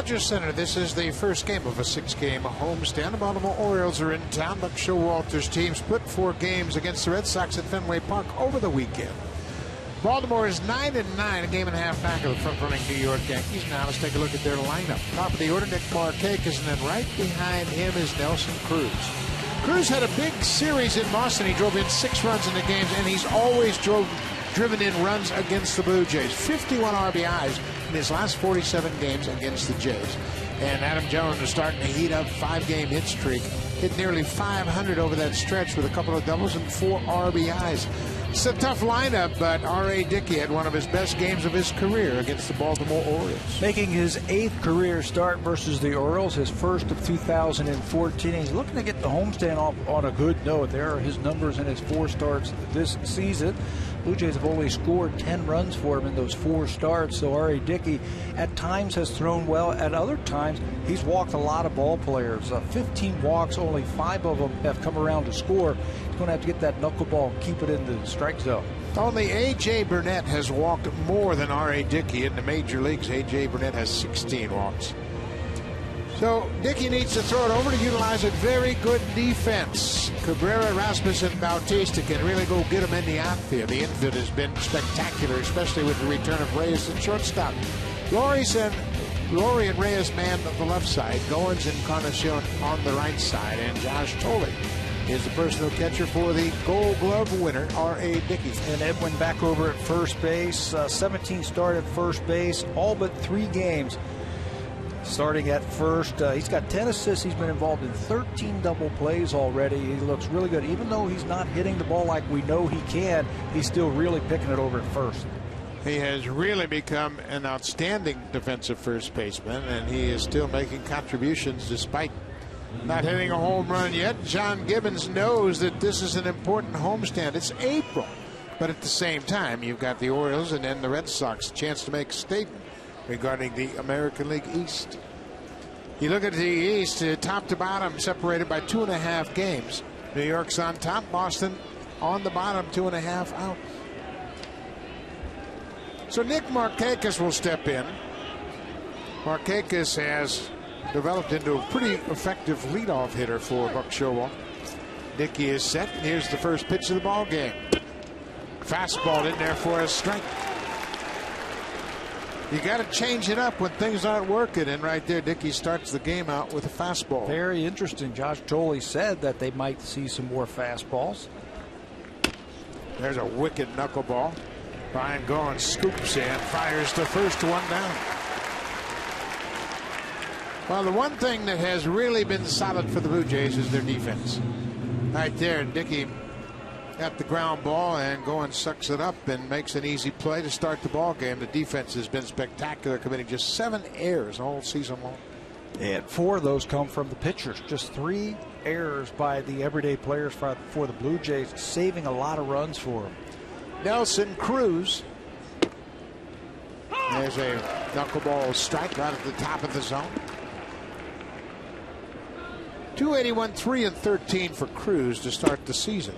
Rogers Center. This is the first game of a 6-game homestand. The Baltimore Orioles are in town. Buck Showalter's team split 4 games against the Red Sox at Fenway Park over the weekend. Baltimore is 9-9, a game and a half back of the front-running New York Yankees. Now let's take a look at their lineup. Top of the order, Nick Markakis, and then right behind him is Nelson Cruz. Cruz had a big series in Boston. He drove in 6 runs in the games, and he's always driven in runs against the Blue Jays. 51 RBIs in his last 47 games against the Jays. And Adam Jones is starting to heat up 5-game hit streak. Hit nearly 500 over that stretch with a couple of doubles and 4 RBIs. It's a tough lineup, but R.A. Dickey had one of his best games of his career against the Baltimore Orioles. Making his 8th career start versus the Orioles, his first of 2014. He's looking to get the homestand off on a good note. There are his numbers in his 4 starts this season. Blue Jays have only scored 10 runs for him in those 4 starts, so R.A. Dickey at times has thrown well. At other times, he's walked a lot of ball players. 15 walks, only 5 of them have come around to score. He's going to have to get that knuckleball and keep it in the strike zone. Only A.J. Burnett has walked more than R.A. Dickey in the major leagues. A.J. Burnett has 16 walks. So Dickey needs to throw it over to utilize a very good defense. Cabrera, Rasmussen, Bautista can really go get him in the outfield. The infield has been spectacular, especially with the return of Reyes at shortstop. Laurie and Reyes man on the left side. Goins and Encarnación on the right side. And Josh Tolley is the personal catcher for the Gold Glove winner, R.A. Dickey. And Edwin back over at first base. 17 started at first base, all but 3 games. Starting at first, he's got 10 assists. He's been involved in 13 double plays already. He looks really good. Even though he's not hitting the ball like we know he can, he's still really picking it over at first. He has really become an outstanding defensive first baseman, and he is still making contributions despite not hitting a home run yet. John Gibbons knows that this is an important homestand. It's April, but at the same time, you've got the Orioles and then the Red Sox, a chance to make a statement regarding the American League East. You look at the East, top to bottom, separated by 2.5 games. New York's on top, Boston on the bottom, 2.5 out. So Nick Markakis will step in. Markakis has developed into a pretty effective leadoff hitter for Buck Showalter. Dickey is set. Here's the first pitch of the ball game. Fastball in there for a strike. You got to change it up when things aren't working, and right there, Dickey starts the game out with a fastball. Very interesting. Josh Tolley said that they might see some more fastballs. There's a wicked knuckleball. Brian Goins scoops and fires the first one down. Well, the one thing that has really been solid for the Blue Jays is their defense. Right there, Dickey got the ground ball, and Goins sucks it up and makes an easy play to start the ball game. The defense has been spectacular, committing just 7 errors all season long. And 4 of those come from the pitchers. Just 3 errors by the everyday players for the Blue Jays, saving a lot of runs for them. Nelson Cruz. There's a knuckleball strike right at the top of the zone. 281, 3-13 for Cruz to start the season.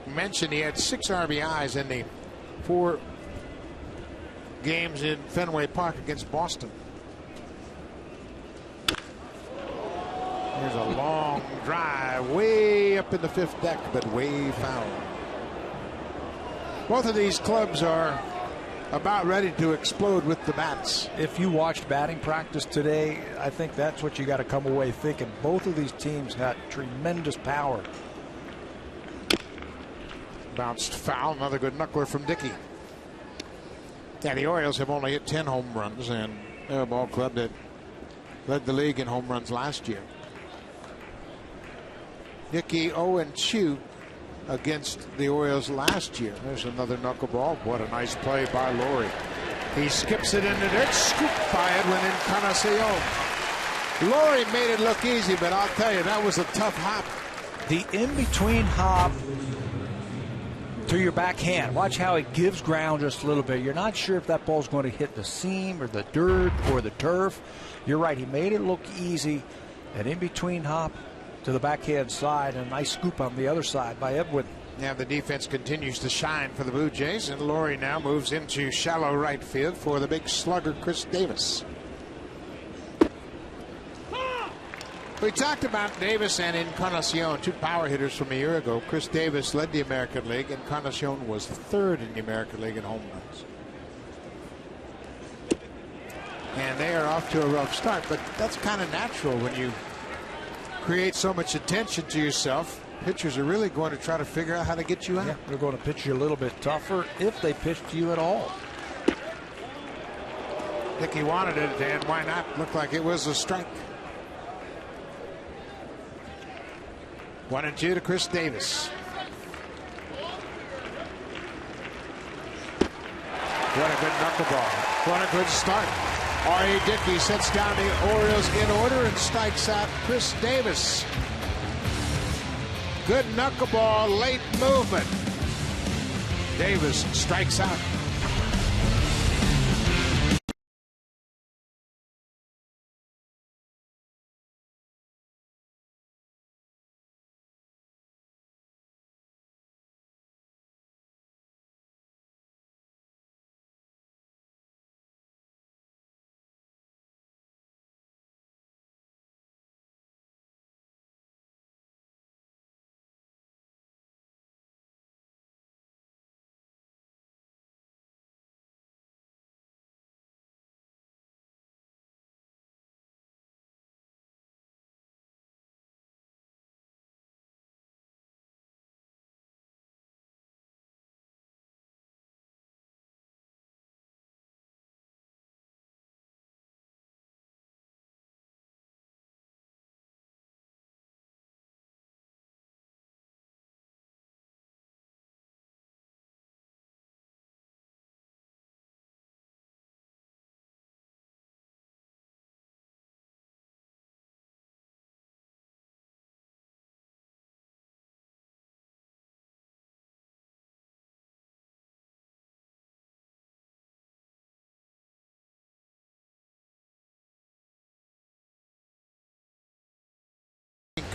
Mentioned he had 6 RBIs in the 4 games in Fenway Park against Boston. There's a long drive way up in the 5th deck, but way foul. Both of these clubs are about ready to explode with the bats. If you watched batting practice today, I think that's what you got to come away thinking. Both of these teams got tremendous power. Bounced foul. Another good knuckler from Dickey. Yeah, the Orioles have only hit 10 home runs, and they're a ball club that led the league in home runs last year. Dickey 0-2 against the Orioles last year. There's another knuckleball. What a nice play by Laurie. He skips it in the dirt. Scooped by Edwin Encarnación. Laurie made it look easy, but I'll tell you, that was a tough hop. The in-between hop to your backhand. Watch how it gives ground just a little bit. You're not sure if that ball's going to hit the seam or the dirt or the turf. You're right. He made it look easy. An in-between hop to the backhand side, and a nice scoop on the other side by Edwin. Now the defense continues to shine for the Blue Jays, and Laurie now moves into shallow right field for the big slugger Chris Davis. We talked about Davis and Encarnación, two power hitters from a year ago. Chris Davis led the American League. Encarnación was third in the American League in home runs. And they are off to a rough start, but that's kind of natural when you create so much attention to yourself. Pitchers are really going to try to figure out how to get you out. Yeah, they're going to pitch you a little bit tougher if they pitch to you at all. Dickey wanted it, and why not? Looked like it was a strike. 1-2 to Chris Davis. What a good knuckleball. What a good start. R.A. Dickey sets down the Orioles in order and strikes out Chris Davis. Good knuckleball, late movement. Davis strikes out.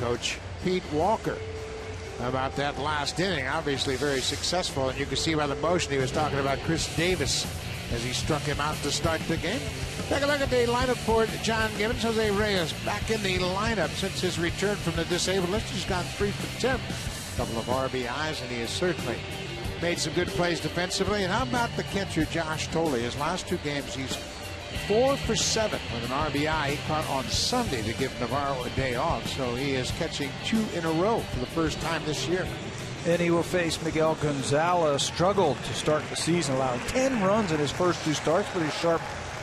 Coach Pete Walker about that last inning. Obviously very successful, and you can see by the motion he was talking about Chris Davis as he struck him out to start the game. Take a look at the lineup for John Gibbons. Jose Reyes back in the lineup since his return from the disabled list. He's gone 3 for 10. A couple of RBIs, and he has certainly made some good plays defensively. And how about the catcher Josh Tolle? His last 2 games, he's 4 for 7 with an RBI. He caught on Sunday to give Navarro a day off, so he is catching 2 in a row for the first time this year. And he will face Miguel Gonzalez. Struggled to start the season, allowing 10 runs in his first 2 starts, but he's sharp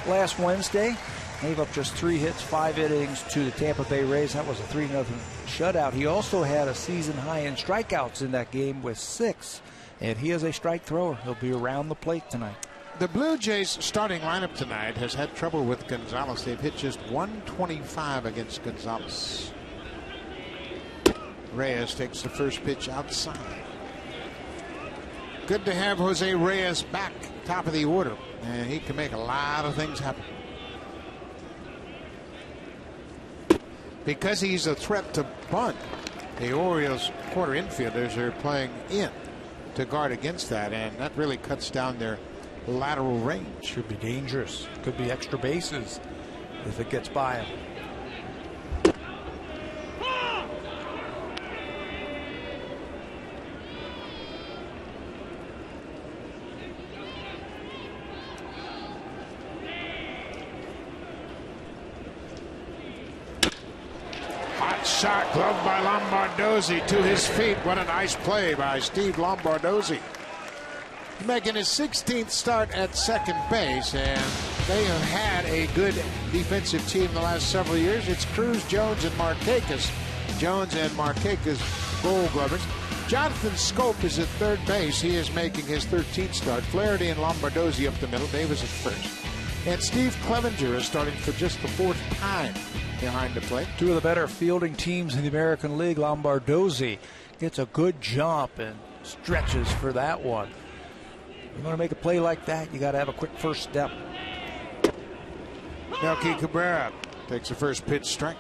last Wednesday. Gave up just 3 hits, 5 innings to the Tampa Bay Rays. That was a 3-0 shutout. He also had a season high in strikeouts in that game with 6. And he is a strike thrower. He'll be around the plate tonight. The Blue Jays starting lineup tonight has had trouble with Gonzalez. They've hit just 125 against Gonzalez. Reyes takes the first pitch outside. Good to have Jose Reyes back, top of the order, and he can make a lot of things happen. Because he's a threat to bunt, the Orioles quarter infielders are playing in to guard against that, and that really cuts down their lateral range. Should be dangerous. Could be extra bases if it gets by him. Hot shot, gloved by Lombardozzi to his feet. What a nice play by Steve Lombardozzi. Making his 16th start at second base, and they have had a good defensive team the last several years. It's Cruz, Jones, and Markakis. Jones and Markakis, Gold Glovers. Jonathan Scope is at third base. He is making his 13th start. Flaherty and Lombardozzi up the middle. Davis at first. And Steve Clevenger is starting for just the 4th time behind the plate. 2 of the better fielding teams in the American League. Lombardozzi gets a good jump and stretches for that one. You want to make a play like that, you got to have a quick first step. Melky Cabrera takes the first pitch strike.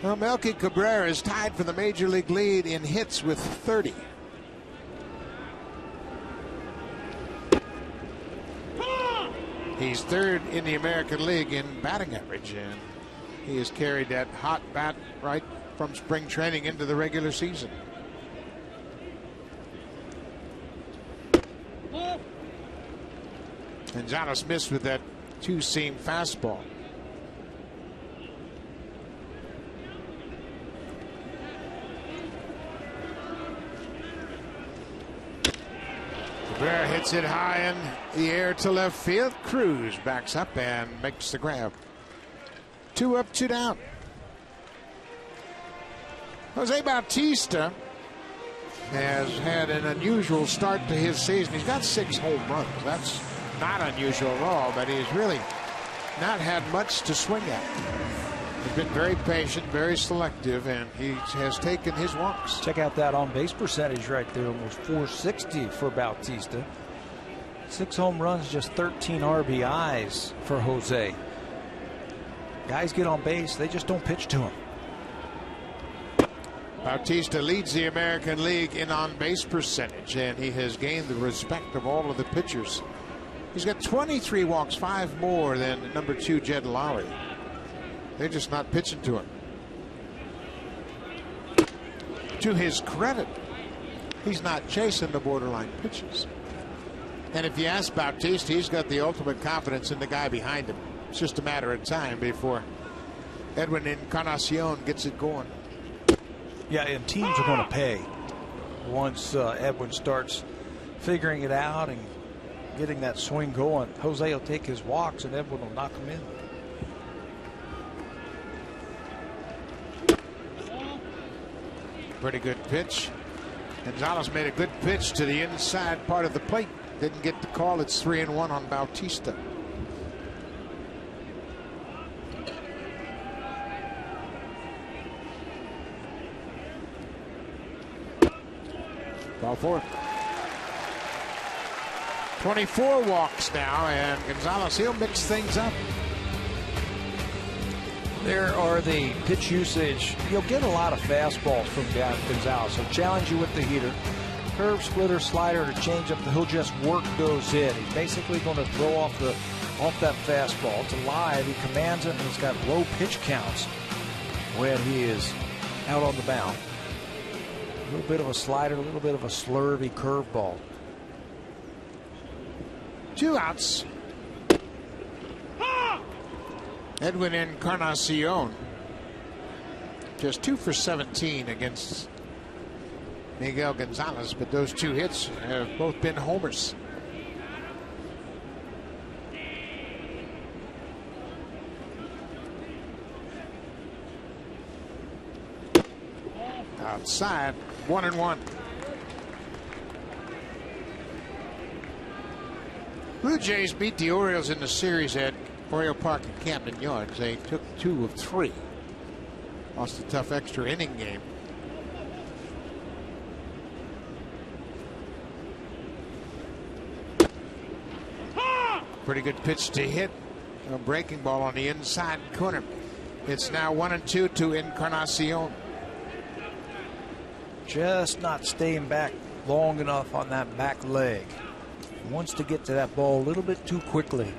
Well, Melky Cabrera is tied for the major league lead in hits with 30. He's 3rd in the American League in batting average, and He has carried that hot bat right from spring training into the regular season. Gonzalez missed with that two-seam fastball. Cabrera hits it high in the air to left field. Cruz backs up and makes the grab. 2 up, 2 down. Jose Bautista has had an unusual start to his season. He's got 6 home runs. That's not unusual at all, but he's really not had much to swing at. He's been very patient, very selective, and he has taken his walks. Check out that on-base percentage right there, almost 460 for Bautista. 6 home runs, just 13 RBIs for Jose. Guys get on base, they just don't pitch to him. Bautista leads the American League in on-base percentage, and he has gained the respect of all of the pitchers. He's got 23 walks, 5 more than number 2 Jed Lowry. They're just not pitching to him. To his credit, he's not chasing the borderline pitches. And if you ask Bautista, he's got the ultimate confidence in the guy behind him. It's just a matter of time before Edwin Encarnación gets it going. Yeah, and teams are going to pay once Edwin starts figuring it out and getting that swing going. Jose will take his walks and Edwin will knock him in. Pretty good pitch. Gonzalez made a good pitch to the inside part of the plate. Didn't get the call. It's 3-1 on Bautista. Ball 4. 24 walks now, and Gonzalez, he'll mix things up. There are the pitch usage. You'll get a lot of fastballs from Gonzalez. He'll challenge you with the heater. Curve, splitter, slider, to change up. He'll just work those in. He's basically going to throw off that fastball. It's alive. He commands it, and he's got low pitch counts when he is out on the mound. A little bit of a slider, a little bit of a slurvy curveball. 2 outs. Edwin Encarnación just 2 for 17 against Miguel Gonzalez, but those 2 hits have both been homers. Outside, 1-1. Blue Jays beat the Orioles in the series at Oriole Park and Camden Yards. They took 2 of 3. Lost a tough extra inning game. Pretty good pitch to hit. A breaking ball on the inside corner. It's now 1-2 to Encarnación. Just not staying back long enough on that back leg. Wants to get to that ball a little bit too quickly.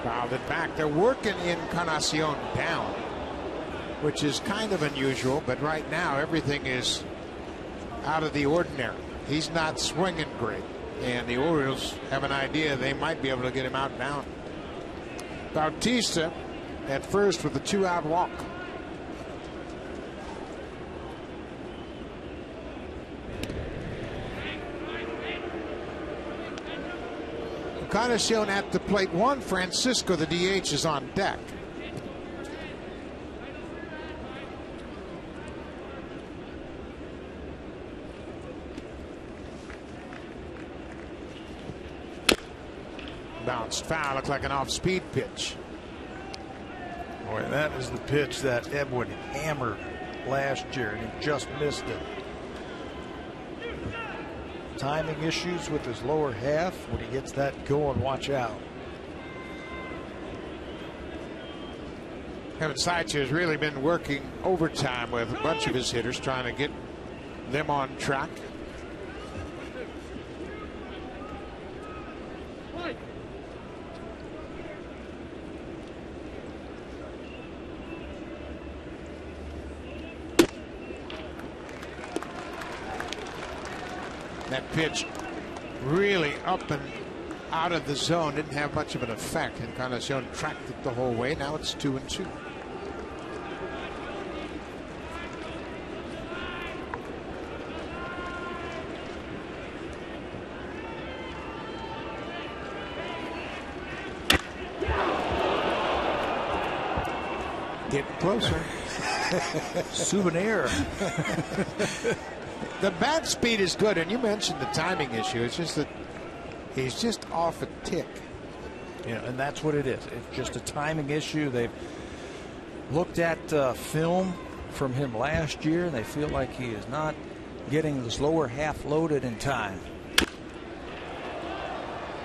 Fouled it back. They're working Encarnación down, which is kind of unusual, but right now everything is out of the ordinary. He's not swinging great, and the Orioles have an idea they might be able to get him out down. Bautista at first with a 2-out walk. Encarnación at the plate. Juan Francisco, the DH, is on deck. Bounced foul, looked like an off-speed pitch. Boy, that is the pitch that Edwin hammered last year, and he just missed it. Timing issues with his lower half. When he gets that going, watch out. Kevin Seitzer has really been working overtime with a bunch of his hitters, trying to get them on track. That pitch really up and out of the zone, didn't have much of an effect. Encarnación tracked it the whole way. Now it's 2-2. Getting closer. Souvenir. The bat speed is good, and you mentioned the timing issue. It's just that he's just off a tick. Yeah, and that's what it is. It's just a timing issue. They've looked at film from him last year, and they feel like he is not getting this lower half loaded in time.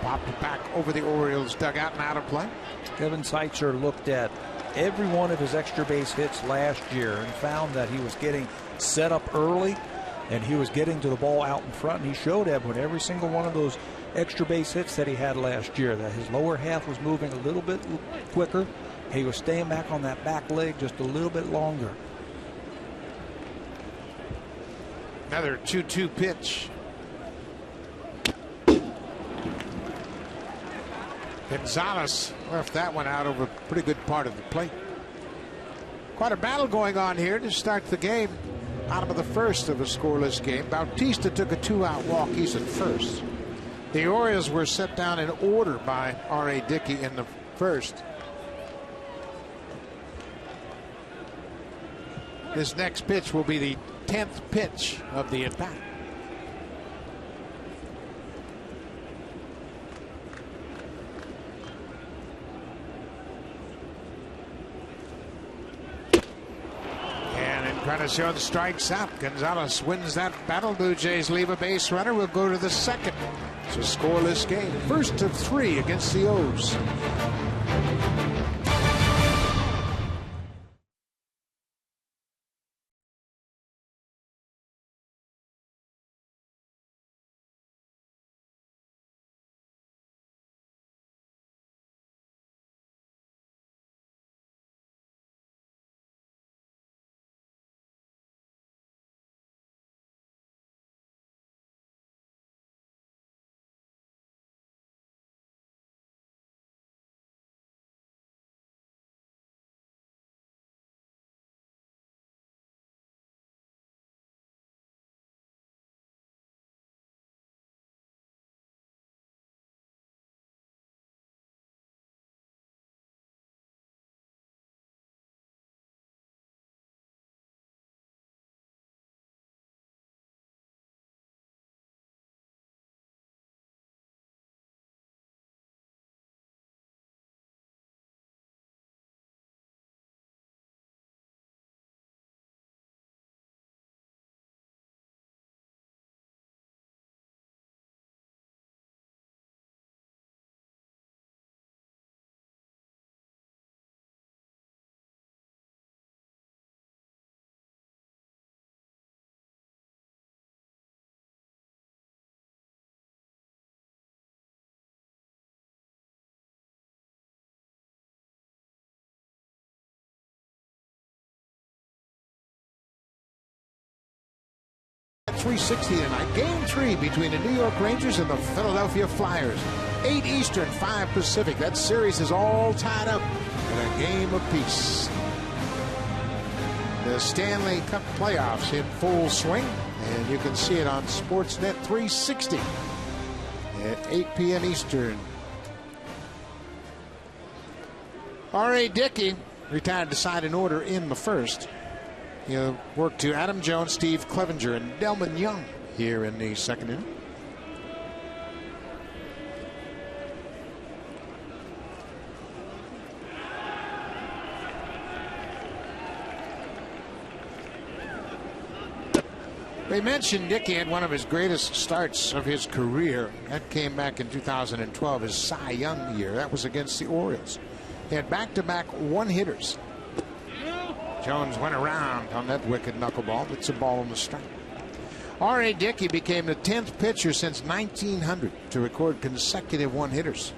Popped it back over the Orioles dugout and out of play. Kevin Seitzer looked at every one of his extra base hits last year and found that he was getting set up early and he was getting to the ball out in front. And he showed Edwin every single one of those extra base hits that he had last year that his lower half was moving a little bit quicker. He was staying back on that back leg just a little bit longer. Another 2-2 pitch. Gonzalez left that one out over a pretty good part of the plate. Quite a battle going on here to start the game. Bottom of the first of a scoreless game. Bautista took a 2-out walk. He's at first. The Orioles were set down in order by R.A. Dickey in the first. This next pitch will be the 10th pitch of the at-bat. Encarnación strikes out. Gonzalez wins that battle. Blue Jays leave a base runner. We'll go to the second. It's a scoreless game. First of 3 against the O's. .360 tonight. Game 3 between the New York Rangers and the Philadelphia Flyers. 8 Eastern, 5 Pacific. That series is all tied up in a game apiece. The Stanley Cup playoffs in full swing, and you can see it on Sportsnet 360 at 8 p.m. Eastern. R.A. Dickey retired to side in order in the first. He'll work to Adam Jones, Steve Clevenger, and Delman Young here in the second inning. They mentioned Dickey had one of his greatest starts of his career. That came back in 2012, his Cy Young year. That was against the Orioles. He had back-to-back one-hitters. Jones went around on that wicked knuckleball. It's a ball on the strike. R.A. Dickey became the 10th pitcher since 1900 to record consecutive one-hitters.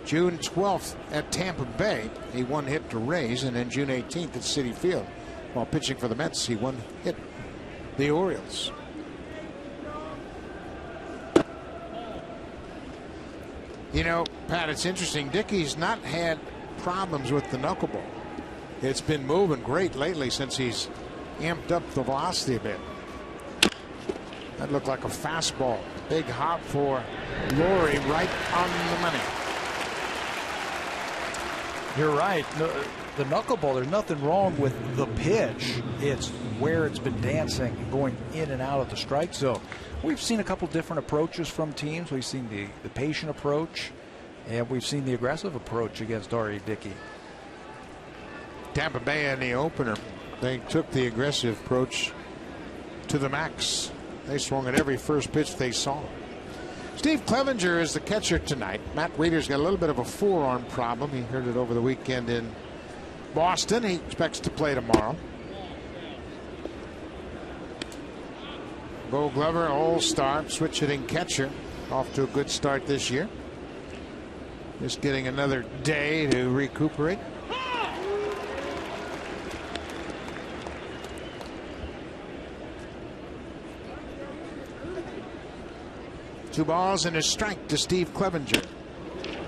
June 12th at Tampa Bay, he one-hit to Rays, and then June 18th at Citi Field. While pitching for the Mets, he one-hit the Orioles. You know, Pat, it's interesting. Dickey's not had problems with the knuckleball. It's been moving great lately since he's amped up the velocity a bit. That looked like a fastball. Big hop for Laurie, right on the money. You're right. The knuckleball, there's nothing wrong with the pitch. It's where it's been dancing and going in and out of the strike zone. We've seen a couple different approaches from teams. We've seen the patient approach, and we've seen the aggressive approach against R.A. Dickey. Tampa Bay in the opener, they took the aggressive approach to the max. They swung at every first pitch they saw. Steve Clevenger is the catcher tonight. Matt Wieder's got a little bit of a forearm problem. He heard it over the weekend in Boston. He expects to play tomorrow. Bo Glover, all-star, switch-hitting catcher, off to a good start this year. Just getting another day to recuperate. Two balls and a strike to Steve Clevenger.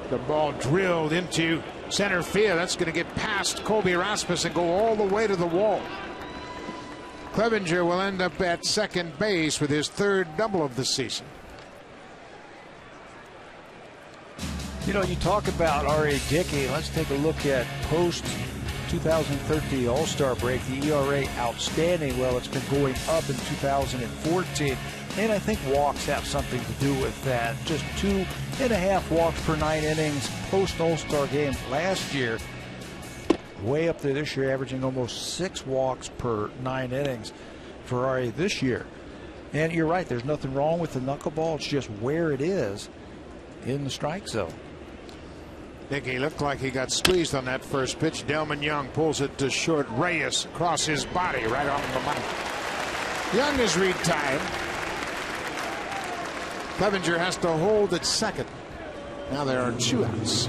The ball drilled into center field. That's going to get past Colby Rasmus and go all the way to the wall. Clevenger will end up at second base with his third double of the season. You know, you talk about R.A. Dickey. Let's take a look at post 2013 All-Star break. The ERA outstanding. Well, it's been going up in 2014. And I think walks have something to do with that. Just 2.5 walks per 9 innings post All-Star game last year. Way up there this year, averaging almost 6 walks per 9 innings for RA this year. And you're right, there's nothing wrong with the knuckleball. It's just where it is in the strike zone. Dickey looked like he got squeezed on that first pitch. Delman Young pulls it to short. Reyes across his body right on the money. Young is retired. Clevenger has to hold at second. Now there are 2 outs.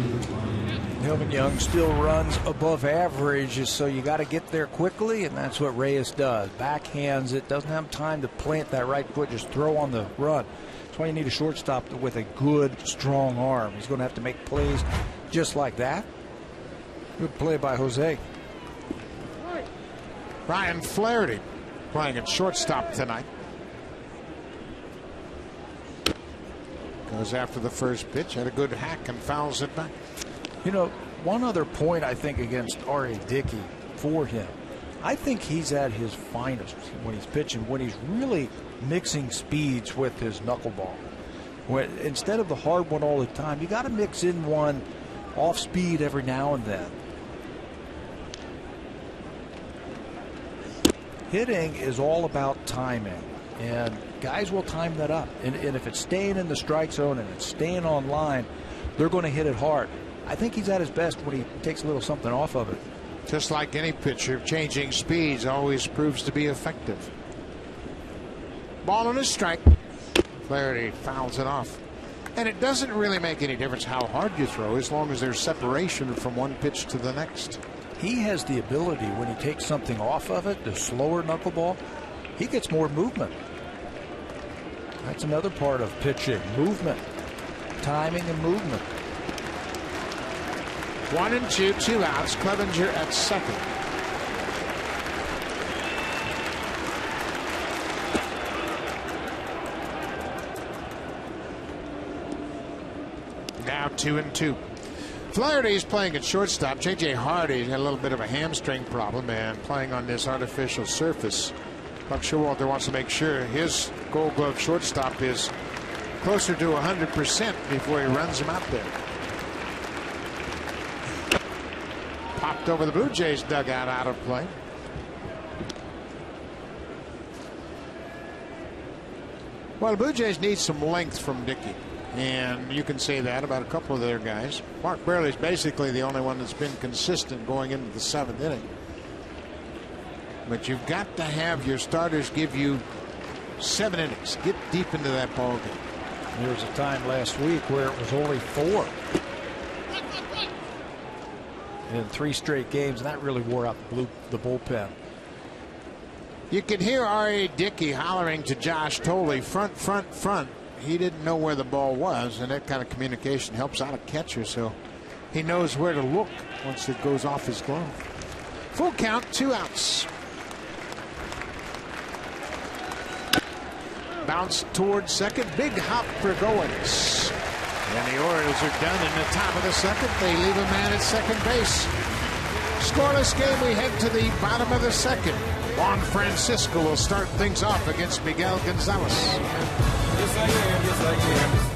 Delman Young still runs above average, so you got to get there quickly, and that's what Reyes does. Backhands it, doesn't have time to plant that right foot, just throw on the run. That's why you need a shortstop with a good, strong arm. He's going to have to make plays just like that. Good play by Jose. Ryan Flaherty playing at shortstop tonight. Goes after the first pitch, had a good hack and fouls it back. You know, one other point I think against R.A. Dickey for him, I think he's at his finest when he's pitching, when he's really mixing speeds with his knuckleball. When, instead of the hard one all the time, you got to mix in one off speed every now and then. Hitting is all about timing, and guys will time that up. And if it's staying in the strike zone and it's staying on line, they're going to hit it hard. I think he's at his best when he takes a little something off of it. Just like any pitcher, changing speeds always proves to be effective. Ball and a strike. Flaherty fouls it off. And it doesn't really make any difference how hard you throw as long as there's separation from one pitch to the next. He has the ability, when he takes something off of it, the slower knuckleball, he gets more movement. That's another part of pitching, movement, timing and movement. 1 and 2, 2 outs. Clevenger at second. Now 2 and 2. Flaherty's playing at shortstop. J.J. Hardy had a little bit of a hamstring problem and playing on this artificial surface. Buck Showalter wants to make sure his Gold Glove shortstop is closer to 100% before he runs him out there. Popped over the Blue Jays dugout, out of play. Well, the Blue Jays need some length from Dickey, and you can say that about a couple of their guys. Mark Buehrle's basically the only one that's been consistent going into the 7th inning. But you've got to have your starters give you 7 innings. Get deep into that ball game. There was a time last week where it was only 4 in 3 straight games, and that really wore out the bullpen. You can hear R.A. Dickey hollering to Josh Thole, front, front, front. he didn't know where the ball was, and that kind of communication helps out a catcher, so he knows where to look once it goes off his glove. Full count, 2 outs. Bounce towards second. Big hop for Goins. And the Orioles are done in the top of the second. They leave a man at second base. Scoreless game. We head to the bottom of the second. Juan Francisco will start things off against Miguel Gonzalez. Yes, I am. Yes, I am.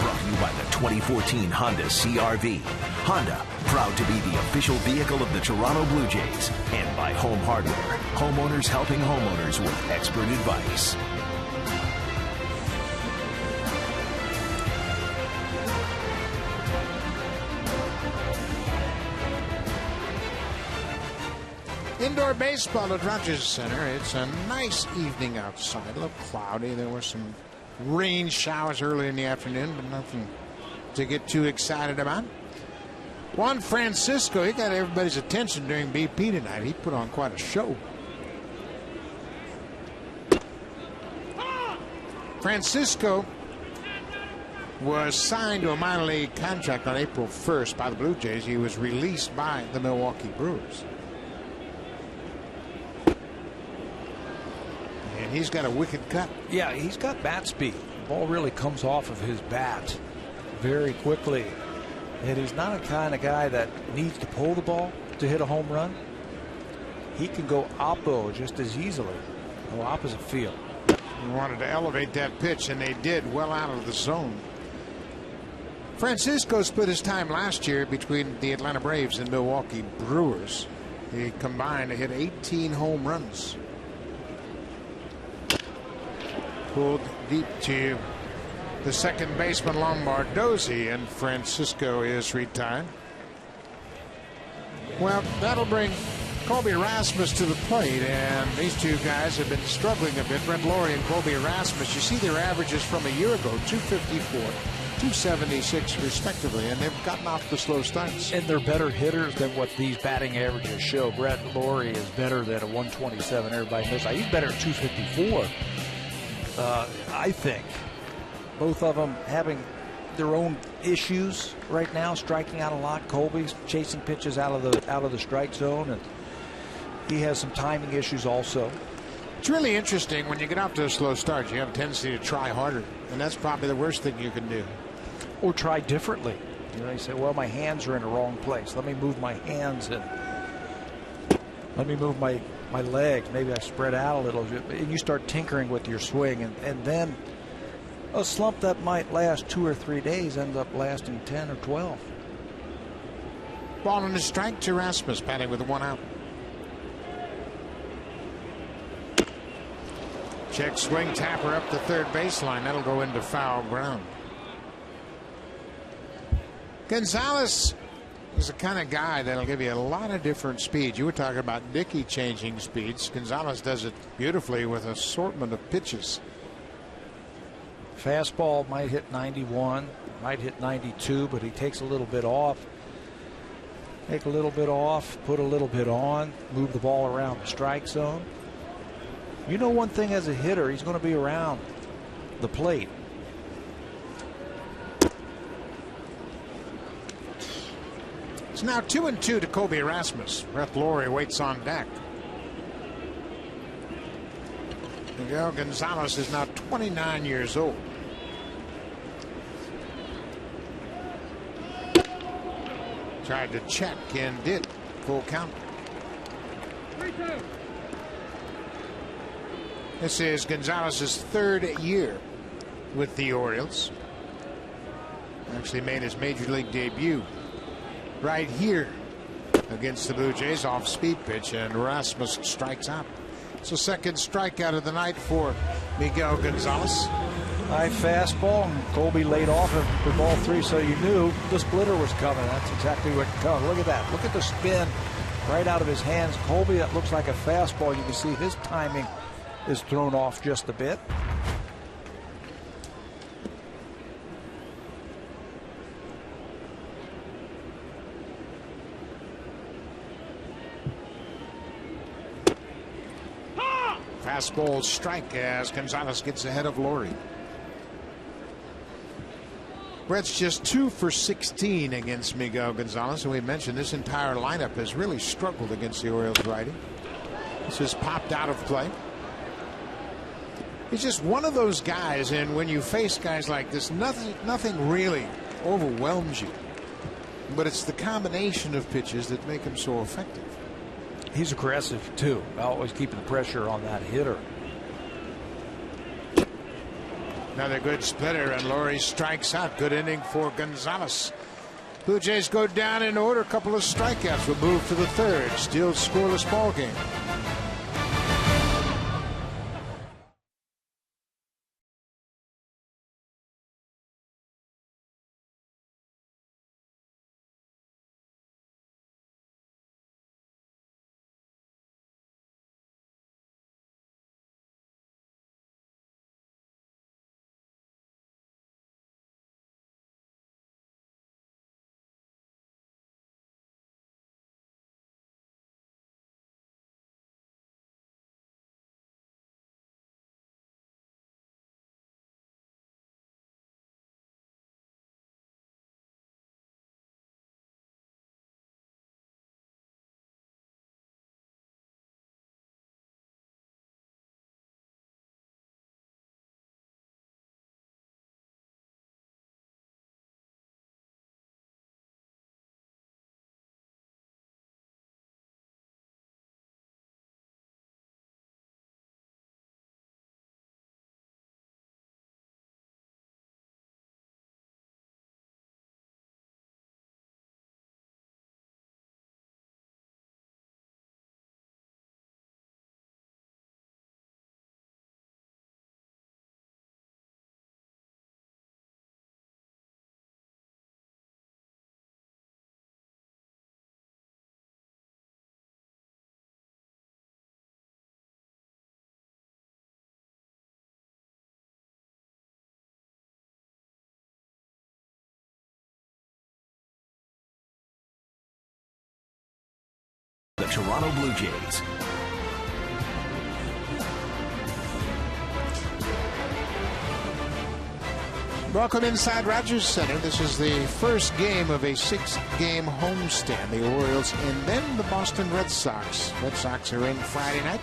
Brought to you by the 2014 Honda CR-V. Honda, proud to be the official vehicle of the Toronto Blue Jays. And by Home Hardware, homeowners helping homeowners with expert advice. Indoor baseball at Rogers Center. It's a nice evening outside. A little cloudy. There were some rain showers early in the afternoon, but nothing to get too excited about. Juan Francisco, he got everybody's attention during BP tonight. He put on quite a show. Francisco was signed to a minor league contract on April 1st by the Blue Jays. He was released by the Milwaukee Brewers. And he's got a wicked cut. Yeah, he's got bat speed. The ball really comes off of his bat very quickly. And he's not a kind of guy that needs to pull the ball to hit a home run. He can go oppo just as easily. Go opposite field. He wanted to elevate that pitch, and they did, well out of the zone. Francisco split his time last year between the Atlanta Braves and Milwaukee Brewers. He combined to hit 18 home runs. Pulled deep to the second baseman Lombardozzi, and Francisco is retired. Well, that'll bring Colby Rasmus to the plate, and these two guys have been struggling a bit. Brent Laurie and Colby Rasmus. You see their averages from a year ago, 254, 276 respectively, and they've gotten off the slow starts. And they're better hitters than what these batting averages show. Brent Laurie is better than a 127. Everybody knows that. He's better at 254. I think both of them having their own issues right now, striking out a lot. Colby's chasing pitches out of the strike zone, and he has some timing issues also. It's really interesting when you get off to a slow start. You have a tendency to try harder, and that's probably the worst thing you can do. Or try differently. You know, you say, well, my hands are in the wrong place. Let me move my hands and let me move my legs. Maybe I spread out a little bit. And you start tinkering with your swing, and then a slump that might last 2 or 3 days ends up lasting 10 or 12. Ball on the strike to Rasmus, batting with 1 out. Check swing, tapper up the third baseline. That'll go into foul ground. Gonzalez is the kind of guy that'll give you a lot of different speeds. You were talking about Dickey changing speeds. Gonzalez does it beautifully with an assortment of pitches. Fastball might hit 91, might hit 92, but he takes a little bit off. Take a little bit off, put a little bit on, move the ball around the strike zone. You know one thing as a hitter, he's going to be around the plate. It's now 2-2 to Kobe Erasmus. Brett Lawrie waits on deck. Miguel Gonzalez is now 29 years old. Tried to check and did. Full count. 3-2. This is Gonzalez's third year with the Orioles. Actually made his major league debut right here against the Blue Jays off speed pitch, and Rasmus strikes out. So second strikeout of the night for Miguel Gonzalez. High fastball, and Colby laid off him for ball 3, so you knew the splitter was coming. That's exactly what comes. Look at that. Look at the spin right out of his hands. Colby, that looks like a fastball. You can see his timing is thrown off just a bit. Fastball strike as Gonzalez gets ahead of Lawrie. Brett's just 2 for 16 against Miguel Gonzalez, and we mentioned this entire lineup has really struggled against the Orioles righty. This has popped out of play. He's just one of those guys, and when you face guys like this, nothing really overwhelms you. But it's the combination of pitches that make him so effective. He's aggressive too, always keeping the pressure on that hitter. Another good splitter, and Lawrie strikes out. Good inning for Gonzalez. Blue Jays go down in order. A couple of strikeouts will move to the third. Still scoreless ball game. The Toronto Blue Jays. Welcome inside Rogers Center. This is the first game of a 6-game homestand. The Orioles and then the Boston Red Sox. Red Sox are in Friday night.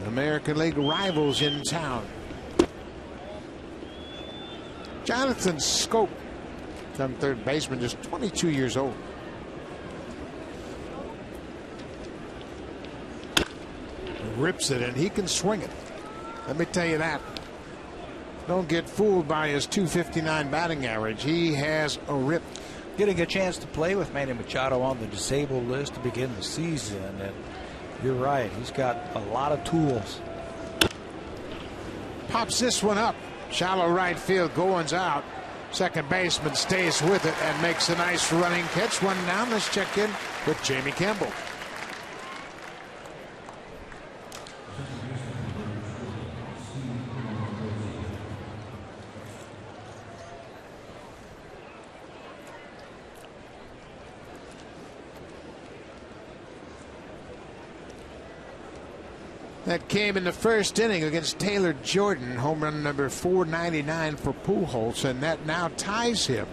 American League rivals in town. Jonathan Scope, from third baseman, just 22 years old. Rips it, and he can swing it. Let me tell you that. Don't get fooled by his .259 batting average. He has a rip. Getting a chance to play with Manny Machado on the disabled list to begin the season, and you're right, he's got a lot of tools. Pops this one up. Shallow right field. Goins out. Second baseman stays with it and makes a nice running catch. One down. Let's check in with Jamie Campbell. That came in the first inning against Taylor Jordan, home run number 499 for Pujols, and that now ties him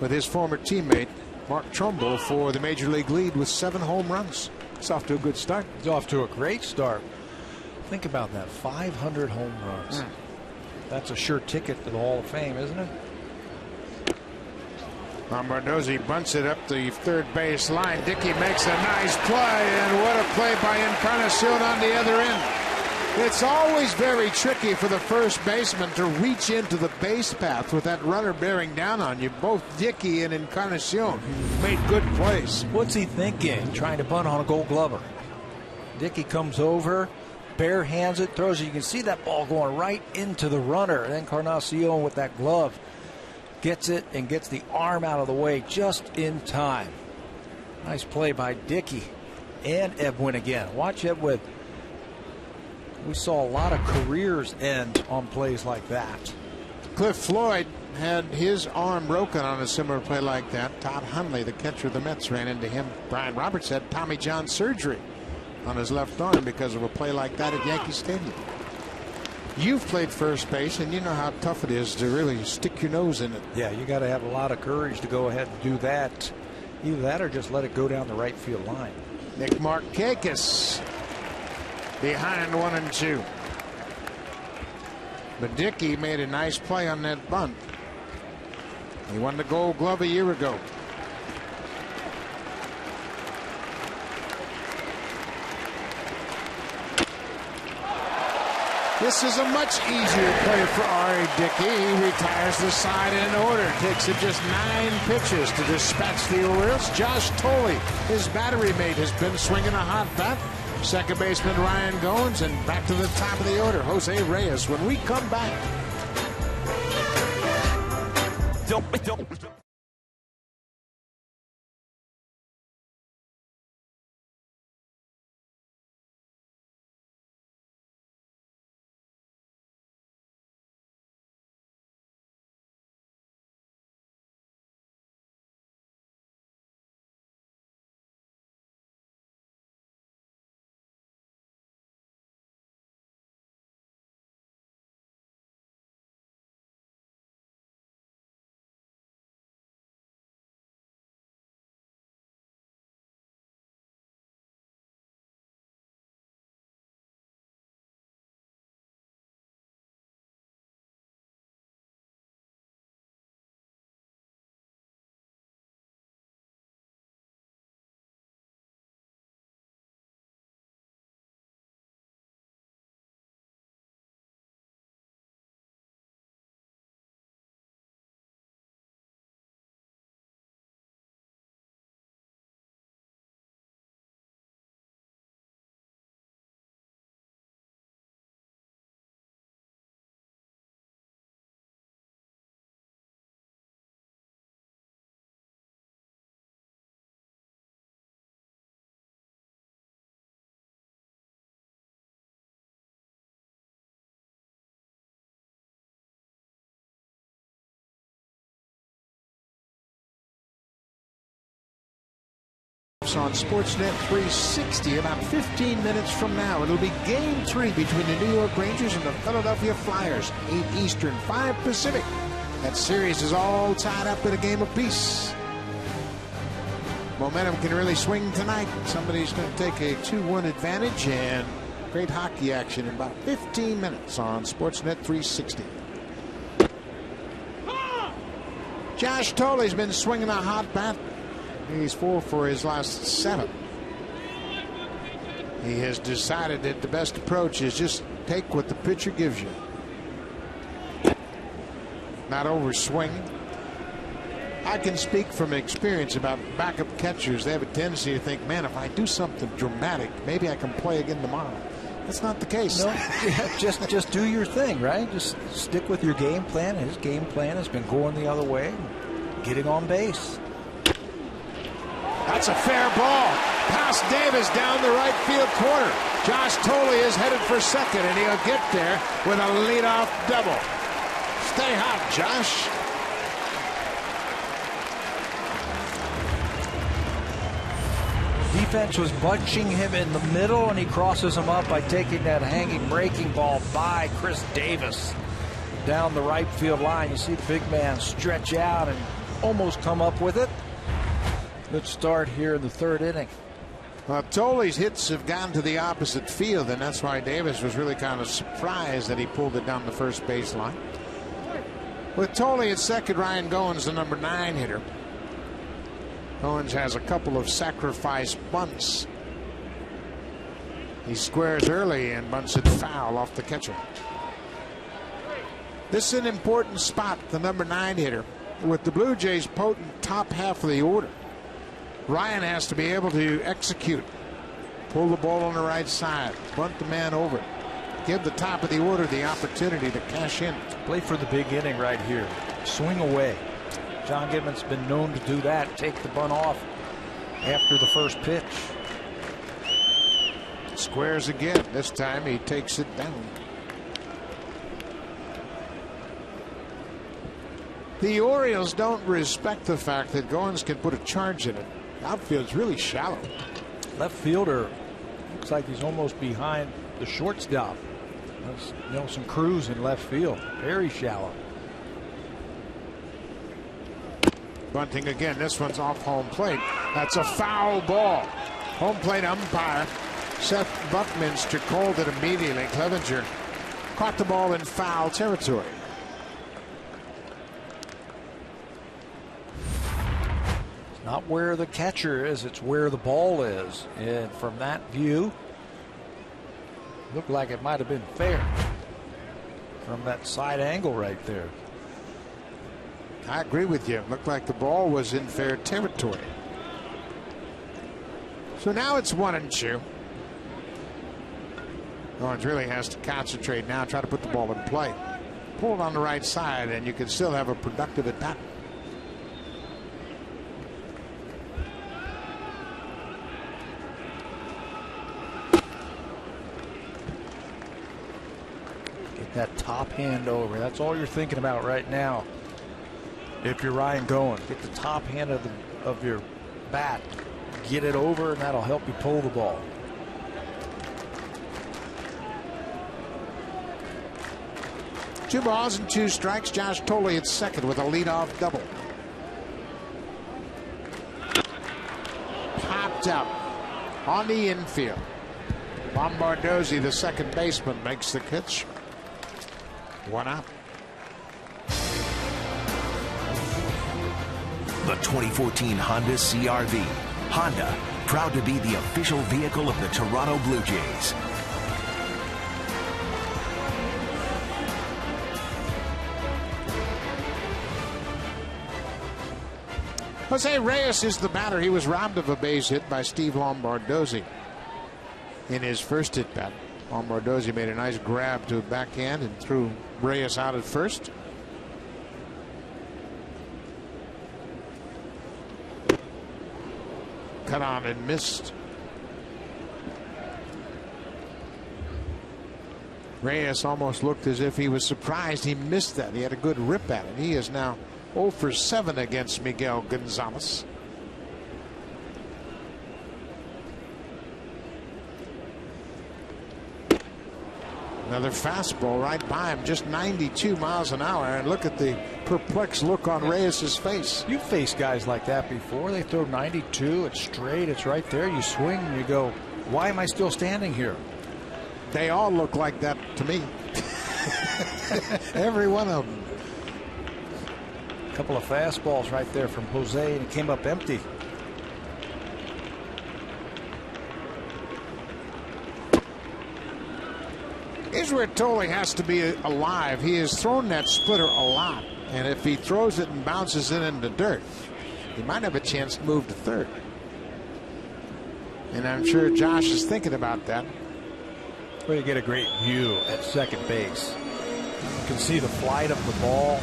with his former teammate Mark Trumbull for the major league lead with 7 home runs. It's off to a good start. It's off to a great start. Think about that, 500 home runs. That's a sure ticket to the Hall of Fame, isn't it? Bombardozzi bunts it up the third base line. Dickey makes a nice play, and what a play by Encarnación on the other end. It's always very tricky for the first baseman to reach into the base path with that runner bearing down on you. Both Dickey and Encarnación made good plays. What's he thinking? Trying to bunt on a Gold Glover. Dickey comes over, bare hands it, throws it. You can see that ball going right into the runner. And Encarnación with that glove gets it and gets the arm out of the way just in time. Nice play by Dickey and Edwin again. Watch Edwin. We saw a lot of careers end on plays like that. Cliff Floyd had his arm broken on a similar play like that. Todd Hundley, the catcher of the Mets, ran into him. Brian Roberts had Tommy John surgery on his left arm because of a play like that at Yankee Stadium. You've played first base, and you know how tough it is to really stick your nose in it. Yeah, you got to have a lot of courage to go ahead and do that. Either that or just let it go down the right field line. Nick Markakis behind 1-2. But Dickey made a nice play on that bunt. He won the Gold Glove a year ago. This is a much easier play for Ari Dickey. He retires the side in order. Takes it just 9 pitches to dispatch the Orioles. Josh Tolley, his battery mate, has been swinging a hot bat. Second baseman Ryan Goins, and back to the top of the order, Jose Reyes. When we come back. On Sportsnet 360 about 15 minutes from now. It'll be Game 3 between the New York Rangers and the Philadelphia Flyers. 8 Eastern, 5 Pacific. That series is all tied up in a game apiece. Momentum can really swing tonight. Somebody's going to take a 2-1 advantage, and great hockey action in about 15 minutes on Sportsnet 360. Josh Tolley's been swinging a hot bat. He's 4 for his last 7. He has decided that the best approach is just take what the pitcher gives you. Not over swinging. I can speak from experience about backup catchers. They have a tendency to think, man, if I do something dramatic, maybe I can play again tomorrow. That's not the case. No, just do your thing, right? Just stick with your game plan. His game plan has been going the other way, getting on base. That's a fair ball. Past Davis down the right field corner. Josh Thole is headed for second, and he'll get there with a leadoff double. Stay hot, Josh. Defense was bunching him in the middle, and he crosses him up by taking that hanging breaking ball by Chris Davis down the right field line. You see the big man stretch out and almost come up with it. Good start here in the third inning. Tole's hits have gone to the opposite field, and that's why Davis was really kind of surprised that he pulled it down the first baseline. With Thole at second, Ryan Goins, the number 9 hitter. Goins has a couple of sacrifice bunts. He squares early and bunts it foul off the catcher. This is an important spot, the number 9 hitter. With the Blue Jays' potent top half of the order, Ryan has to be able to execute. Pull the ball on the right side, bunt the man over, give the top of the order the opportunity to cash in. Play for the big inning right here. Swing away. John Gibson's been known to do that. Take the bunt off after the first pitch. Squares again. This time he takes it down. The Orioles don't respect the fact that Goins can put a charge in it. Outfield's really shallow. Left fielder looks like he's almost behind the shortstop. That's Nelson Cruz in left field. Very shallow. Bunting again. This one's off home plate. That's a foul ball. Home plate umpire Seth Buckminster called it immediately. Clevenger caught the ball in foul territory. It's not where the catcher is, it's where the ball is. And from that view, looked like it might have been fair from that side angle right there. I agree with you. It looked like the ball was in fair territory. So now it's 1-2. Goins really has to concentrate now, try to put the ball in play. Pull it on the right side, and you can still have a productive at bat. Get that top hand over. That's all you're thinking about right now. If you're Ryan Goins, get the top hand of your bat, get it over, and that'll help you pull the ball. Two balls and 2 strikes. Josh Thole at second with a leadoff double. Popped up on the infield. Lombardozzi, the second baseman, makes the catch. 1 out. The 2014 Honda CR-V. Honda, proud to be the official vehicle of the Toronto Blue Jays. Jose Reyes is the batter. He was robbed of a base hit by Steve Lombardozzi in his first at bat. Lombardozzi made a nice grab to a backhand and threw Reyes out at first. Cut on and missed. Reyes almost looked as if he was surprised he missed that. He had a good rip at it. He is now 0 for 7 against Miguel Gonzalez. Another fastball right by him, just 92 miles an hour. And look at the perplexed look on Reyes' face. You've faced guys like that before. They throw 92, it's straight, it's right there. You swing and you go, why am I still standing here? They all look like that to me. Every one of them. A couple of fastballs right there from Jose, and it came up empty. Here's where Thole has to be alive. He has thrown that splitter a lot, and if he throws it and bounces it into dirt, he might have a chance to move to third. And I'm sure Josh is thinking about that. Well, you get a great view at second base. You can see the flight of the ball,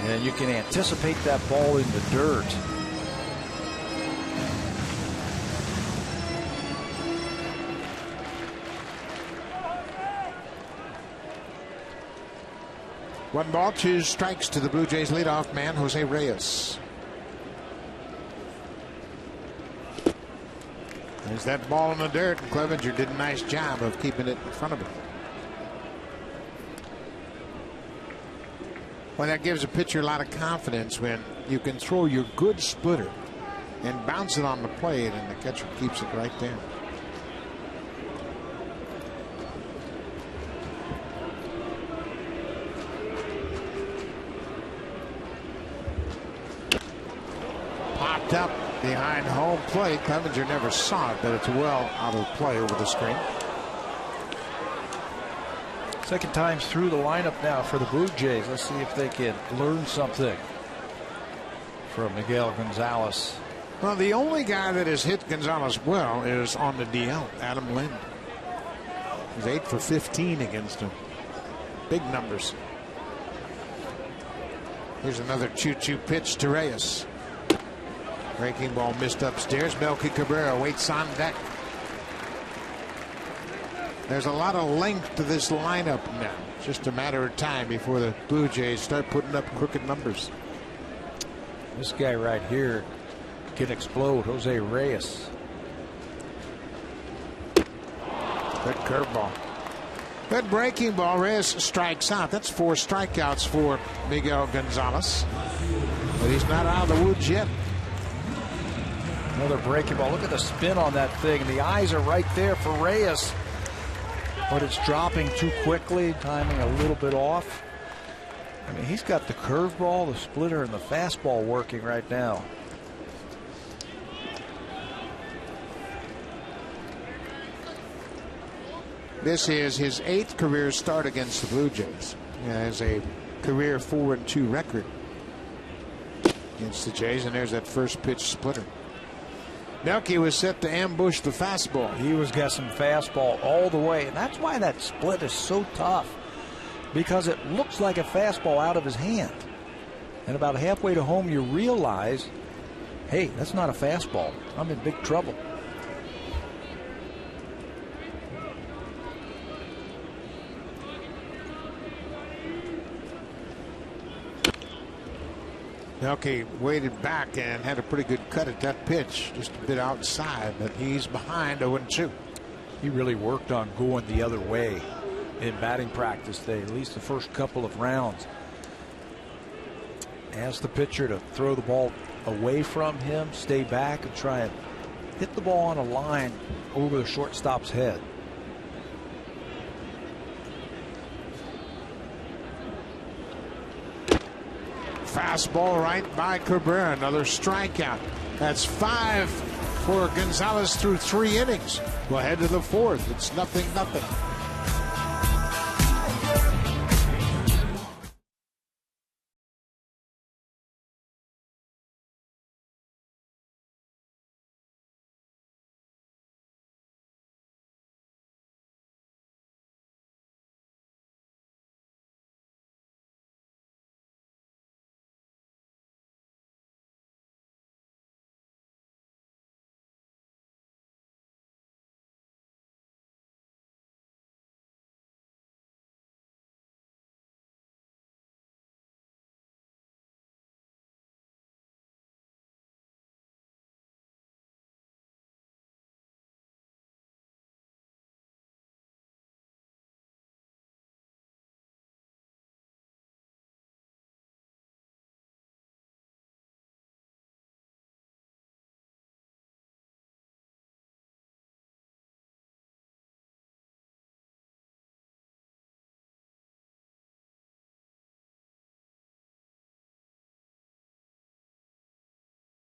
and you can anticipate that ball in the dirt. One ball, 2 strikes to the Blue Jays leadoff man, Jose Reyes. There's that ball in the dirt, and Clevenger did a nice job of keeping it in front of him. Well, that gives a pitcher a lot of confidence when you can throw your good splitter and bounce it on the plate, and the catcher keeps it right there. Popped up behind home plate. Clevenger never saw it, but it's well out of play over the screen. Second time through the lineup now for the Blue Jays. Let's see if they can learn something from Miguel Gonzalez. Well, the only guy that has hit Gonzalez well is on the DL, Adam Lind. He's 8 for 15 against him. Big numbers. Here's another choo-choo pitch to Reyes. Breaking ball missed upstairs. Melky Cabrera waits on deck. There's a lot of length to this lineup now. It's just a matter of time before the Blue Jays start putting up crooked numbers. This guy right here can explode, Jose Reyes. Good curveball. Good breaking ball. Reyes strikes out. That's 4 strikeouts for Miguel Gonzalez. But he's not out of the woods yet. Another breaking ball. Look at the spin on that thing. And the eyes are right there for Reyes. But it's dropping too quickly. Timing a little bit off. I mean, he's got the curveball, the splitter, and the fastball working right now. This is his 8th career start against the Blue Jays. He has a career 4-2 record against the Jays, and there's that first pitch splitter. Melky was set to ambush the fastball. He was guessing fastball all the way, and that's why that split is so tough, because it looks like a fastball out of his hand. And about halfway to home, you realize, hey, that's not a fastball. I'm in big trouble. Melky waited back and had a pretty good cut at that pitch, just a bit outside, but he's behind 0-2. He really worked on going the other way in batting practice today, at least the first couple of rounds. Asked the pitcher to throw the ball away from him, stay back, and try and hit the ball on a line over the shortstop's head. Fastball right by Cabrera. Another strikeout. That's 5 for Gonzalez through 3 innings. We'll head to the 4th. It's 0-0.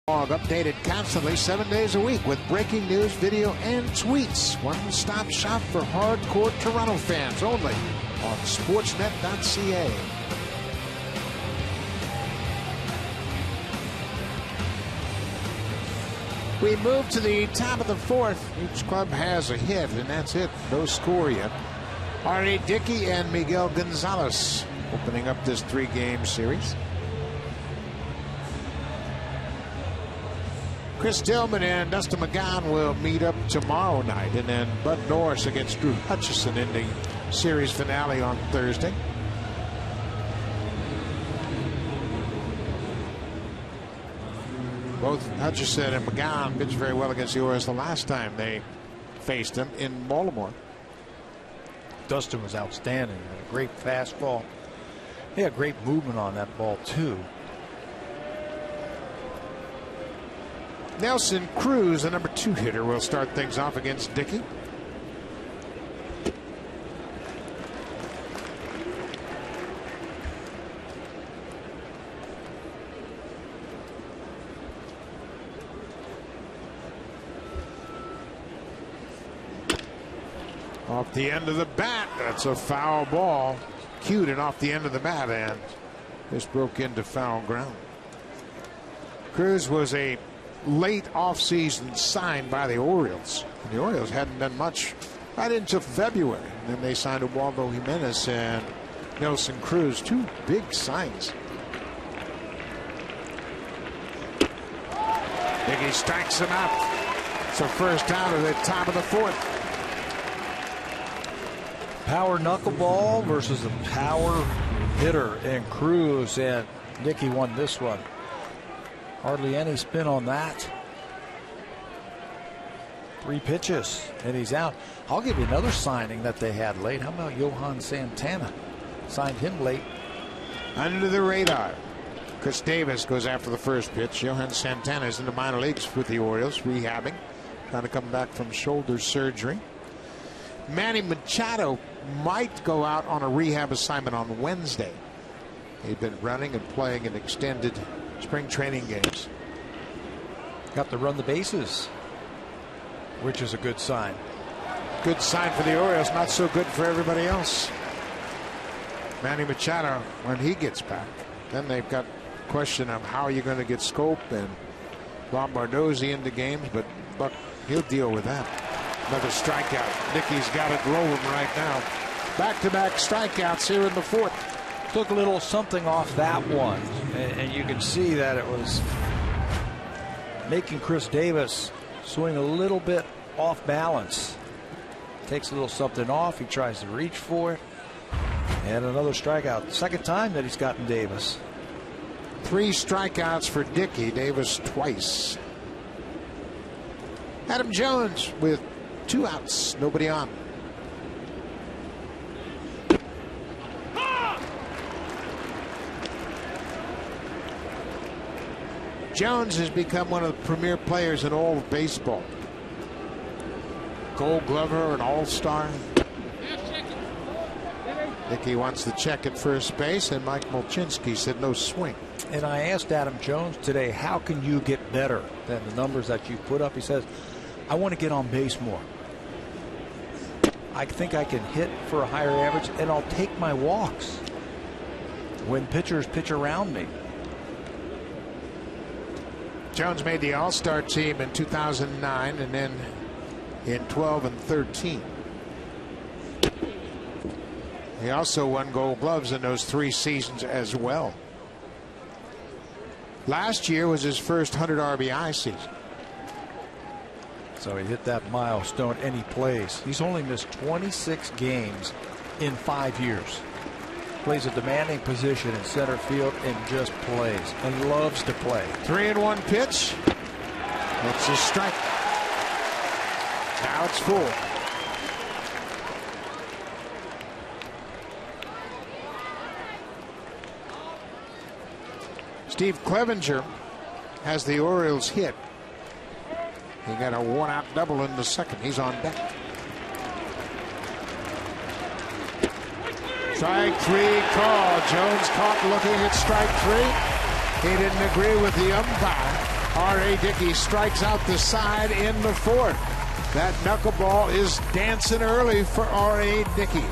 Updated constantly 7 days a week with breaking news, video, and tweets. One-stop shop for hardcore Toronto fans only on Sportsnet.ca. We move to the top of the fourth. Each club has a hit, and that's it. No score yet. R.A. Dickey and Miguel Gonzalez opening up this 3-game series. Chris Tillman and Dustin McGowan will meet up tomorrow night, and then Bud Norris against Drew Hutchison in the series finale on Thursday. Both Hutchison and McGowan pitched very well against the Orioles the last time they faced them in Baltimore. Dustin was outstanding. A great fastball. He had great movement on that ball, too. Nelson Cruz, the number 2 hitter, will start things off against Dickey. Off the end of the bat, that's a foul ball. Cued and off the end of the bat, and this broke into foul ground. Cruz was a late offseason sign by the Orioles. And the Orioles hadn't done much right into February. And then they signed Ubaldo Jimenez and Nelson Cruz, 2 big signs. Dickey strikes him out. It's a first out of the top of the fourth. Power knuckleball versus a power hitter, and Cruz and Dickey won this one. Hardly any spin on that. 3 pitches and he's out. I'll give you another signing that they had late. How about Johan Santana? Signed him late. Under the radar. Chris Davis goes after the first pitch. Johan Santana is in the minor leagues with the Orioles, rehabbing, trying to come back from shoulder surgery. Manny Machado might go out on a rehab assignment on Wednesday. He'd been running and playing in extended spring training games. Got to run the bases, which is a good sign. Good sign for the Orioles, not so good for everybody else. Manny Machado, when he gets back, then they've got question of how you're going to get Scope and Lombardozzi into games, but Buck, he'll deal with that. Another strikeout. Dickey's got it rolling right now. Back-to-back strikeouts here in the fourth. Took a little something off that one, and you can see that it was making Chris Davis swing a little bit off balance. Takes a little something off. He tries to reach for it. And another strikeout. Second time that he's gotten Davis. 3 strikeouts for Dickey. Davis twice. Adam Jones with 2 outs. Nobody on. Jones has become one of the premier players in all of baseball. Gold Glover, an all-star. Dickey wants the check at first base, and Mike Molchinski said no swing. And I asked Adam Jones today, how can you get better than the numbers that you put up? He says, I want to get on base more. I think I can hit for a higher average, and I'll take my walks when pitchers pitch around me. Jones made the All-Star team in 2009 and then in 12 and 13. He also won Gold Gloves in those 3 seasons as well. Last year was his first 100 RBI season. So he hit that milestone and he plays. He's only missed 26 games in 5 years. Plays a demanding position in center field and just plays and loves to play. 3-1 pitch. That's a strike. Now it's full. Steve Clevenger has the Orioles hit. He got a 1-out double in the second. He's on deck. Strike 3 call. Jones caught looking at strike 3. He didn't agree with the umpire. R.A. Dickey strikes out the side in the fourth. That knuckleball is dancing early for R.A. Dickey.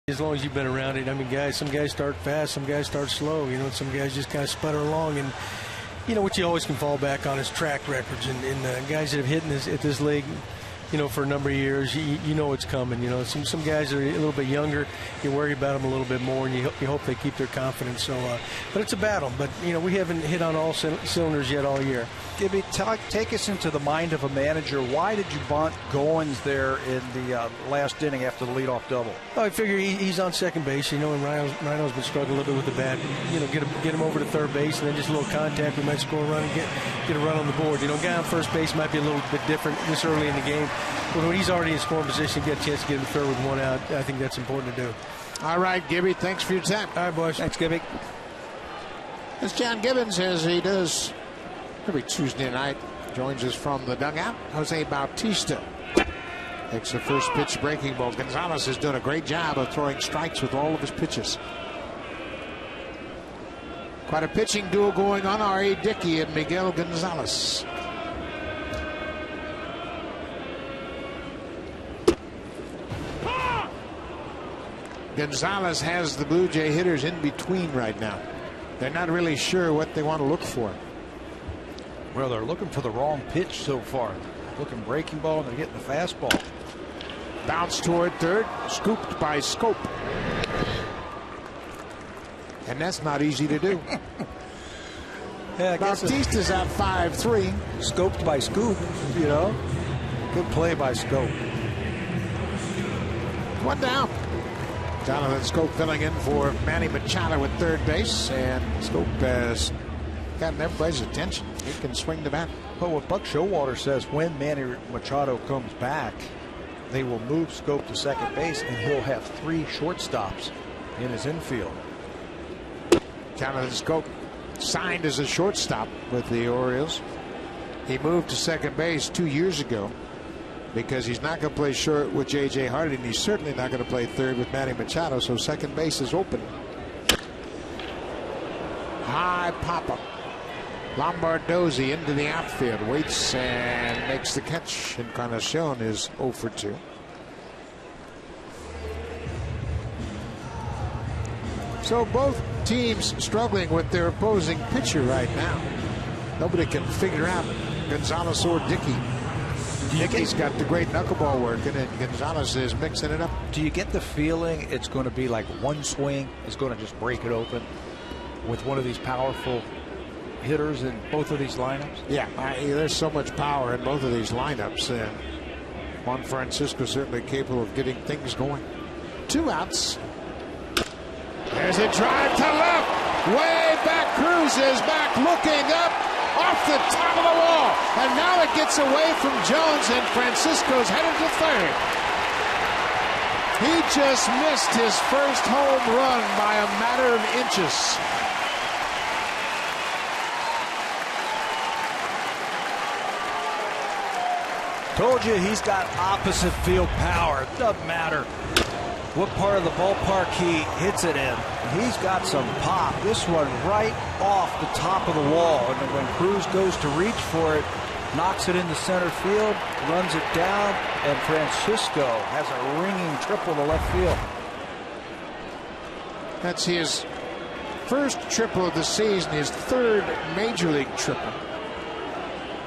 As long as you've been around it, I mean, some guys start fast, some guys start slow. You know, some guys just kind of sputter along, and you know what you always can fall back on is track records and guys that have hit at this league, you know, for a number of years. You know it's coming. You know, some guys are a little bit younger. You worry about them a little bit more, and you hope they keep their confidence. So, but it's a battle. But you know, we haven't hit on all cylinders yet all year. Gibby, take us into the mind of a manager. Why did you bunt Goins there in the last inning after the leadoff double? Oh, I figure he's on second base, you know, and Rhino's been struggling a little bit with the bat. You know, get him over to third base, and then just a little contact. We might score a run and get a run on the board. You know, guy on first base might be a little bit different this early in the game. But when he's already in scoring position, get a chance to get him third with one out, I think that's important to do. All right, Gibby, thanks for your time. All right, boys. Thanks, Gibby. As John Gibbons, as he does every Tuesday night, joins us from the dugout. Jose Bautista takes the first pitch breaking ball. Gonzalez has done a great job of throwing strikes with all of his pitches. Quite a pitching duel going on. R.A. Dickey and Miguel Gonzalez. Gonzalez has the Blue Jay hitters in between right now. They're not really sure what they want to look for. Well, they're looking for the wrong pitch so far. Looking breaking ball, and they're getting the fastball. Bounce toward third, scooped by Scope. And that's not easy to do. Yeah, Bautista's at 5-3. Scoped by Scoop, you know. Good play by Scope. One down. Jonathan Scope filling in for Manny Machado at third base, and Scope has gotten everybody's attention. He can swing the bat. But what Buck Showalter says, when Manny Machado comes back, they will move Scope to second base, and he'll have 3 shortstops in his infield. Jonathan Scope signed as a shortstop with the Orioles. He moved to second base 2 years ago because he's not going to play short with J.J. Hardy, and he's certainly not going to play third with Manny Machado, so second base is open. High pop-up. Lombardozzi into the outfield, waits and makes the catch. Encarnación is 0 for 2. So both teams struggling with their opposing pitcher right now. Nobody can figure out Gonzalez or Dickey. Dickey's got the great knuckleball working, and Gonzalez is mixing it up. Do you get the feeling it's going to be like one swing is going to just break it open with one of these powerful hitters in both of these lineups? Yeah, there's so much power in both of these lineups, and Juan Francisco certainly capable of getting things going. 2 outs. There's a drive to left. Way back. Cruz is back, looking up off the top of the wall. And now it gets away from Jones, and Francisco's headed to third. He just missed his first home run by a matter of inches. Told you he's got opposite field power. Doesn't matter what part of the ballpark he hits it in. He's got some pop. This one right off the top of the wall. And when Cruz goes to reach for it, knocks it into center field, runs it down, and Francisco has a ringing triple to left field. That's his first triple of the season, his 3rd major league triple.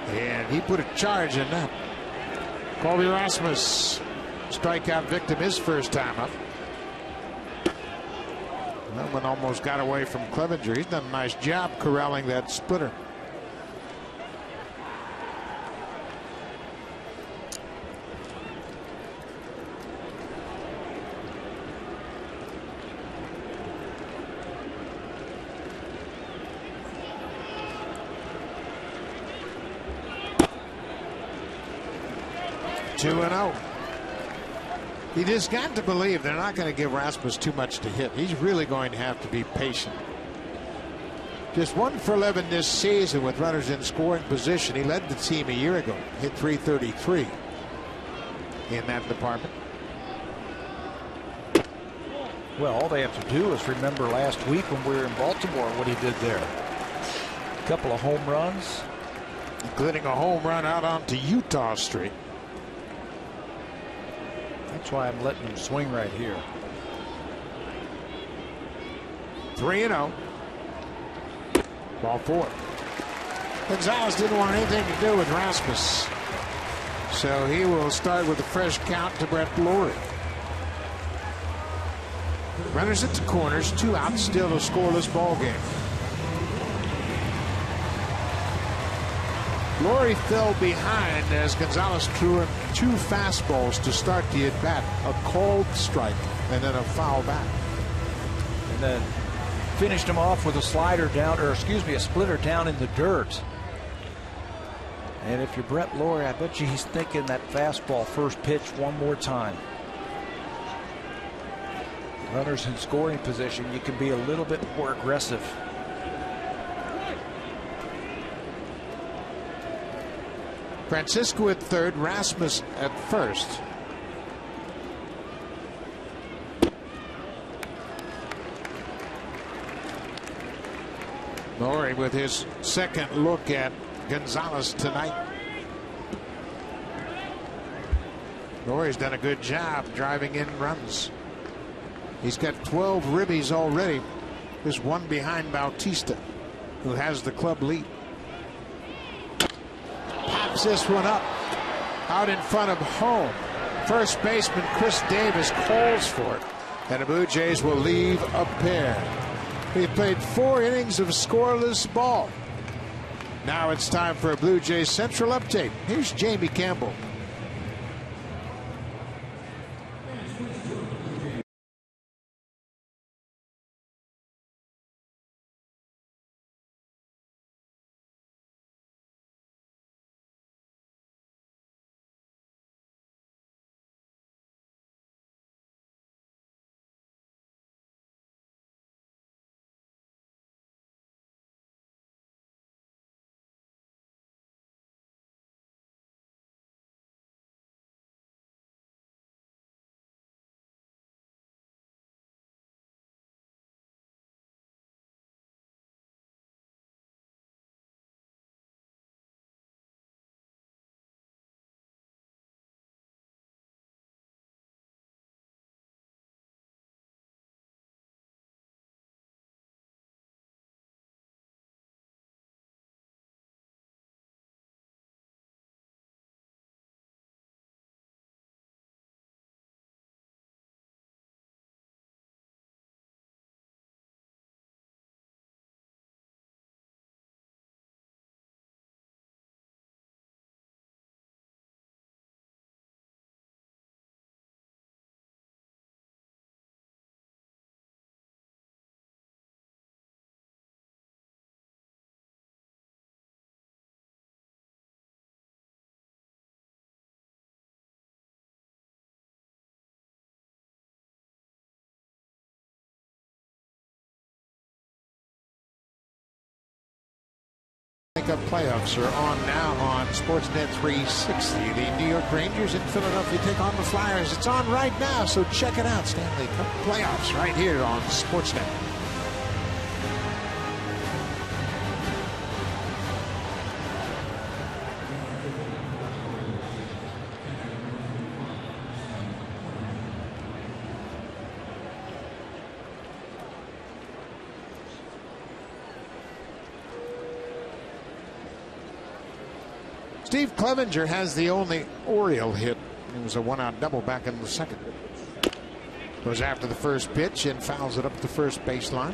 And he put a charge in that. Colby Rasmus, strikeout victim his first time up. That one almost got away from Clevenger. He's done a nice job corralling that splitter. Two and 0. You just got to believe they're not going to give Rasmus too much to hit. He's really going to have to be patient. Just 1 for 11 this season with runners in scoring position. He led the team a year ago. Hit .333 in that department. Well, all they have to do is remember last week when we were in Baltimore, what he did there. A couple of home runs, including a home run out onto Utah Street. That's why I'm letting him swing right here. 3-0. Ball 4. Gonzalez didn't want anything to do with Rasmus, so he will start with a fresh count to Brett Lawrie. Runners at the corners, 2 outs, still a scoreless ball game. Lawrie fell behind as Gonzalez threw him 2 fastballs to start the at-bat. A called strike and then a foul back. And then finished him off with a slider down, or excuse me, a splitter down in the dirt. And if you're Brett Lawrie, I bet you he's thinking that fastball first pitch one more time. Runners in scoring position, you can be a little bit more aggressive. Francisco at third, Rasmus at first. Lawrie with his second look at Gonzalez tonight. Laurie's done a good job driving in runs. He's got 12 ribbies already. There's one behind Bautista, who has the club lead. Pops this one up out in front of home. First baseman Chris Davis calls for it, and the Blue Jays will leave a pair. We've played 4 innings of scoreless ball. Now it's time for a Blue Jays Central update. Here's Jamie Campbell. Playoffs are on now on Sportsnet 360. The New York Rangers in Philadelphia take on the Flyers. It's on right now, so check it out. Stanley Cup playoffs right here on Sportsnet. Steve Clevenger has the only Oriole hit. It was a 1-out double back in the second. Goes after the first pitch and fouls it up the first baseline.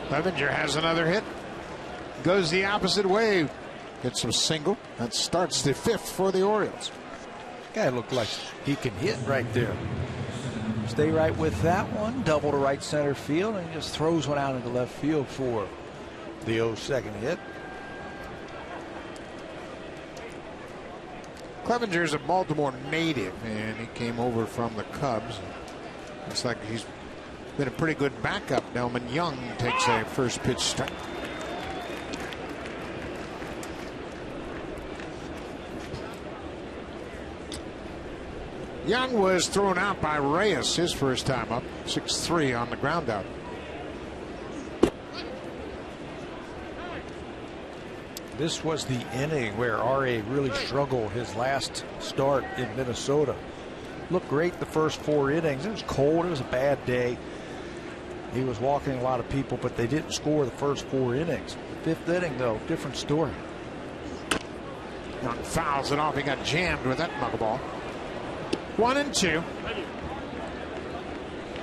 Clevenger has another hit. Goes the opposite way. Gets a single. That starts the 5th for the Orioles. Guy looked like he can hit right there. Stay right with that one. Double to right center field and just throws one out into left field for the 0-2 hit. Clevenger is a Baltimore native, and he came over from the Cubs. Looks like he's been a pretty good backup. Delman Young takes a first pitch strike. Young was thrown out by Reyes his first time up. 6-3 on the ground out. This was the inning where R.A. really struggled his last start in Minnesota. Looked great the first 4 innings. It was cold. It was a bad day. He was walking a lot of people, but they didn't score the first 4 innings. 5th inning, though, different story. Young fouls it off. He got jammed with that knuckleball. 1-2.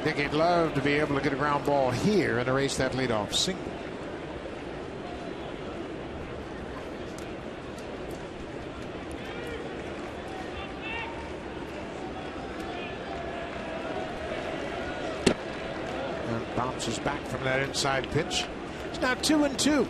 Dickey'd love to be able to get a ground ball here and erase that leadoff single. And bounces back from that inside pitch. It's now 2-2.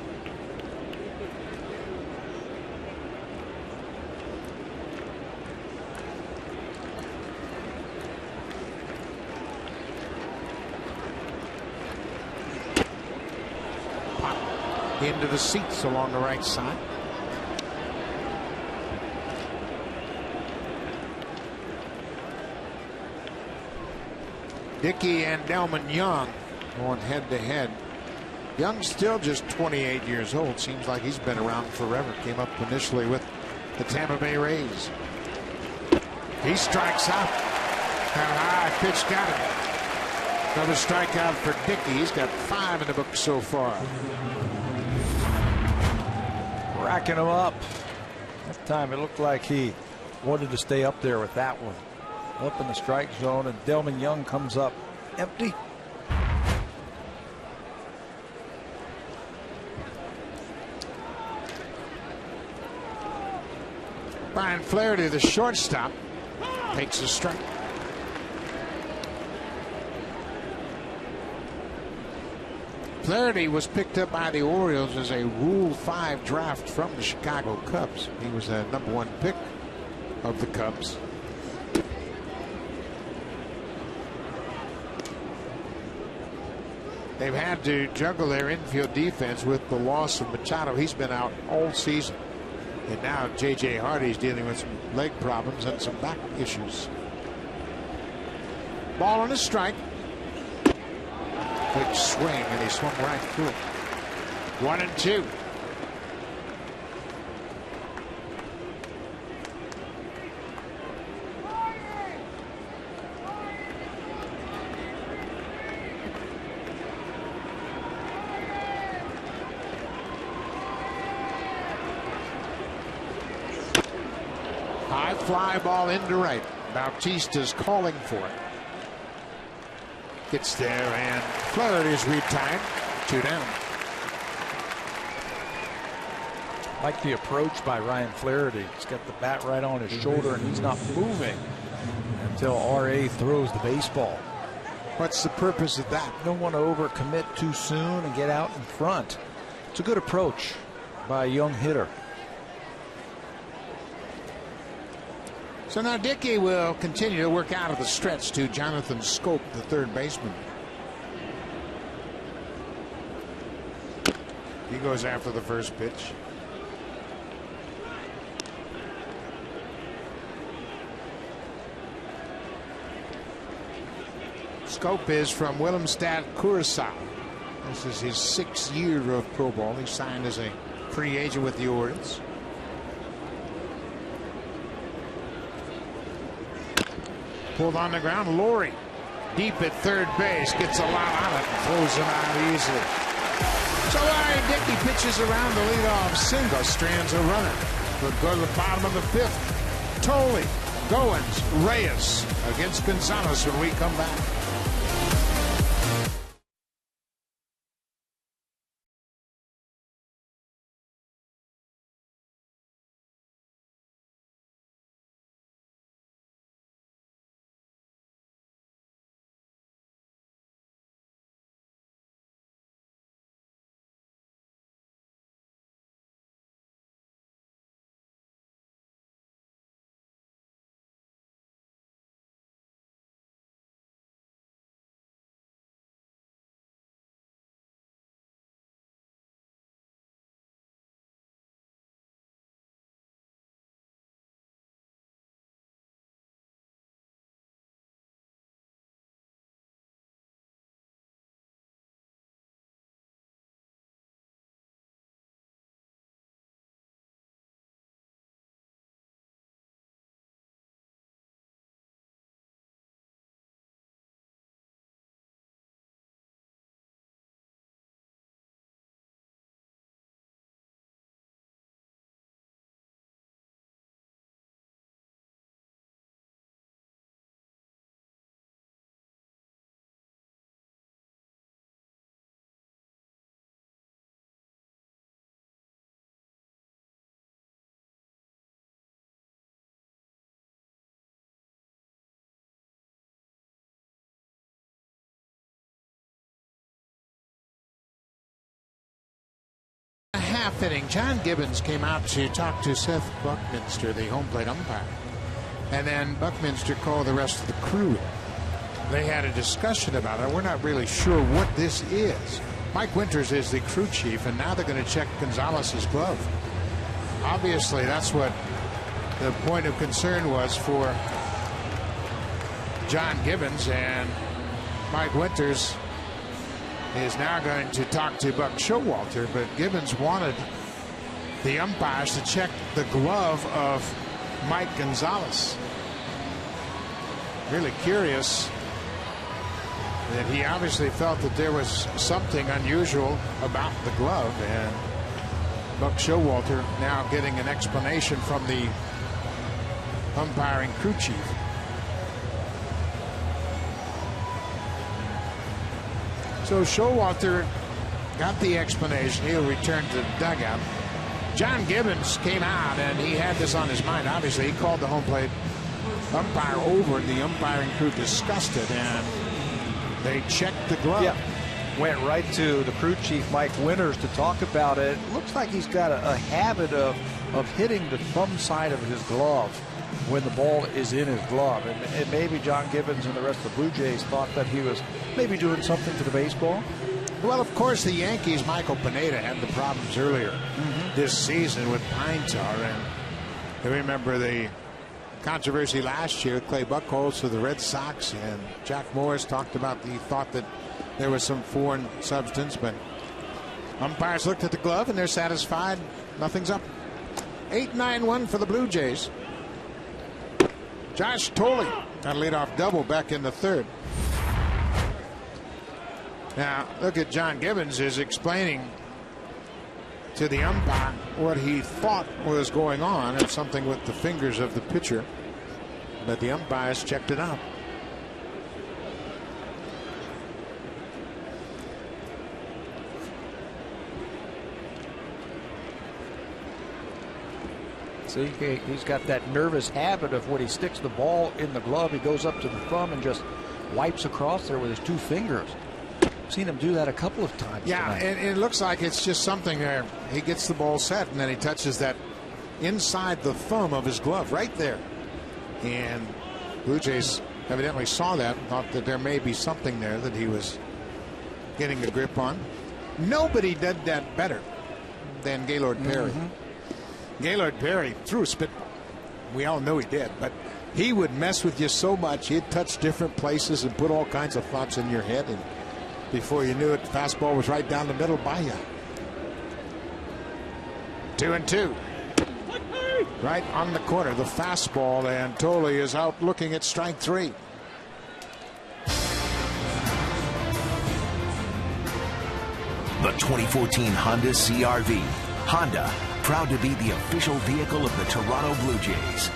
Into the seats along the right side. Dickey and Delmon Young going head to head. Young's still just 28 years old. Seems like he's been around forever. Came up initially with the Tampa Bay Rays. He strikes out. That high pitch got him. Another strikeout for Dickey. He's got 5 in the book so far. Racking him up. That time it looked like he wanted to stay up there with that one. Up in the strike zone, and Delmon Young comes up empty. Brian Flaherty, the shortstop, takes a strike. Flaherty was picked up by the Orioles as a Rule 5 draft from the Chicago Cubs. He was a #1 pick of the Cubs. They've had to juggle their infield defense with the loss of Machado. He's been out all season. And now J.J. Hardy's dealing with some leg problems and some back issues. Ball on a strike. Quick swing, and he swung right through it. 1-2. High fly ball into right. Bautista's calling for it. Gets there, and Flaherty's retired. 2 down. Like the approach by Ryan Flaherty. He's got the bat right on his shoulder, and he's not moving until R.A. throws the baseball. What's the purpose of that? Don't want to overcommit too soon and get out in front. It's a good approach by a young hitter. So now Dickey will continue to work out of the stretch to Jonathan Scope, the third baseman. He goes after the first pitch. Scope is from Willemstad, Curaçao. This is his 6th year of pro ball. He signed as a free agent with the Orioles. Pulled on the ground. Laurie deep at third base. Gets a lot on it and throws him out easily. So Larry Dickey pitches around the leadoff single. Strands a runner. But go to the bottom of the 5th. Tolley, Goins, Reyes against Gonzalez when we come back. half inning, John Gibbons came out to talk to Seth Buckminster, the home plate umpire. And then Buckminster called the rest of the crew. They had a discussion about it. We're not really sure what this is. Mike Winters is the crew chief, and now they're going to check Gonzalez's glove. Obviously, that's what the point of concern was for John Gibbons, and Mike Winters is now going to talk to Buck Showalter, but Gibbons wanted the umpires to check the glove of Mike Gonzalez. Really curious that he obviously felt that there was something unusual about the glove, and Buck Showalter now getting an explanation from the umpiring crew chief. So Showalter got the explanation. He'll return to the dugout. John Gibbons came out, and he had this on his mind. Obviously, he called the home plate umpire over. The umpiring crew discussed it, and they checked the glove. Yeah. Went right to the crew chief, Mike Winters, to talk about it. Looks like he's got a habit of hitting the thumb side of his glove when the ball is in his glove. And maybe John Gibbons and the rest of the Blue Jays thought that he was maybe doing something to the baseball. Well, of course, the Yankees, Michael Pineda, had the problems earlier this season with pine tar. And I remember the controversy last year, Clay Buchholz to the Red Sox, and Jack Morris talked about he thought that there was some foreign substance, but umpires looked at the glove and they're satisfied. Nothing's up. 8-9-1 for the Blue Jays. Josh Thole got a leadoff double back in the third. Now, look at John Gibbons is explaining to the umpire what he thought was going on, and something with the fingers of the pitcher, but the umpires checked it out. See, he's got that nervous habit of when he sticks the ball in the glove, he goes up to the thumb and just wipes across there with his two fingers. I've seen him do that a couple of times. Yeah, and it looks like it's just something there. He gets the ball set, and then he touches that inside the thumb of his glove right there. And Blue Jays evidently saw that, thought that there may be something there that he was getting a grip on. Nobody did that better than Gaylord Perry. Gaylord Perry threw a spitball. We all know he did, but he would mess with you so much. He'd touch different places and put all kinds of thoughts in your head, and before you knew it, the fastball was right down the middle by you. 2-2. Right on the corner, the fastball, and Thole is out looking at strike three. The 2014 Honda CR-V. Honda, proud to be the official vehicle of the Toronto Blue Jays.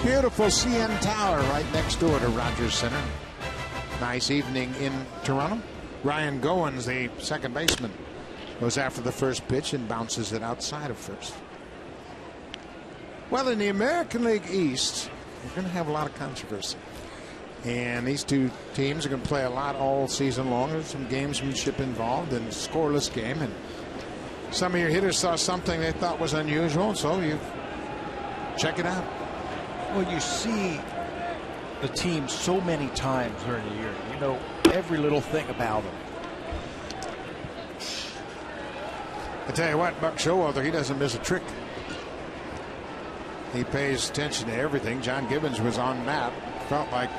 Beautiful CN Tower right next door to Rogers Center. Nice evening in Toronto. Ryan Goins, the second baseman, goes after the first pitch and bounces it outside of first. Well, in the American League East, we're going to have a lot of controversy. And these two teams are going to play a lot all season long. There's some gamesmanship involved and scoreless game. And some of your hitters saw something they thought was unusual, so you check it out. Well, you see the team so many times during the year. You know every little thing about them. I tell you what, Buck Showalter, he doesn't miss a trick. He pays attention to everything. John Gibbons was on that. Felt like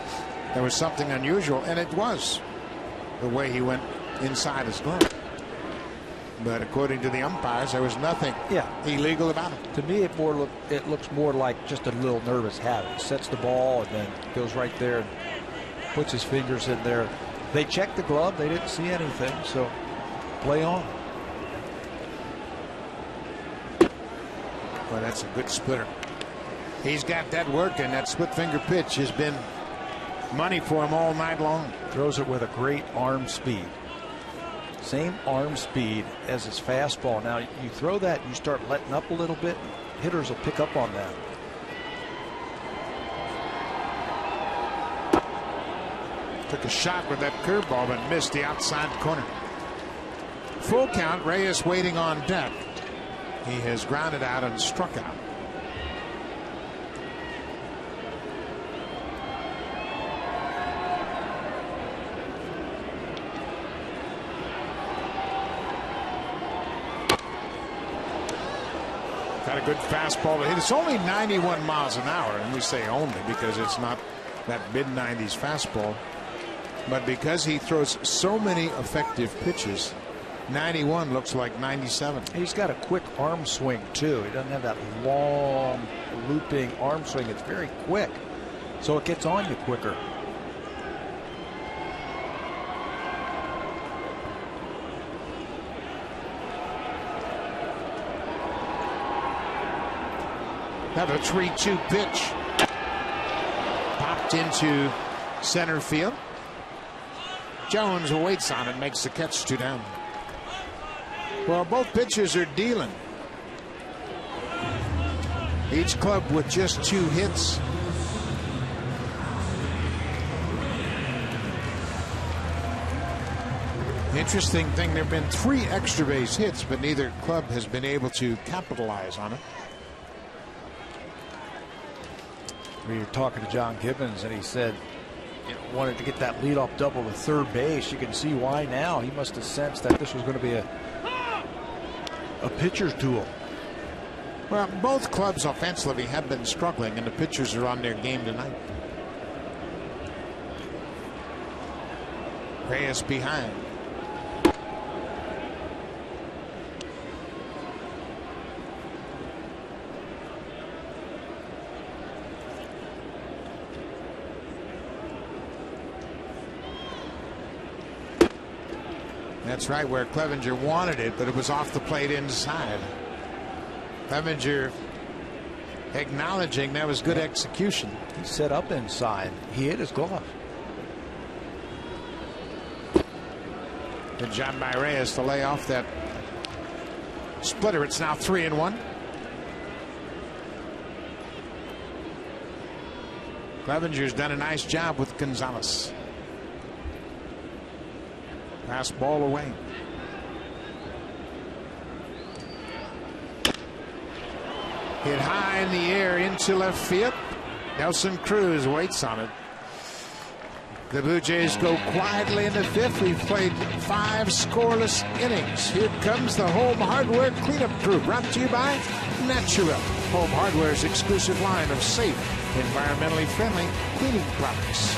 there was something unusual, and it was the way he went inside his glove. But according to the umpires, there was nothing illegal about it. To me, it looks more like just a little nervous habit. He sets the ball and then goes right there and puts his fingers in there. They checked the glove. They didn't see anything, so play on. Well, that's a good splitter. He's got that working. That split finger pitch has been money for him all night long. Throws it with a great arm speed. Same arm speed as his fastball. Now you throw that, you start letting up a little bit, hitters will pick up on that. Took a shot with that curveball but missed the outside corner. Full count. Reyes waiting on deck. He has grounded out and struck out. Got a good fastball to hit. It's only 91 miles an hour, and we say only because it's not that mid-90s fastball. But because he throws so many effective pitches, 91 looks like 97. He's got a quick arm swing too. He doesn't have that long looping arm swing. It's very quick, so it gets on you quicker. Another 3-2 pitch. Popped into center field. Jones waits on it, makes the catch, 2 down. Well, both pitchers are dealing. Each club with just 2 hits. Interesting thing, there have been 3 extra base hits, but neither club has been able to capitalize on it. We were talking to John Gibbons, and he said, wanted to get that leadoff double to third base. You can see why now. He must have sensed that this was going to be a pitcher's duel. Well, both clubs offensively have been struggling, and the pitchers are on their game tonight. Reyes behind. That's right, where Clevenger wanted it, but it was off the plate inside. Clevenger acknowledging that was good execution. He set up inside. He hit his glove. Good job by Reyes to lay off that splitter. It's now 3-1. Clevenger's done a nice job with Gonzalez. Pass ball away. Hit high in the air into left field. Nelson Cruz waits on it. The Blue Jays go quietly in the 5th. We've played 5 scoreless innings. Here comes the Home Hardware cleanup crew, brought to you by Naturel, Home Hardware's exclusive line of safe, environmentally friendly cleaning products.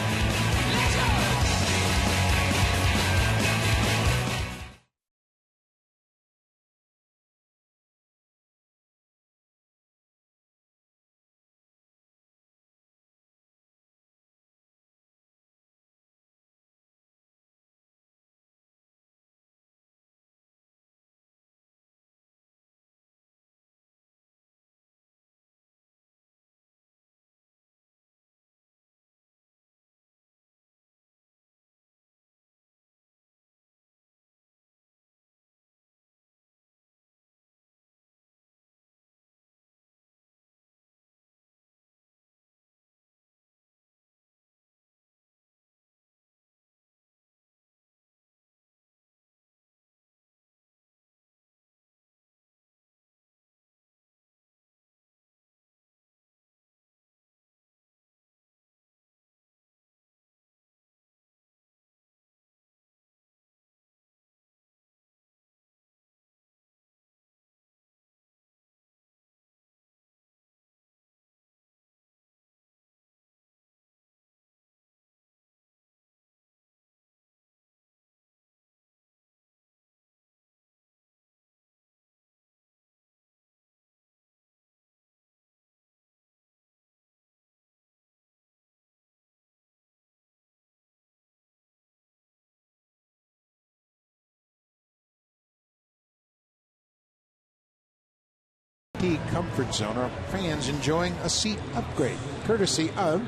Comfort Zone. Our fans enjoying a seat upgrade courtesy of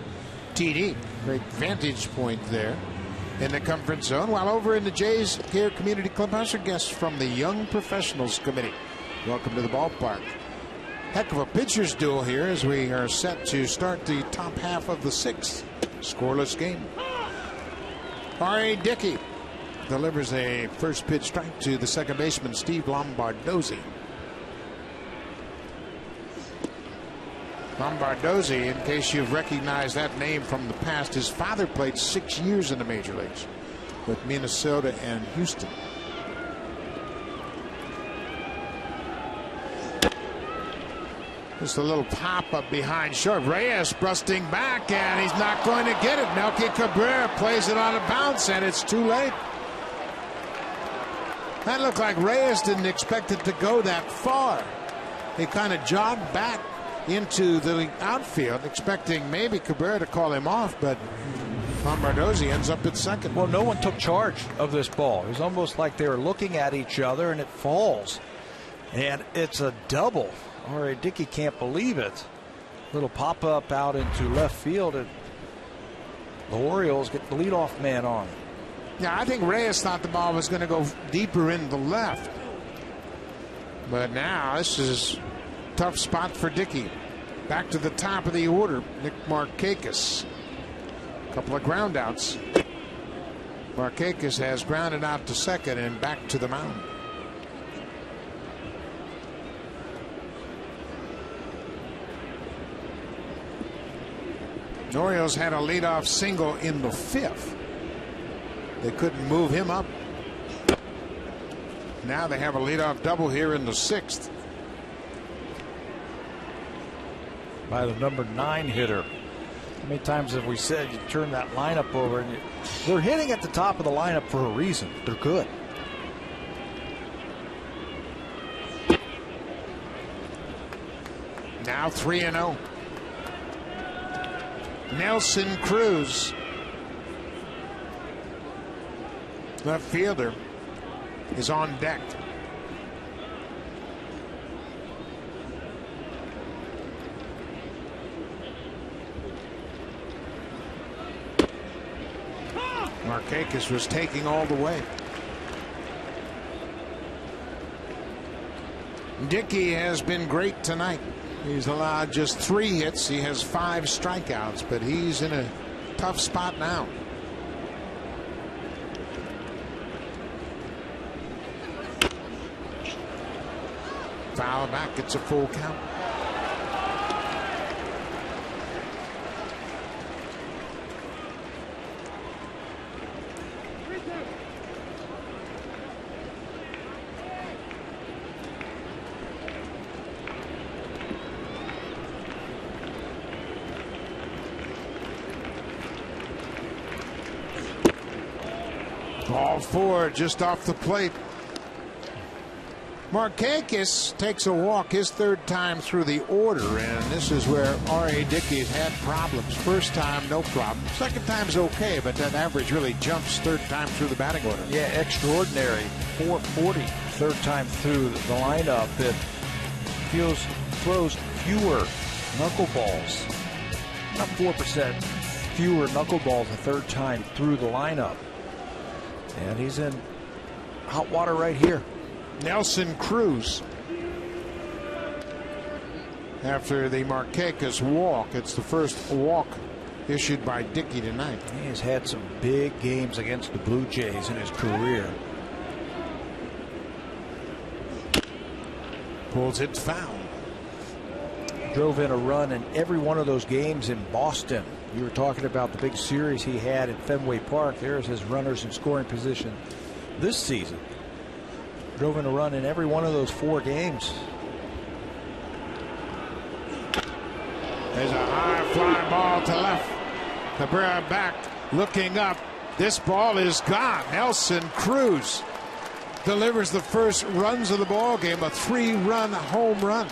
TD. Great vantage point there in the Comfort Zone. While over in the Jays Care Community Clubhouse are guests from the Young Professionals Committee. Welcome to the ballpark. Heck of a pitcher's duel here as we are set to start the top half of the 6th. Scoreless game. R.A. Dickey delivers a first pitch strike to the second baseman, Steve Lombardozzi. Lombardozzi, in case you've recognized that name from the past, his father played 6 years in the major leagues with Minnesota and Houston. Just a little pop-up behind short. Reyes busting back, and he's not going to get it. Melky Cabrera plays it on a bounce, and it's too late. That looked like Reyes didn't expect it to go that far. He kind of jogged back into the outfield, expecting maybe Cabrera to call him off, but Lombardozzi ends up at second. Well, no one took charge of this ball. It was almost like they were looking at each other, and it falls. And it's a double. R.A. Dickey can't believe it. Little pop-up out into left field, and the Orioles get the leadoff man on. Yeah, I think Reyes thought the ball was going to go deeper in the left. But now this is a tough spot for Dickey. Back to the top of the order, Nick Markakis. A couple of ground outs. Markakis has grounded out to second and back to the mound. The Orioles had a leadoff single in the fifth. They couldn't move him up. Now they have a leadoff double here in the sixth. By the number 9 hitter. How many times have we said you turn that lineup over, and they're hitting at the top of the lineup for a reason. They're good. Now 3-0. Nelson Cruz, left fielder, is on deck. Markakis was taking all the way. Dickey has been great tonight. He's allowed just 3 hits. He has 5 strikeouts, but he's in a tough spot now. Foul back, it's a full count. Ball 4 just off the plate. Markakis takes a walk, his 3rd time through the order, and this is where R.A. Dickey's had problems. First time, no problem. Second time's okay, but that average really jumps 3rd time through the batting order. Yeah, extraordinary. 440, 3rd time through the lineup. It throws fewer knuckleballs. Not 4%, fewer knuckleballs the 3rd time through the lineup. And he's in hot water right here. Nelson Cruz. After the Markakis walk, it's the first walk issued by Dickey tonight. He has had some big games against the Blue Jays in his career. Pulls it foul. Drove in a run in every one of those games in Boston. You were talking about the big series he had at Fenway Park. There's his runners in scoring position this season. Drove in a run in every one of those 4 games. There's a high fly ball to left. Cabrera back, looking up. This ball is gone. Nelson Cruz delivers the first runs of the ball game, a 3-run home run.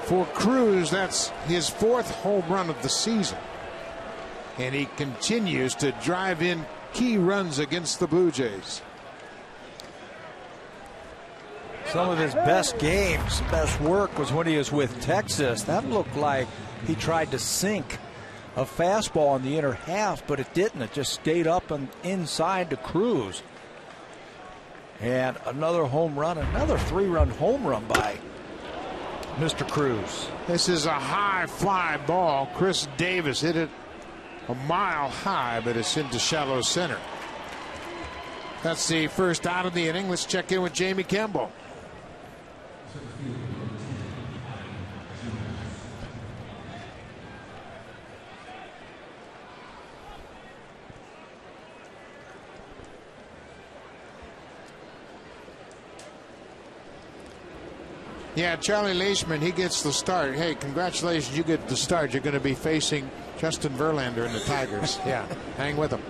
For Cruz, that's his 4th home run of the season. And he continues to drive in key runs against the Blue Jays. Some of his best games, best work was when he was with Texas. That looked like he tried to sink a fastball in the inner half, but it didn't. It just stayed up and inside to Cruz. And another home run, another 3-run home run by Mr. Cruz. This is a high fly ball. Chris Davis hit it a mile high, but it's into shallow center. That's the first out of the inning. Let's check in with Jamie Campbell. Yeah, Charlie Leishman, he gets the start. Hey, congratulations, you get the start. You're going to be facing Justin Verlander and the Tigers. Yeah, hang with them.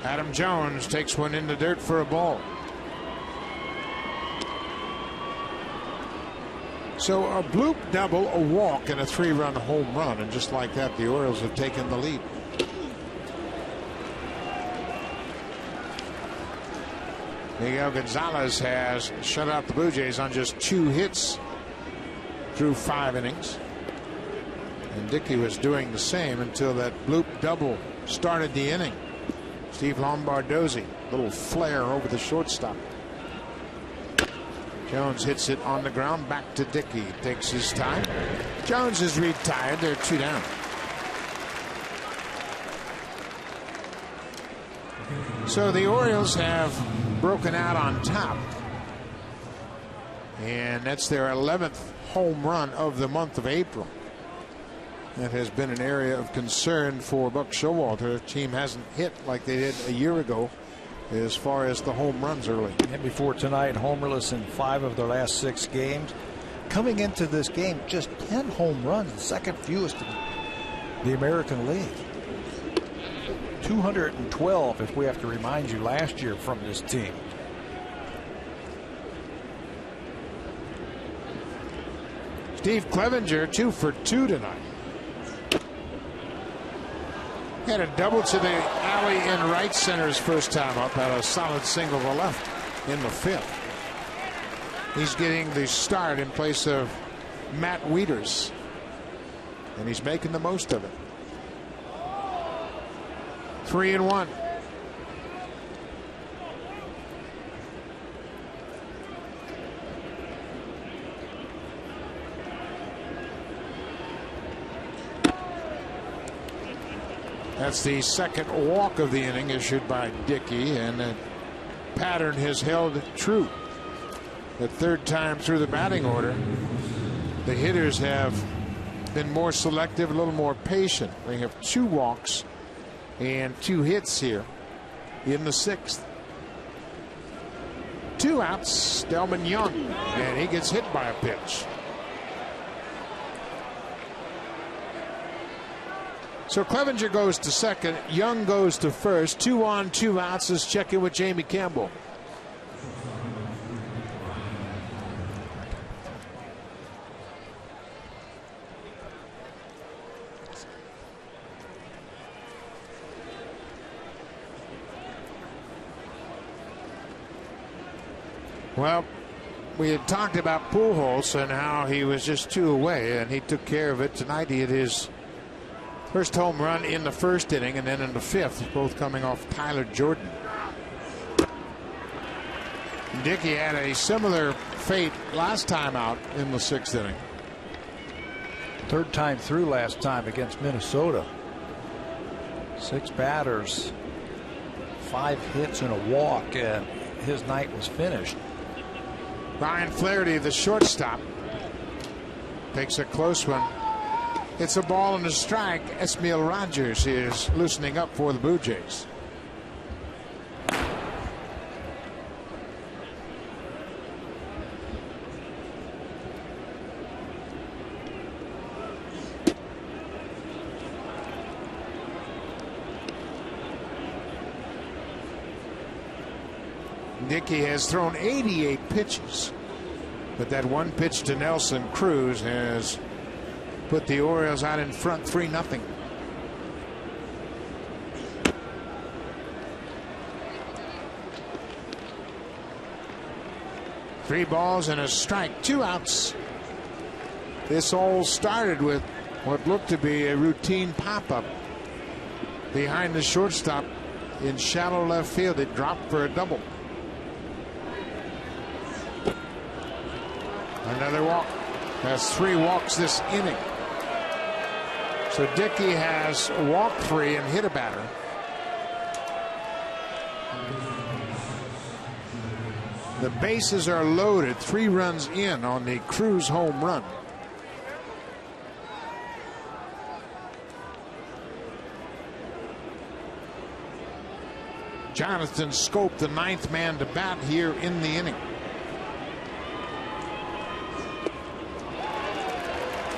Adam Jones takes one in the dirt for a ball. So a bloop double, a walk, and a 3-run home run. And just like that, the Orioles have taken the lead. Miguel Gonzalez has shut out the Blue Jays on just 2 hits through 5 innings. And Dickey was doing the same until that bloop double started the inning. Steve Lombardozzi, little flare over the shortstop. Jones hits it on the ground, back to Dickey. Takes his time. Jones is retired. They're 2 down. So the Orioles have broken out on top, and that's their 11th home run of the month of April. That has been an area of concern for Buck Showalter. The team hasn't hit like they did a year ago as far as the home runs early. And before tonight, homerless in 5 of their last 6 games. Coming into this game, just 10 home runs, the second fewest in the American League. 212, if we have to remind you, last year from this team. Steve Clevenger 2 for 2 tonight. Had a double to the alley in right center his first time up. Had a solid single to left in the 5th. He's getting the start in place of Matt Wieters, and he's making the most of it. 3-1. That's the second walk of the inning issued by Dickey, and the pattern has held true. The 3rd time through the batting order, the hitters have been more selective, a little more patient. They have 2 walks and 2 hits here in the 6th. 2 outs, Delman Young, and he gets hit by a pitch. So Clevenger goes to second, Young goes to first. 2 on, 2 outs. Let's check in with Jamie Campbell. Well, we had talked about Pujols and how he was just 2 away, and he took care of it tonight. He had his first home run in the 1st inning, and then in the 5th, both coming off Tyler Jordan. Dickey had a similar fate last time out in the 6th inning. 3rd time through last time against Minnesota. 6 batters, 5 hits and a walk, and his night was finished. Ryan Flaherty, the shortstop, takes a close one. It's a ball and a strike. Esmail Rogers is loosening up for the Blue Jays. Dickey has thrown 88 pitches, but that 1 pitch to Nelson Cruz has put the Orioles out in front 3-0. Three balls and a strike, 2 outs. This all started with what looked to be a routine pop-up behind the shortstop in shallow left field. It dropped for a double. Another walk. Has 3 walks this inning. So Dickey has walked 3 and hit a batter. The bases are loaded. 3 runs in on the Cruz home run. Jonathan Scope, the 9th man to bat here in the inning.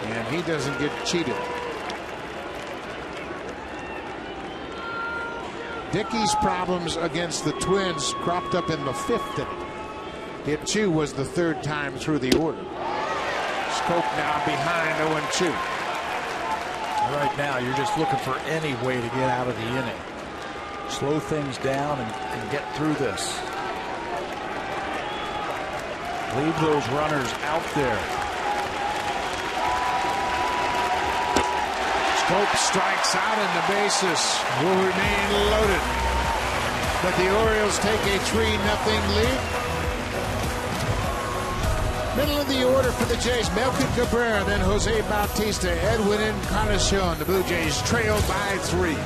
And he doesn't get cheated. Dickey's problems against the Twins cropped up in the 5th inning. Hit 2 was the 3rd time through the order. Scope now behind 0-2. Right now, you're just looking for any way to get out of the inning. Slow things down and get through this. Leave those runners out there. Scope strikes out and the bases will remain loaded. But the Orioles take a 3-0 lead. Middle of the order for the Jays, Melky Cabrera, then Jose Bautista, Edwin Encarnación. The Blue Jays trailed by 3.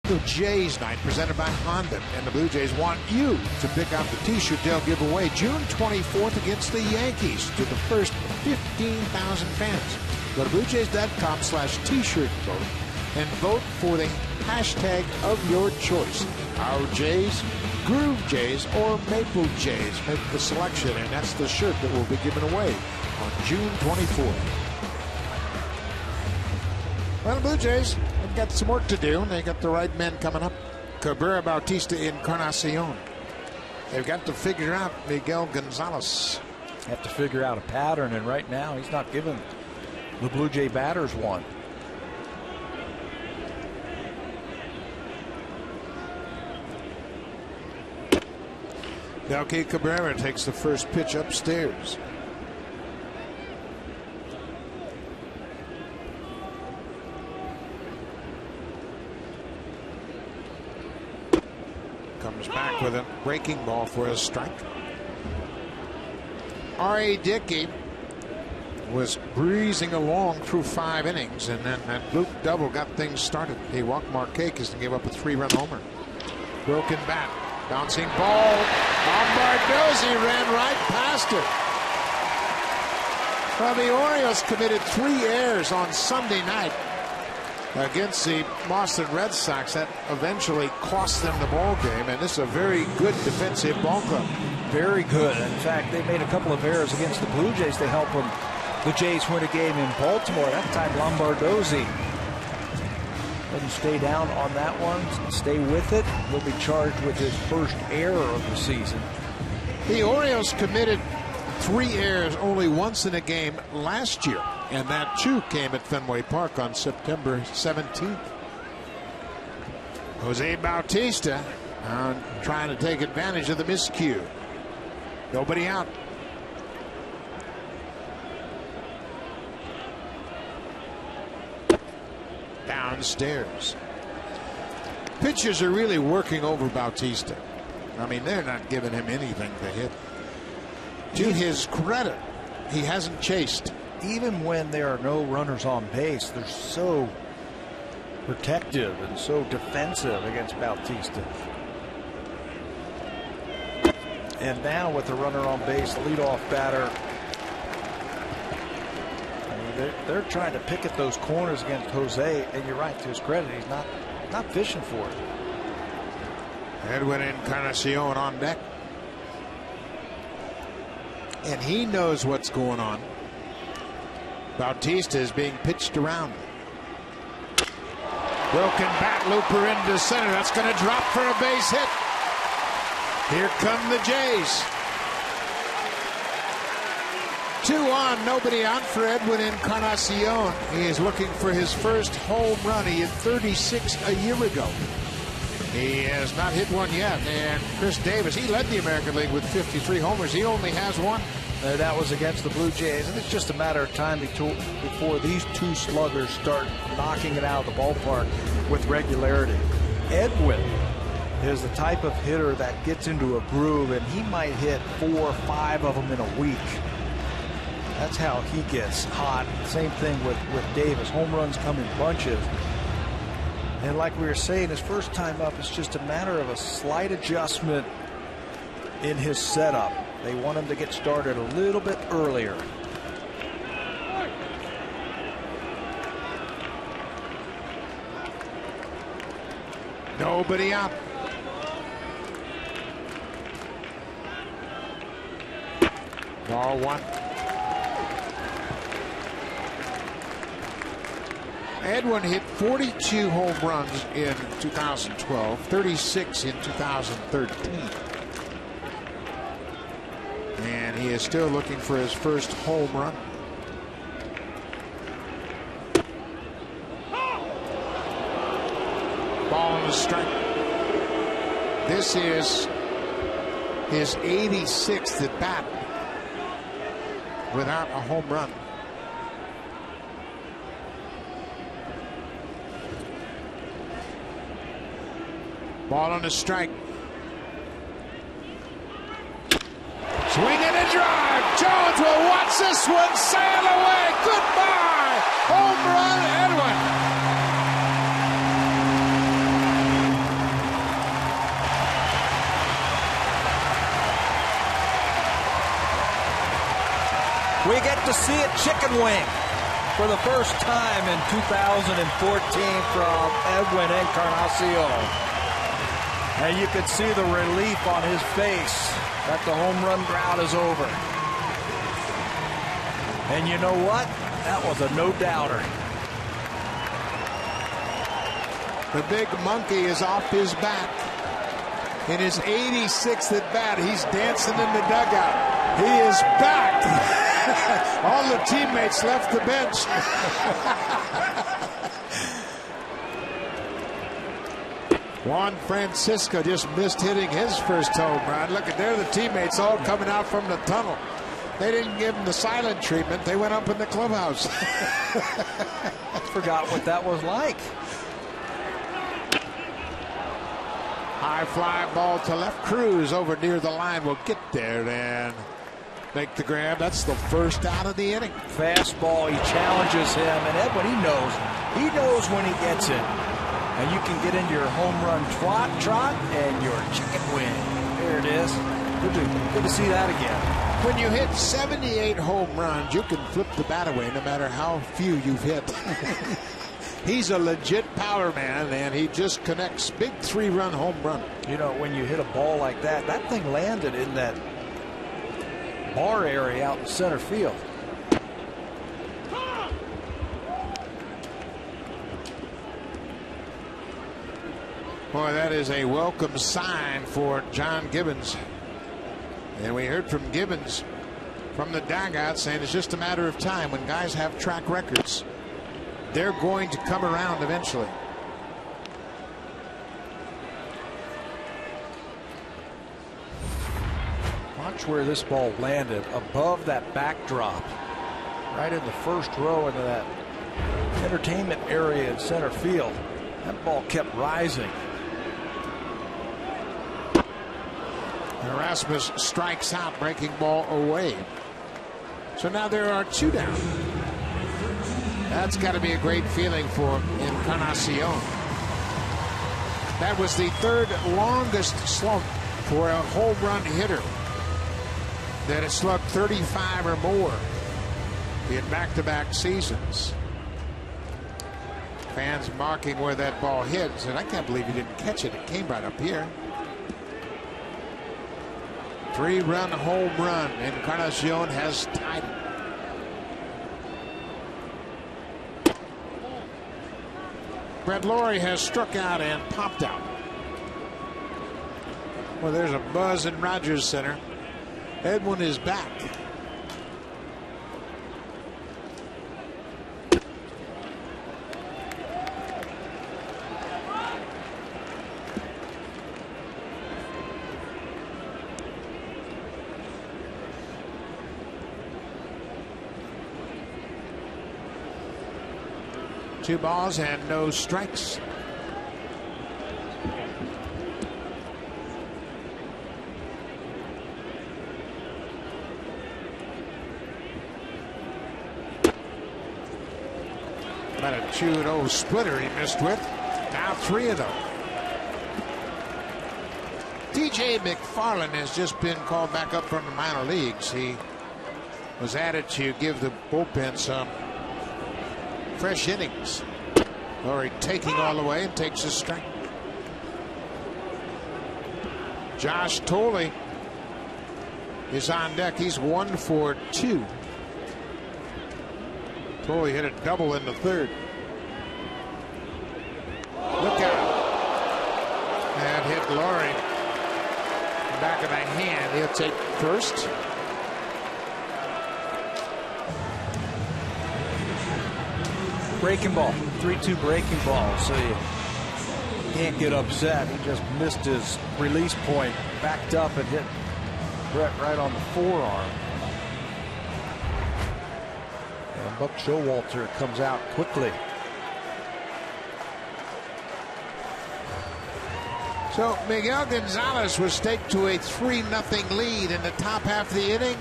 The Jays night presented by Honda, and the Blue Jays want you to pick out the t-shirt they'll give away June 24th against the Yankees to the first 15,000 fans. Go to bluejays.com/t-shirt vote and vote for the hashtag of your choice. Our Jays, Groove Jays, or Maple Jays. Make the selection, and that's the shirt that will be given away on June 24th. Well, the Blue Jays have got some work to do, and they got the right men coming up. Cabrera, Bautista, Encarnación. They've got to figure out Miguel Gonzalez. Have to figure out a pattern, and right now he's not giving the Blue Jay batters one. Melky Cabrera takes the first pitch upstairs. Comes back with a breaking ball for a strike. R.A. Dickey was breezing along through 5 innings, and then that Luke double got things started. He walked Markakis and gave up a 3-run homer. Broken bat, bouncing ball. Bombardozzi ran right past it. Well, the Orioles committed 3 errors on Sunday night against the Boston Red Sox. That eventually cost them the ball game, and this is a very good defensive ball club. Very good. In fact, they made a couple of errors against the Blue Jays to help them. The Jays win a game in Baltimore. That time, Lombardozzi doesn't stay down on that one. Stay with it. He'll be charged with his first error of the season. The Orioles committed 3 errors only once in a game last year, and that too came at Fenway Park on September 17th. Jose Bautista trying to take advantage of the miscue. Nobody out. Downstairs. Pitchers are really working over Bautista. I mean, they're not giving him anything to hit. To his credit, he hasn't chased. Even when there are no runners on base, they're so protective and so defensive against Bautista. And now with the runner on base, leadoff batter, I mean, they're trying to pick at those corners against Jose. And you're right, to his credit, he's not fishing for it. Edwin Encarnación on deck. And he knows what's going on. Bautista is being pitched around. Broken bat looper into center. That's going to drop for a base hit. Here come the Jays. 2 on, nobody out for Edwin Encarnación. He is looking for his first home run. He hit 36 a year ago. He has not hit one yet. And Chris Davis, he led the American League with 53 homers. He only has 1. That was against the Blue Jays. And it's just a matter of time before these 2 sluggers start knocking it out of the ballpark with regularity. Edwin is the type of hitter that gets into a groove, and he might hit 4 or 5 of them in a week. That's how he gets hot. Same thing with Davis. Home runs come in bunches. And like we were saying, his first time up, it's just a matter of a slight adjustment in his setup. They want him to get started a little bit earlier. Nobody out. Ball 1. Edwin hit 42 home runs in 2012, 36 in 2013. And he is still looking for his first home run. Ball on the strike. This is his 86th at bat without a home run. Ball on the strike. Swing and a drive. Jones will watch this one sail away. Goodbye. Home run, Edwin. We get to see a chicken wing for the first time in 2014 from Edwin Encarnación. And you can see the relief on his face that the home run drought is over. And you know what? That was a no-doubter. The big monkey is off his back. In his 86th at bat, he's dancing in the dugout. He is back. All the teammates left the bench. Juan Francisco just missed hitting his first home run. Look at there, the teammates all coming out from the tunnel. They didn't give him the silent treatment. They went up in the clubhouse. Forgot what that was like. High fly ball to left. Cruz over near the line will get there and make the grab. That's the first out of the inning. Fastball, he challenges him, and Edwin, he knows when he gets it. And you can get into your home run trot and your chicken wing. There it is. Good to see that again. When you hit 78 home runs, you can flip the bat away no matter how few you've hit. He's a legit power man, and he just connects. Big 3-run home run. You know, when you hit a ball like that, that thing landed in that bar area out in center field. Boy, that is a welcome sign for John Gibbons. And we heard from Gibbons from the dugout saying it's just a matter of time. When guys have track records, they're going to come around eventually. watch where this ball landed, above that backdrop, right in the first row into that entertainment area in center field. That ball kept rising. Erasmus strikes out, breaking ball away. So now there are 2 down. That's got to be a great feeling for Encarnación. That was the 3rd longest slump for a home run hitter that has slugged 35 or more in back-to-back seasons. Fans marking where that ball hits, and I can't believe he didn't catch it. It came right up here. 3-run home run. Encarnación has tied it. Brett Laurie has struck out and popped out. Well, there's a buzz in Rogers Center. Edwin is back. Two balls and no strikes. About a 2-0 splitter he missed with. Now 3 of them. TJ McFarland has just been called back up from the minor leagues. He was added to give the bullpen some fresh innings. Laurie taking all the way and takes a strike. Josh Tolley is on deck. He's 1 for 2. Tolley hit a double in the 3rd. Look out. And hit Laurie. Back of the hand. He'll take first. Breaking ball, 3-2 breaking ball, so you can't get upset. He just missed his release point, backed up and hit Brett right on the forearm. And Buck Showalter comes out quickly. So Miguel Gonzalez was staked to a 3-0 lead in the top half of the inning.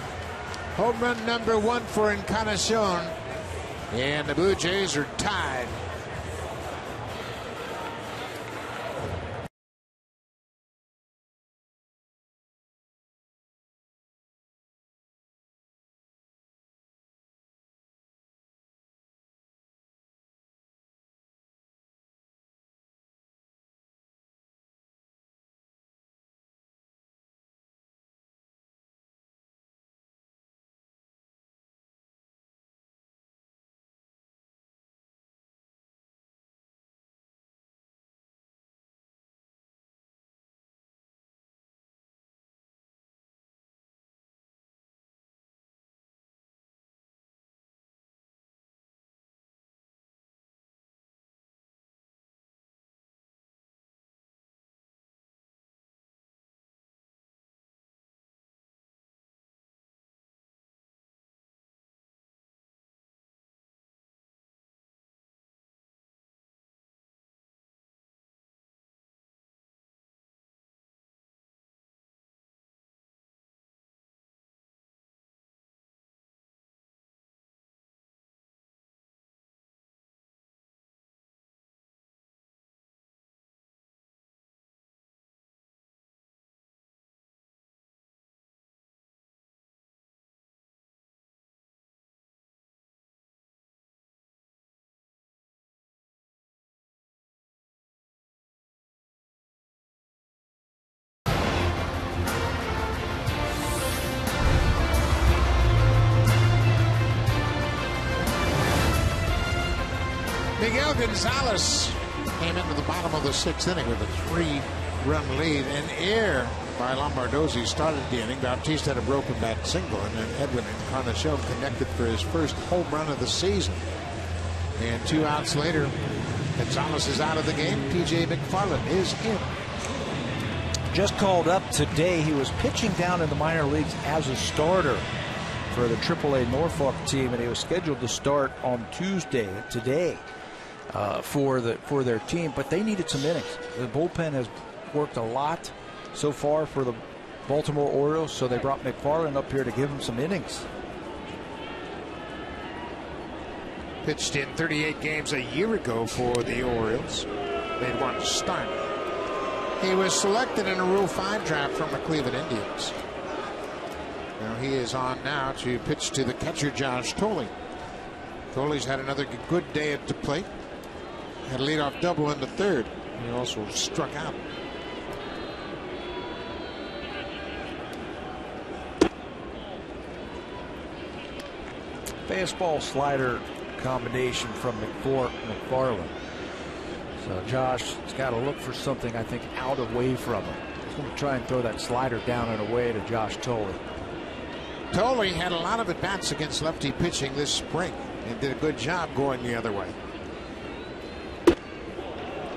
Home run number 1 for Encarnación. And the Blue Jays are tied. Miguel Gonzalez came into the bottom of the 6th inning with a 3-run lead. An error by Lombardozzi started the inning. Bautista had a broken bat single, and then Edwin Encarnación connected for his first home run of the season. And 2 outs later, Gonzalez is out of the game. TJ McFarland is in. just called up today. He was pitching down in the minor leagues as a starter for the AAA Norfolk team, and he was scheduled to start on Tuesday, today, for their team. But they needed some innings. The bullpen has worked a lot so far for the Baltimore Orioles, so they brought McFarland up here to give him some innings. Pitched in 38 games a year ago for the Orioles. Made one start. He was selected in a Rule 5 draft from the Cleveland Indians. Now he is on now to pitch to the catcher, Josh Thole. Thole's had another good day at the plate. Had a leadoff double in the third. He also struck out. Fastball slider combination from McFarland. So Josh has got to look for something, I think, out away from him. He's going to try and throw that slider down and away to Josh Thole. Thole had a lot of at-bats against lefty pitching this spring and did a good job going the other way.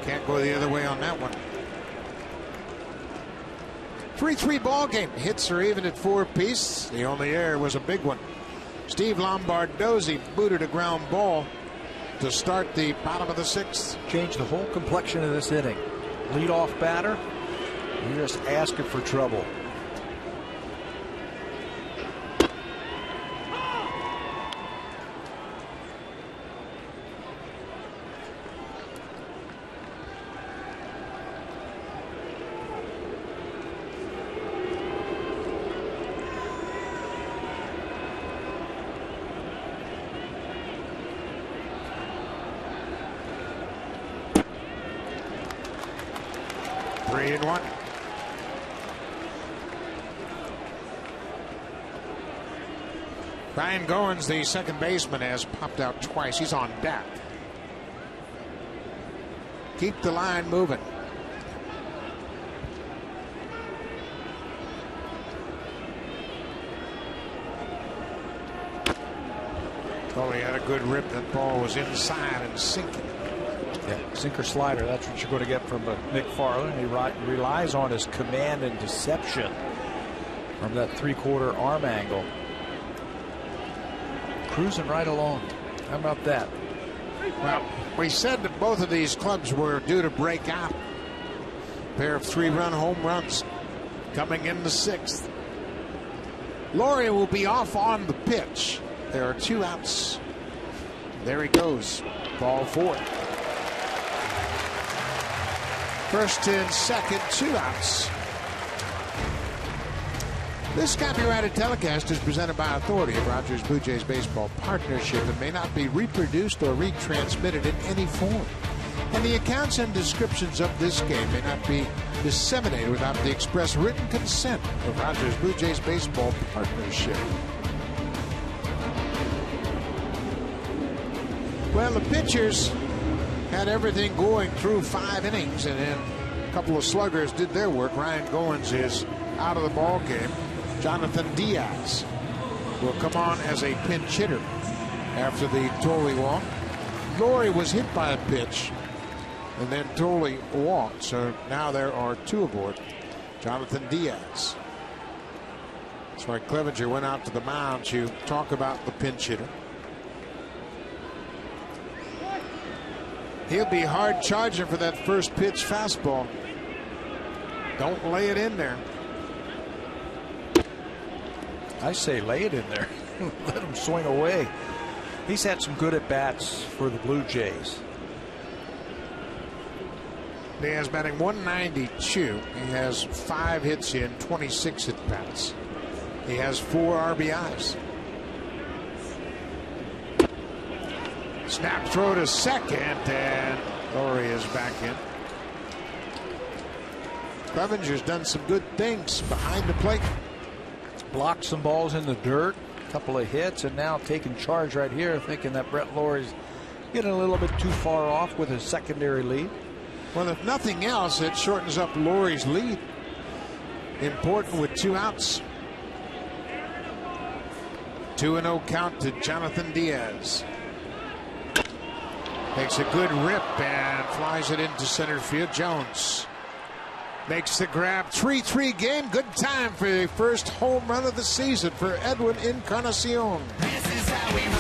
Can't go the other way on that one. 3-3 ball game. Hits are even at 4 apiece. The only error was a big one. Steve Lombardozzi booted a ground ball to start the bottom of the 6th. Changed the whole complexion of this inning. Leadoff batter, you're just asking for trouble. Ryan Goins, the second baseman, has popped out twice. He's on deck. Keep the line moving. Oh, he had a good rip. That ball was inside and sinking. Yeah, sinker slider. That's what you're going to get from McFarland. He relies on his command and deception from that 3/4 arm angle. Cruising right along. How about that? Well, we said that both of these clubs were due to break out. A pair of 3-run home runs coming in the 6th. Laurie will be off on the pitch. There are 2 outs. There he goes. Ball 4. First and second, 2 outs. This copyrighted telecast is presented by authority of Rogers Blue Jays Baseball Partnership and may not be reproduced or retransmitted in any form. And the accounts and descriptions of this game may not be disseminated without the express written consent of Rogers Blue Jays Baseball Partnership. Well, the pitchers had everything going through 5 innings, and then a couple of sluggers did their work. Ryan Goins is out of the ball game. Jonathan Diaz will come on as a pinch hitter after the Thole walk. Laurie was hit by a pitch, and then Thole walked. So now there are 2 aboard. Jonathan Diaz. That's why Clevenger went out to the mound to talk about the pinch hitter. He'll be hard charging for that first pitch fastball. Don't lay it in there. I say lay it in there. Let him swing away. He's had some good at-bats for the Blue Jays. Diaz batting 192. He has 5 hits in 26 at-bats. He has 4 RBIs. Snap throw to second, and Laurie is back in. Clevenger's done some good things behind the plate. Blocked some balls in the dirt, a couple of hits, and now taking charge right here, thinking that Brett Laurie's getting a little bit too far off with his secondary lead. Well, if nothing else, it shortens up Laurie's lead. Important with 2 outs. 2-0 count to Jonathan Diaz. Takes a good rip and flies it into center field. Jones Makes the grab. 3-3 game. Good time for the first home run of the season for Edwin Encarnación. This is how we roll.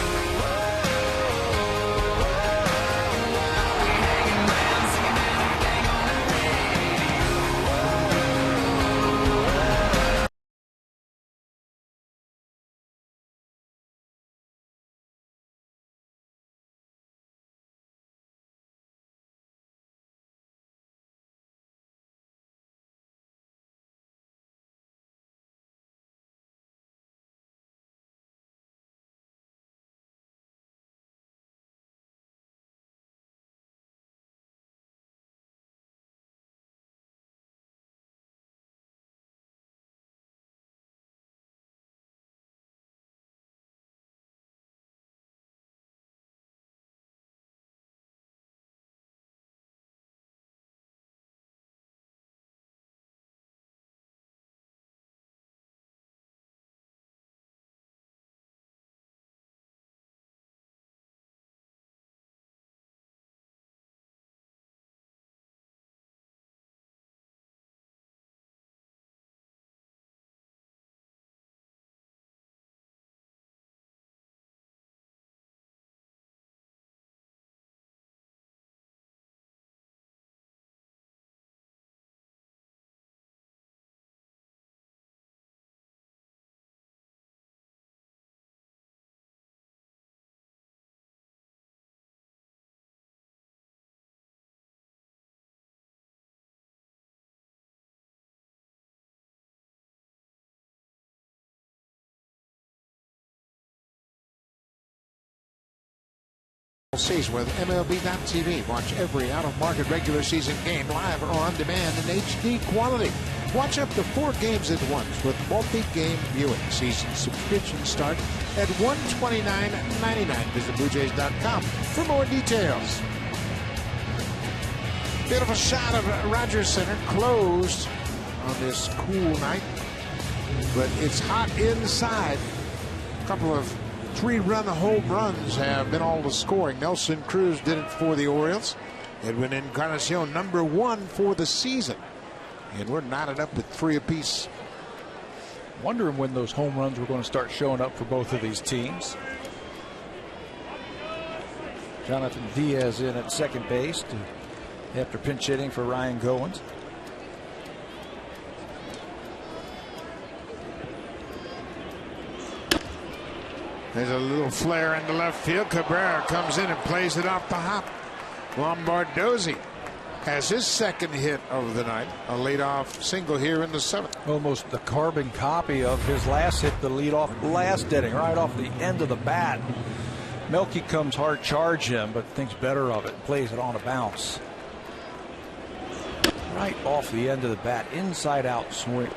Season with MLB.TV. Watch every out-of-market regular season game live or on demand in HD quality. Watch up to 4 games at once with multi-game viewing. Season subscriptions start at $129.99. Visit BlueJays.com for more details. Beautiful shot of Rogers Center, closed on this cool night, but it's hot inside. A couple of 3-run home runs have been all the scoring. Nelson Cruz did it for the Orioles. Edwin Encarnación, number 1 for the season. And we're knotted up with 3 apiece. Wondering when those home runs were going to start showing up for both of these teams. Jonathan Diaz in at second base after pinch hitting for Ryan Goins. There's a little flare in the left field. Cabrera comes in and plays it off the hop. Lombardozzi has his second hit of the night. A leadoff single here in the 7th. Almost the carbon copy of his last hit, the leadoff last inning, right off the end of the bat. Melky comes hard charge him, but thinks better of it and plays it on a bounce. Right off the end of the bat, inside out swing.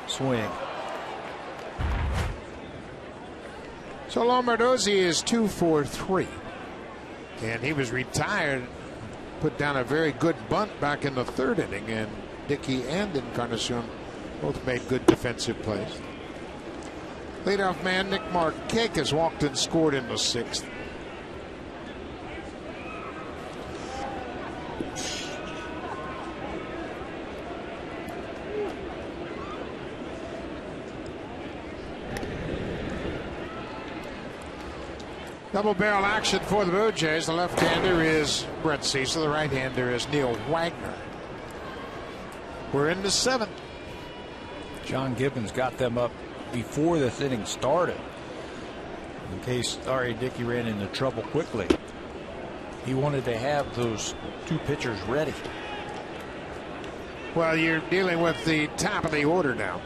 So Lombardozzi is 2 for 3. And he was retired, put down a very good bunt back in the 3rd inning, and Dickey and Encarnación both made good defensive plays. Leadoff man Nick Markakis walked and scored in the 6th. Double barrel action for the Blue Jays. The left-hander is Brett Cecil. The right-hander is Neil Wagner. We're in the 7th. John Gibbons got them up before this inning started, in case R.A. Dickey ran into trouble quickly. He wanted to have those 2 pitchers ready. Well, you're dealing with the top of the order now.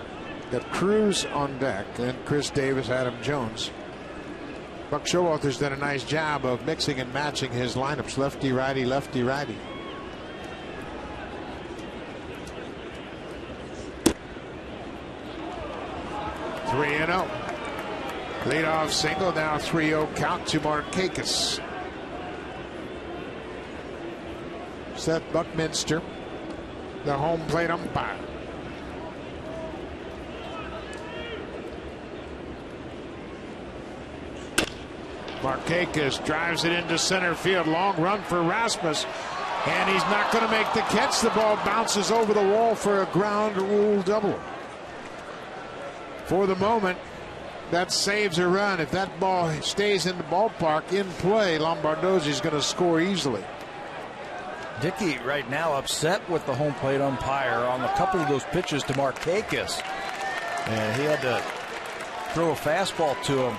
Got Cruz on deck, and Chris Davis, Adam Jones. Buck Showalter's done a nice job of mixing and matching his lineups. Lefty, righty, lefty, righty. Three and 0. Leadoff single, now 3-0 count to Markakis. Seth Buckminster, the home plate umpire. Markakis drives it into center field. Long run for Rasmus. And he's not going to make the catch. The ball bounces over the wall for a ground rule double. For the moment, that saves a run. If that ball stays in the ballpark in play, Lombardozzi's going to score easily. Dickey right now upset with the home plate umpire on a couple of those pitches to Markakis. And he had to throw a fastball to him.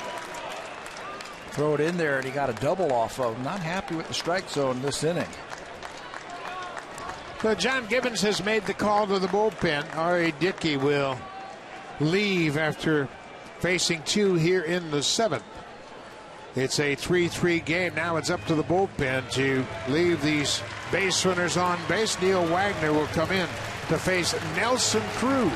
Throw it in there, and he got a double off of him. Not happy with the strike zone this inning. But John Gibbons has made the call to the bullpen. Ari Dickey will leave after facing 2 here in the 7th. It's a 3-3 game. Now it's up to the bullpen to leave these base runners on base. Neil Wagner will come in to face Nelson Cruz.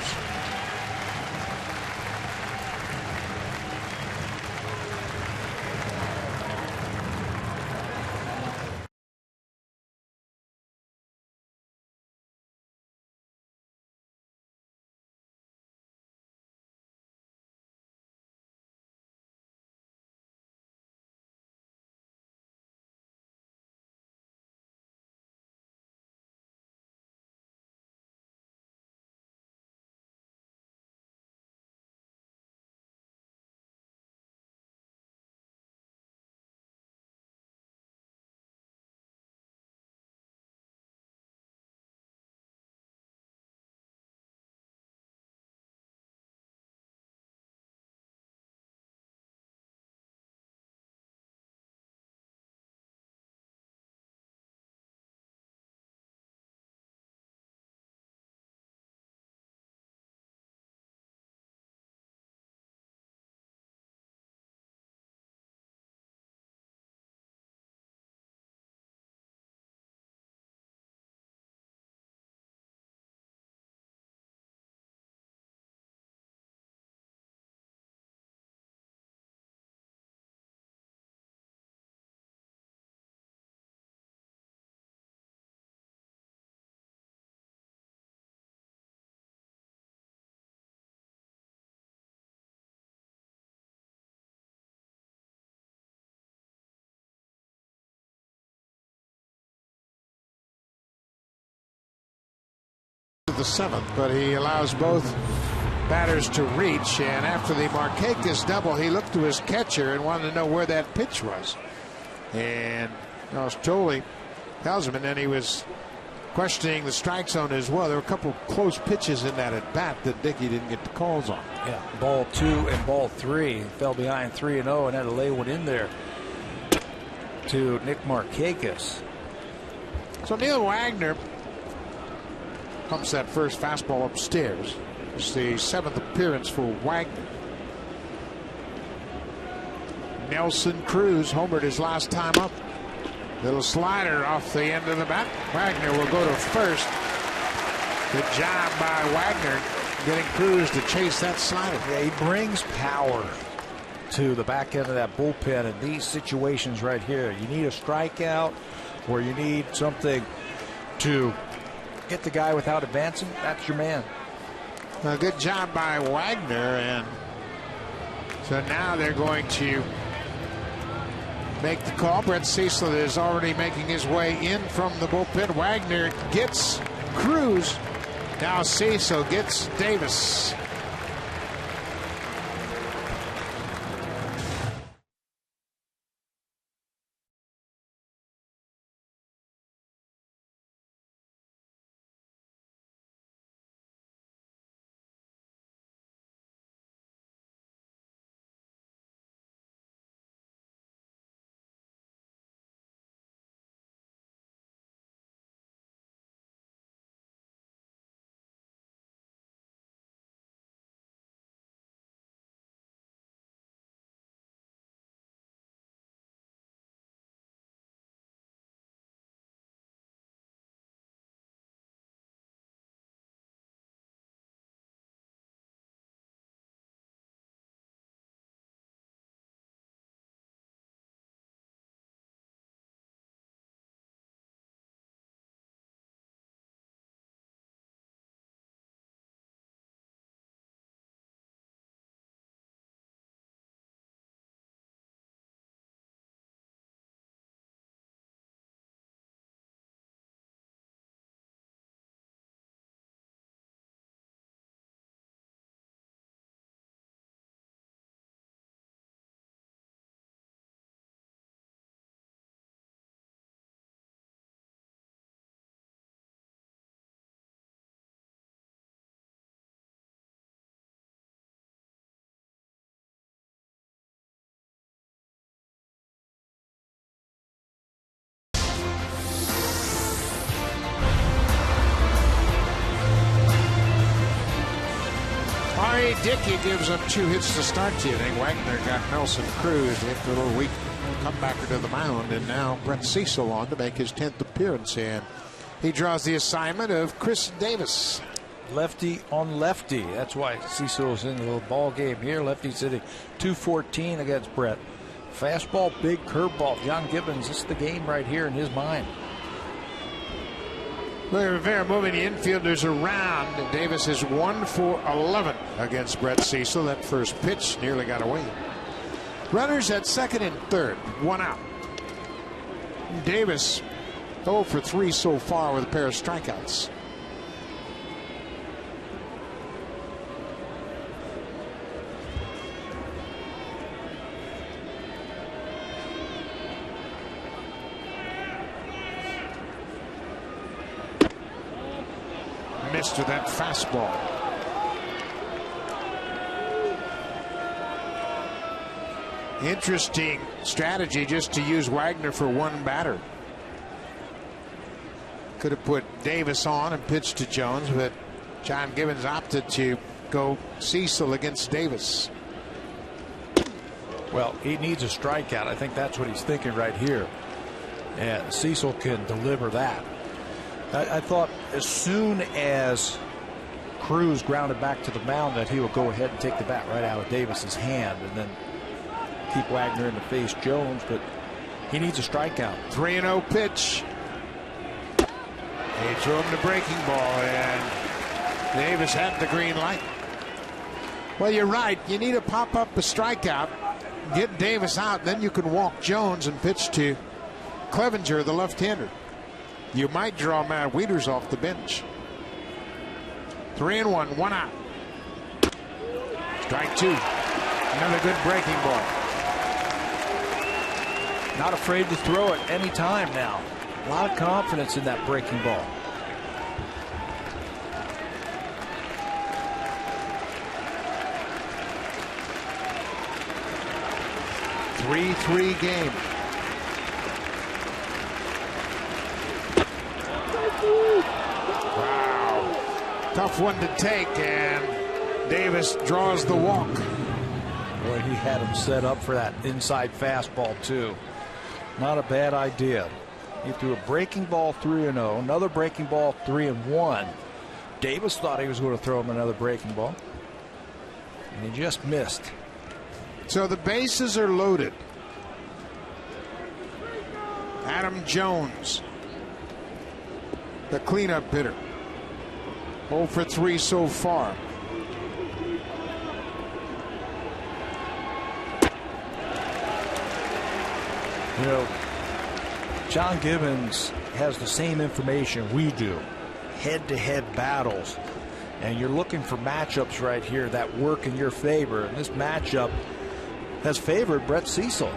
The 7th, but he allows both batters to reach, and after the Markakis double, he looked to his catcher and wanted to know where that pitch was, and Stoli tells him, and then he was questioning the strike zone as well. There were a couple close pitches in that at bat that Dickey didn't get the calls on. Yeah, ball 2 and ball 3. Fell behind 3-0 and had to lay one in there to Nick Markakis. So Neil Wagner pumps that first fastball upstairs. It's the 7th appearance for Wagner. Nelson Cruz homered his last time up. Little slider off the end of the bat. Wagner will go to first. Good job by Wagner getting Cruz to chase that slider. Yeah, he brings power to the back end of that bullpen in these situations right here. You need a strikeout or you need something to get the guy without advancing. That's your man. A good job by Wagner, and so now they're going to make the call. Brett Cecil is already making his way in from the bullpen. Wagner gets Cruz. Now Cecil gets Davis. Dickey gives up 2 hits to start the inning. Wagner got Nelson Cruz after a little weak comebacker to the mound, and now Brett Cecil on to make his 10th appearance, and he draws the assignment of Chris Davis. Lefty on lefty. That's why Cecil's in the ball game here. Lefty's hitting .214 against Brett. Fastball, big curveball. John Gibbons, this is the game right here in his mind. Rivera moving the infielders around. Davis is 1 for 11 against Brett Cecil. That first pitch nearly got away. Runners at second and third, 1 out. Davis 0 for 3 so far with a pair of strikeouts. Missed with that fastball. Interesting strategy just to use Wagner for 1 batter. Could have put Davis on and pitched to Jones, but John Gibbons opted to go Cecil against Davis. Well, he needs a strikeout. I think that's what he's thinking right here. And Cecil can deliver that. I thought as soon as Cruz grounded back to the mound that he would go ahead and take the bat right out of Davis's hand and then keep Wagner in to face Jones, but he needs a strikeout. 3-0 pitch. He threw him the breaking ball, and Davis had the green light. Well, you're right. You need to pop up a strikeout, get Davis out, then you can walk Jones and pitch to Clevenger, the left-hander. You might draw Matt Wieters off the bench. 3-1, 1 out. Strike 2. Another good breaking ball. Not afraid to throw it any time now. A lot of confidence in that breaking ball. Three game. Wow. Tough one to take, and Davis draws the walk. Boy, he had him set up for that inside fastball, too. Not a bad idea. He threw a breaking ball 3-0, another breaking ball 3-1. Davis thought he was going to throw him another breaking ball, and he just missed. So the bases are loaded. Adam Jones, the cleanup hitter, 0 for 3 so far. You know, John Gibbons has the same information we do. Head-to-head battles. And you're looking for matchups right here that work in your favor. And this matchup has favored Brett Cecil.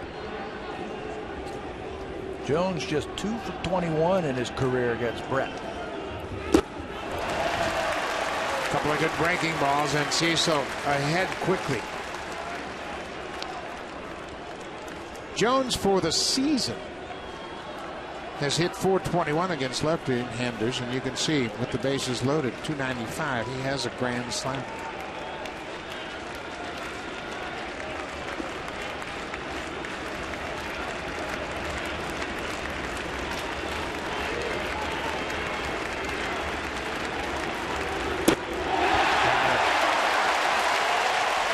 Jones just 2 for 21 in his career against Brett. A couple of good breaking balls, and Cecil ahead quickly. Jones for the season has hit .421 against left-handers, and you can see with the bases loaded, .295, he has a grand slam.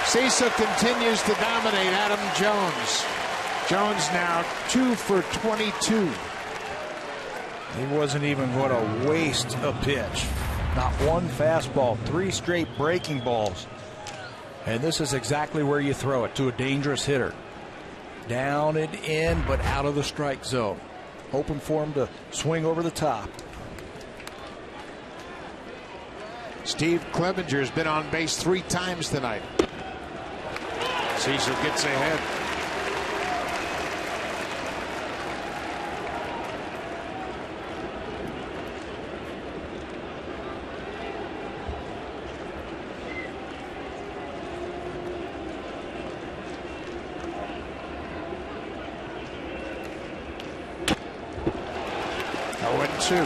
Cecil continues to dominate Adam Jones. Jones now 2 for 22. He wasn't even going to waste a pitch. Not one fastball, 3 straight breaking balls. And this is exactly where you throw it, to a dangerous hitter. Down and in, but out of the strike zone. Hoping for him to swing over the top. Steve Clevenger's been on base 3 times tonight. Cecil gets ahead. Two.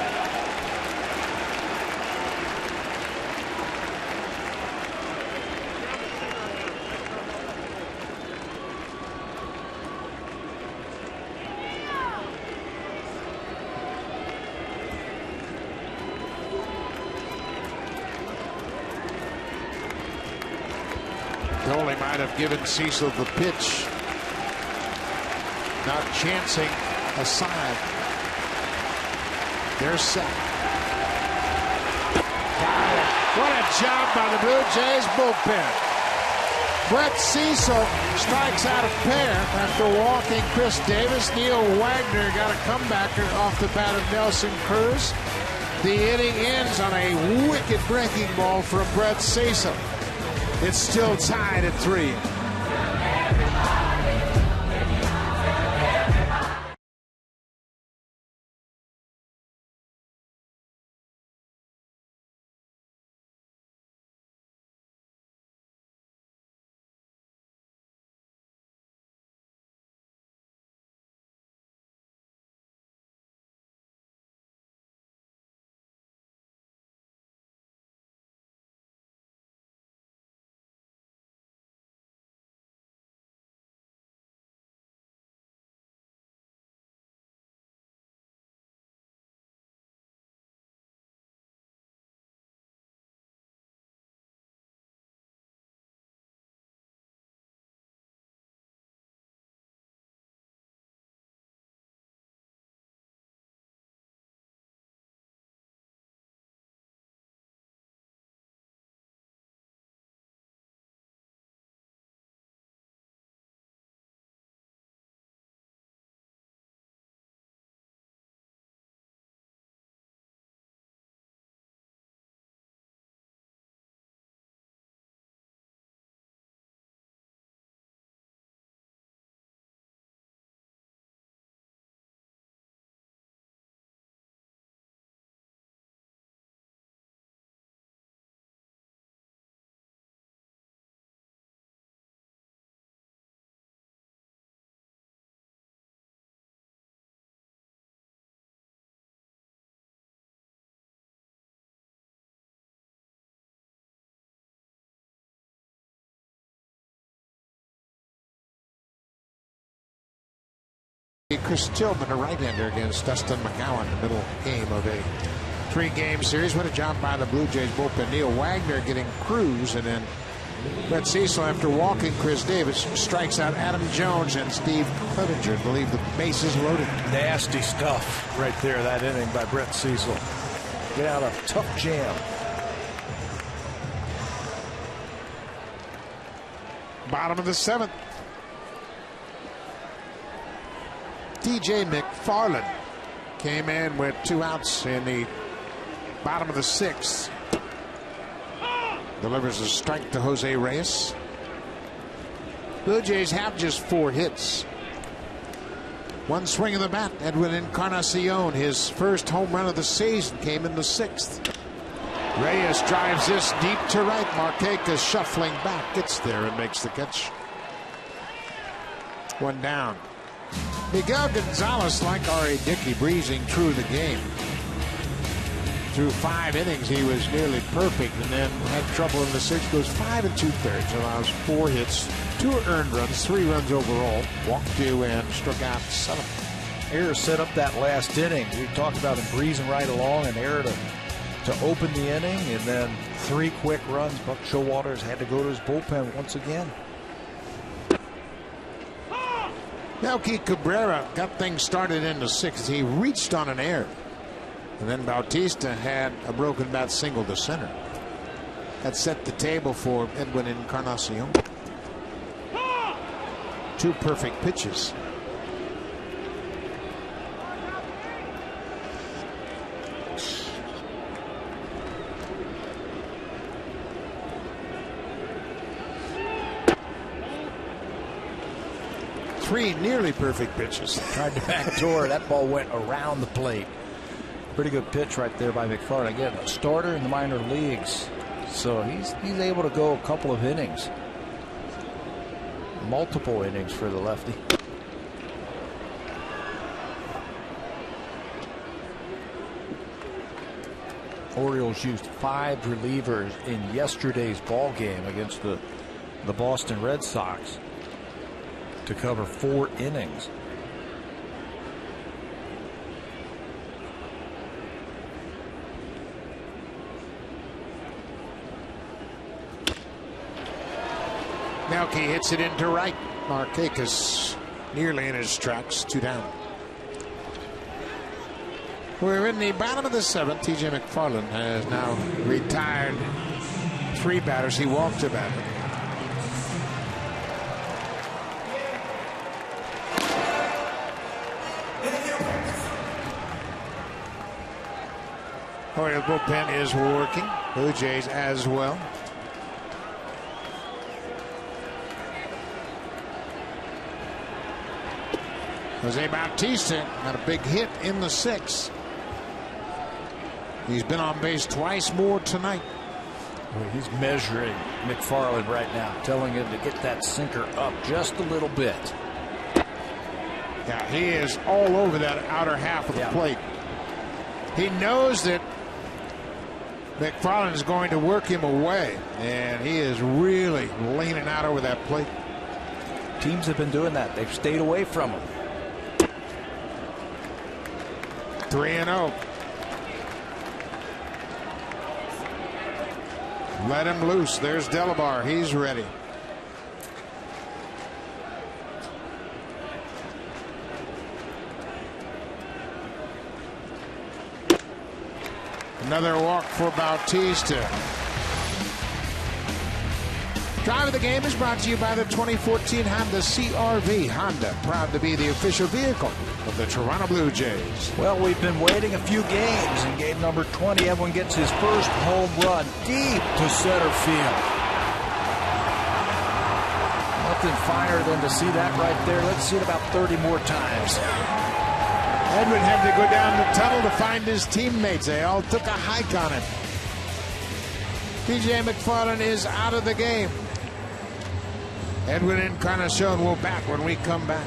have given Cecil the pitch. Not chancing a side. They're set. What a job by the Blue Jays bullpen. Brett Cecil strikes out a pair after walking Chris Davis. Neil Wagner got a comebacker off the bat of Nelson Cruz. The inning ends on a wicked breaking ball from Brett Cecil. It's still tied at 3. Chris Tillman, a right-hander, against Dustin McGowan, the middle game of a 3-game series. What a job by the Blue Jays bullpen. Neil Wagner getting Cruz, and then Brett Cecil, after walking Chris Davis, strikes out Adam Jones and Steve Clevenger to leave the bases loaded. Nasty stuff right there, that inning by Brett Cecil. Get out a tough jam. Bottom of the 7th. DJ McFarland came in with 2 outs in the bottom of the 6th. Delivers a strike to Jose Reyes. Blue Jays have just 4 hits. 1 swing of the bat. Edwin Encarnación, his first home run of the season, came in the 6th. Reyes drives this deep to right. Marquez shuffling back, gets there and makes the catch. 1 down. Miguel Gonzalez, like R.A. Dickey, breezing through the game. Through 5 innings, he was nearly perfect, and then had trouble in the 6th. Goes 5 2/3, allows 4 hits, 2 earned runs, 3 runs overall. Walked 2 and struck out 7. Error set up that last inning. We talked about him breezing right along, an error to open the inning, and then 3 quick runs. Buck Showalter's had to go to his bullpen once again. Melky Cabrera got things started in the 6th. He reached on an error. And then Bautista had a broken bat single to center. That set the table for Edwin Encarnación. 2 perfect pitches. Three nearly perfect pitches. Tried to backdoor. That ball went around the plate. Pretty good pitch right there by McFarland. Again, a starter in the minor leagues. So he's able to go a couple of innings. Multiple innings for the lefty. Orioles used 5 relievers in yesterday's ball game against the Boston Red Sox to cover 4 innings. Melky hits it into right. Markakis nearly in his tracks. 2 down. We're in the bottom of the 7th. TJ McFarland has now retired 3 batters. He walked a batter. Orioles bullpen is working. Blue Jays as well. Jose Bautista got a big hit in the 6th. He's been on base twice more tonight. Well, he's measuring McFarland right now, telling him to get that sinker up just a little bit. Yeah, he is all over that outer half of the plate. He knows that McFarland is going to work him away, and he is really leaning out over that plate. Teams have been doing that. They've stayed away from him. 3-0. Let him loose. There's Delabar. He's ready. Another walk for Bautista. Drive of the Game is brought to you by the 2014 Honda CR-V. Honda, proud to be the official vehicle of the Toronto Blue Jays. Well, we've been waiting a few games. In game number 20, Edwin gets his first home run deep to center field. Nothing finer than to see that right there. Let's see it about 30 more times. Edwin had to go down the tunnel to find his teammates. They all took a hike on him. TJ McFarland is out of the game. Edwin Encarnación will back when we come back.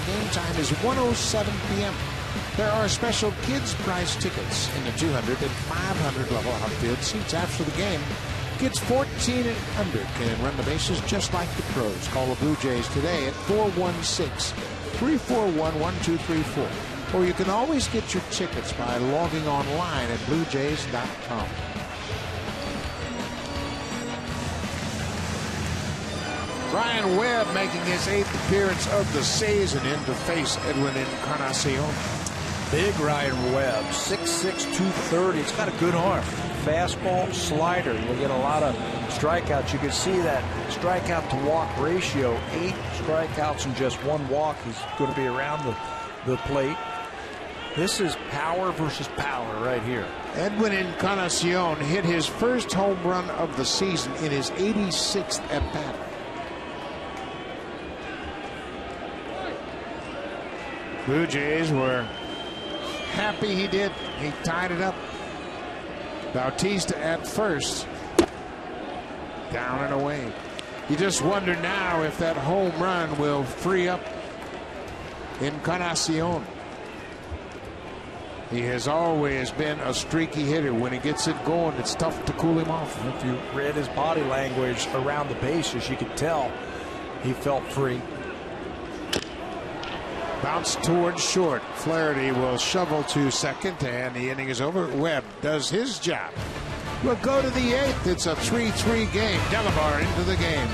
Game time is 1:07 p.m. There are special kids prize tickets in the 200 and 500 level outfield seats after the game. Kids 14 and under can run the bases just like the pros. Call the Blue Jays today at 416-341-1234. Or you can always get your tickets by logging online at bluejays.com. Ryan Webb making his 8th appearance of the season in to face Edwin Encarnación. Big Ryan Webb, 6'6", 230. It's got a good arm. Fastball, slider. You'll get a lot of strikeouts. You can see that strikeout to walk ratio. 8 strikeouts and just 1 walk. He's going to be around the plate. This is power versus power right here. Edwin Encarnación hit his first home run of the season in his 86th at-bat. Blue Jays were happy he did. He tied it up. Bautista at first. Down and away. You just wonder now if that home run will free up Encarnación. He has always been a streaky hitter. When he gets it going, it's tough to cool him off. If you read his body language around the bases, you could tell he felt free. Bounce towards short. Flaherty will shovel to second, and the inning is over. Webb does his job. We'll go to the 8th. It's a 3-3 game. Delabar into the game.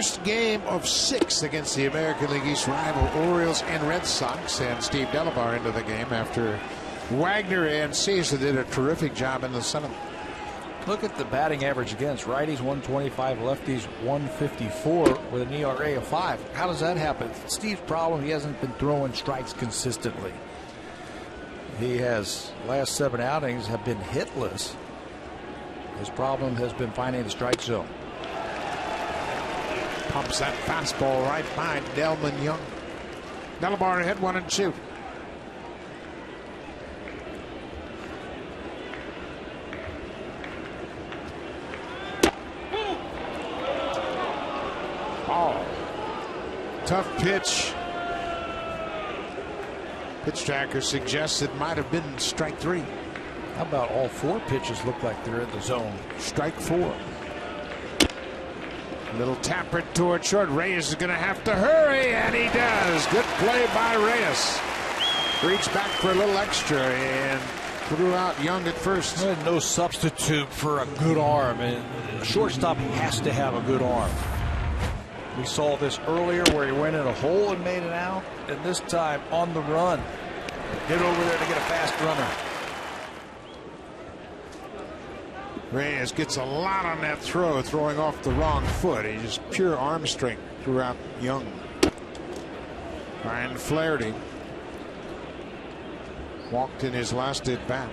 first game of 6 against the American League East rival Orioles and Red Sox, and Steve Delabar into the game after Wagner and Caesar did a terrific job in the 7th. Look at the batting average against righties 125, lefties 154 with an ERA of 5. How does that happen? Steve's problem, he hasn't been throwing strikes consistently. He has last 7 outings have been hitless. His problem has been finding the strike zone. Pumps that fastball right by Delman Young. Delabar ahead 1-2. Ball. Tough pitch. Pitch tracker suggests it might have been strike 3. How about all 4 pitches look like they're in the zone? Strike 4. Little tapper toward short. Reyes is going to have to hurry, and he does. Good play by Reyes. Reached back for a little extra and threw out Young at first. No substitute for a good arm, and a shortstop has to have a good arm. We saw this earlier where he went in a hole and made it out, and this time on the run. Get over there to get a fast runner. Reyes gets a lot on that throw, throwing off the wrong foot. He just pure arm strength throughout Young. Ryan Flaherty walked in his last at bat.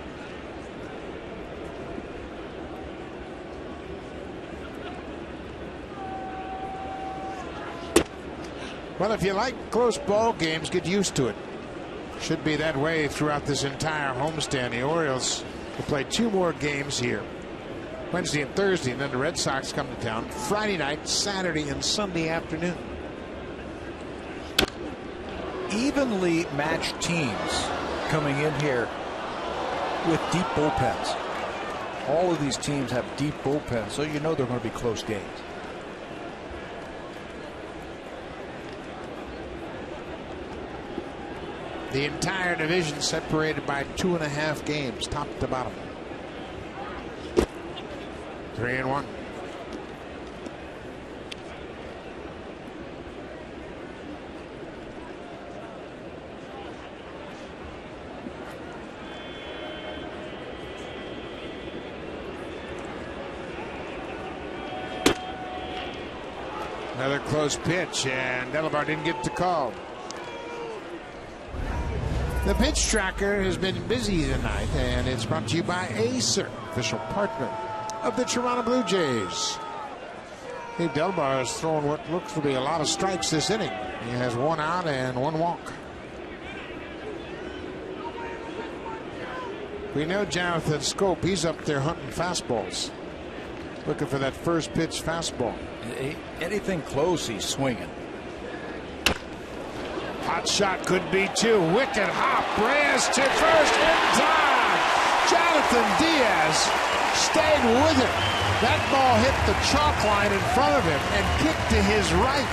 Well, if you like close ball games, get used to it. Should be that way throughout this entire homestand. The Orioles will play 2 more games here, Wednesday and Thursday, and then the Red Sox come to town Friday night, Saturday, and Sunday afternoon. Evenly matched teams coming in here with deep bullpens. All of these teams have deep bullpens, so you know they're going to be close games. The entire division separated by 2.5 games, top to bottom. 3-1. Another close pitch, and Delabar didn't get the call. The pitch tracker has been busy tonight, and it's brought to you by Acer, official partner of the Toronto Blue Jays. Steve Delabar has thrown what looks to be a lot of strikes this inning. He has 1 out and 1 walk. We know Jonathan Scope, he's up there hunting fastballs, looking for that first pitch fastball. Anything close, he's swinging. Hot shot could be 2. Wicked hop. Reyes to first in time. Jonathan Diaz stayed with it. That ball hit the chalk line in front of him and kicked to his right,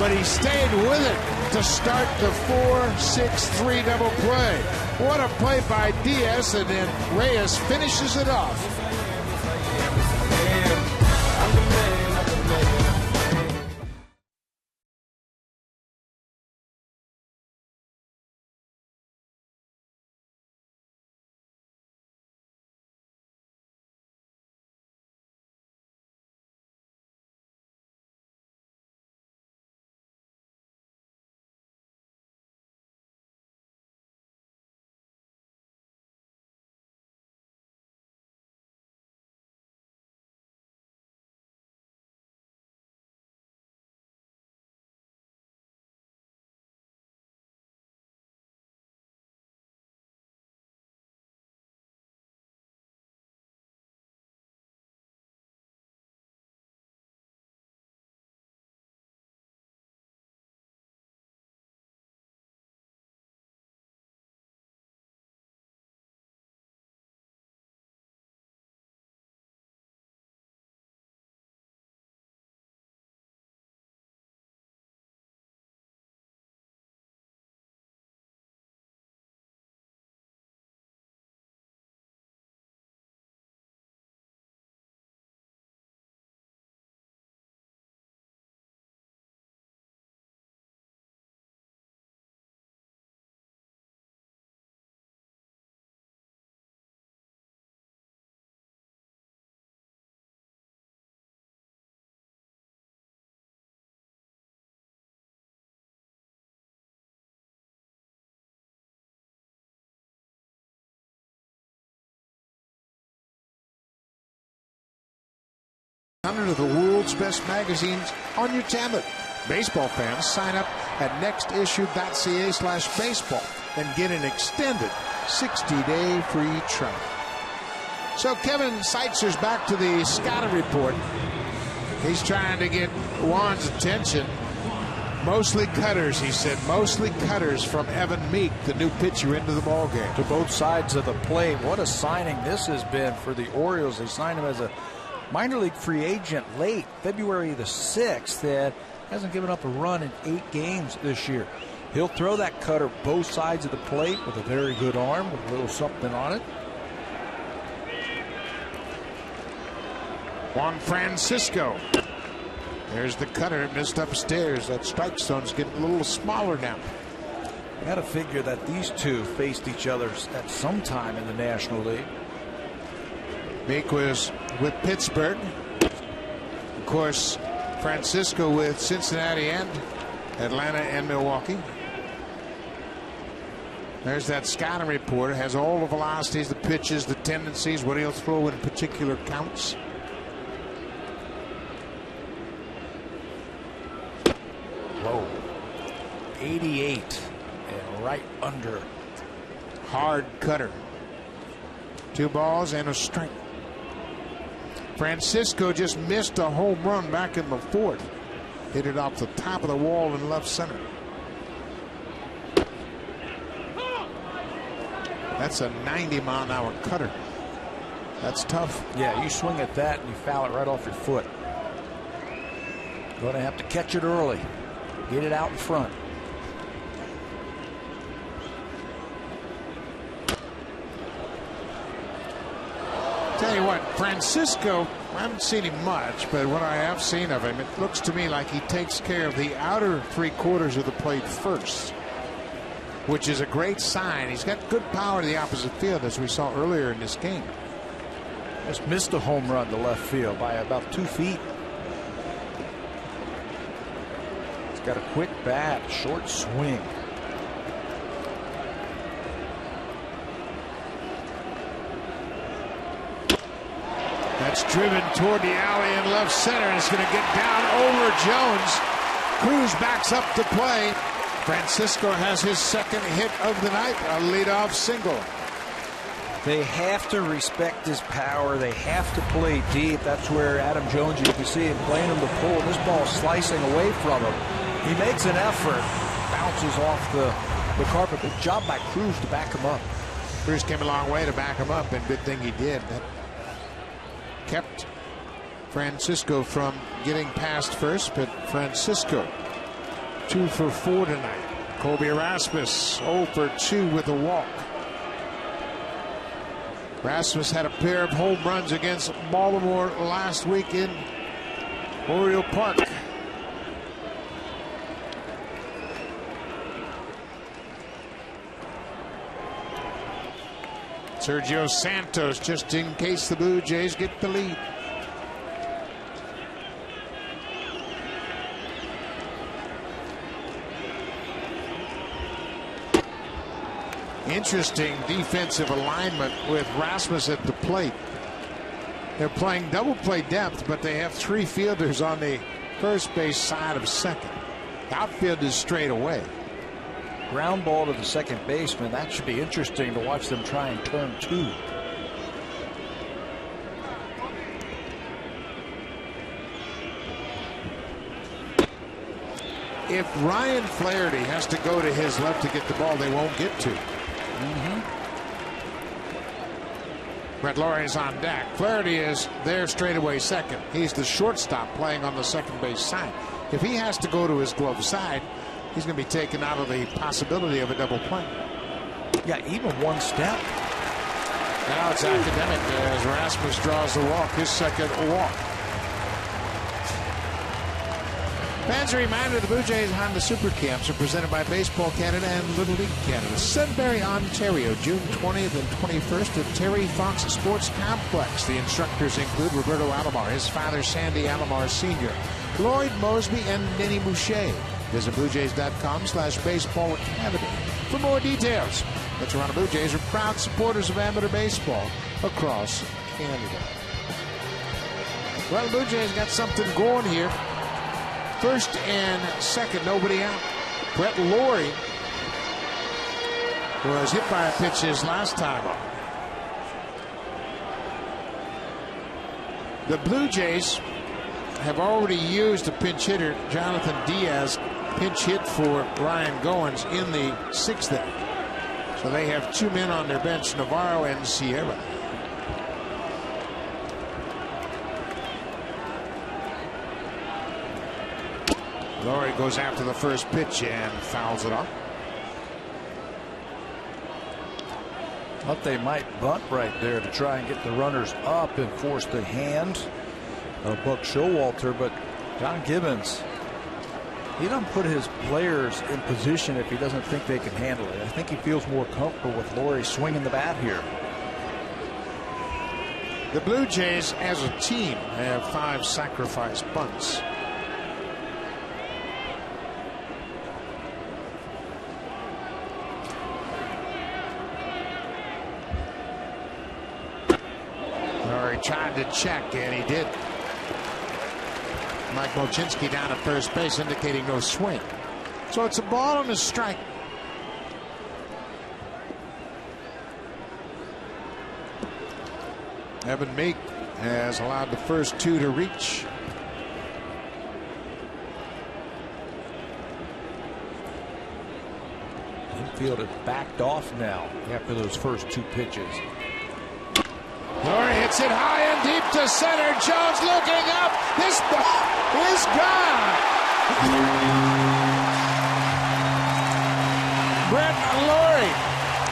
but he stayed with it to start the 4-6-3 double play. What a play by Diaz, and then Reyes finishes it off. 100 of the world's best magazines on your tablet. Baseball fans, sign up at nextissue.ca/baseball and get an extended 60-day free trial. So Kevin Seitzer's back to the scouting report. He's trying to get Juan's attention. Mostly cutters, he said. Mostly cutters from Evan Meek, the new pitcher, into the ballgame. To both sides of the plate. What a signing this has been for the Orioles. They signed him as a minor league free agent late February the 6th that hasn't given up a run in 8 games this year. He'll throw that cutter both sides of the plate with a very good arm with a little something on it. Juan Francisco. There's the cutter. It missed upstairs. That strike zone's getting a little smaller now. You got to figure that these two faced each other at some time in the National League. Meek was with Pittsburgh. Of course, Francisco with Cincinnati and Atlanta and Milwaukee. There's that scouting report. It has all the velocities, the pitches, the tendencies, what he'll throw in particular counts. Whoa. 88 and right under. Hard cutter. 2 balls and a strike. Francisco just missed a home run back in the 4th. Hit it off the top of the wall in left center. That's a 90-mile-an-hour cutter. That's tough. Yeah, you swing at that and you foul it right off your foot. Going to have to catch it early. Get it out in front. Tell you what, Francisco, I haven't seen him much, but what I have seen of him, it looks to me like he takes care of the outer 3/4 of the plate first, which is a great sign. He's got good power to the opposite field, as we saw earlier in this game. Just missed a home run to left field by about 2 feet. He's got a quick bat, short swing. That's driven toward the alley in left center. It's going to get down over Jones. Cruz backs up to play. Francisco has his second hit of the night, a leadoff single. They have to respect his power. They have to play deep. That's where Adam Jones, you can see him playing him to pull. This ball slicing away from him. He makes an effort, bounces off the carpet. Good job by Cruz to back him up. Cruz came a long way to back him up, and good thing he did. That kept Francisco from getting past first, but Francisco 2 for 4 tonight. Colby Erasmus 0 for 2 with a walk. Erasmus had a pair of home runs against Baltimore last week in Oriole Park. Sergio Santos, just in case the Blue Jays get the lead. Interesting defensive alignment with Rasmus at the plate. They're playing double play depth, but they have 3 fielders on the first base side of second. Outfield is straight away. Ground ball to the second baseman. That should be interesting to watch them try and turn 2. If Ryan Flaherty has to go to his left to get the ball, they won't get to. Brett Laurie's on deck. Flaherty is there straightaway second. He's the shortstop playing on the second base side. If he has to go to his glove side, he's going to be taken out of the possibility of a double play. Yeah, even one step. Now it's academic as Rasmus draws the walk, his second walk. Fans are reminded the Blue Jays Honda Super Camps are presented by Baseball Canada and Little League Canada. Sudbury, Ontario, June 20th and 21st at Terry Fox Sports Complex. The instructors include Roberto Alomar, his father Sandy Alomar Sr., Lloyd Mosby, and Denny Boucher. Visit BlueJays.com/baseball Canada for more details. The Toronto Blue Jays are proud supporters of amateur baseball across Canada. Well, Blue Jays got something going here. First and second, nobody out. Brett Lawrie was hit by a pitch his last time up. The Blue Jays have already used a pinch hitter, Jonathan Diaz, pinch hit for Ryan Goins in the 6th inning. So they have 2 men on their bench, Navarro and Sierra. Lawrie goes after the first pitch and fouls it off. Thought they might bunt right there to try and get the runners up and force the hand of Buck Showalter, but John Gibbons, he doesn't put his players in position if he doesn't think they can handle it. I think he feels more comfortable with Lawrie swinging the bat here. The Blue Jays as a team have 5 sacrifice bunts. Lawrie tried to check, and he did. Mike Mochinski down at first base, indicating no swing. So it's a ball and a strike. Evan Meek has allowed the first 2 to reach. Infield has backed off now after those first 2 pitches. Lawrie hits it high and deep to center. Jones looking up. This ball is gone. Brett Lawrie,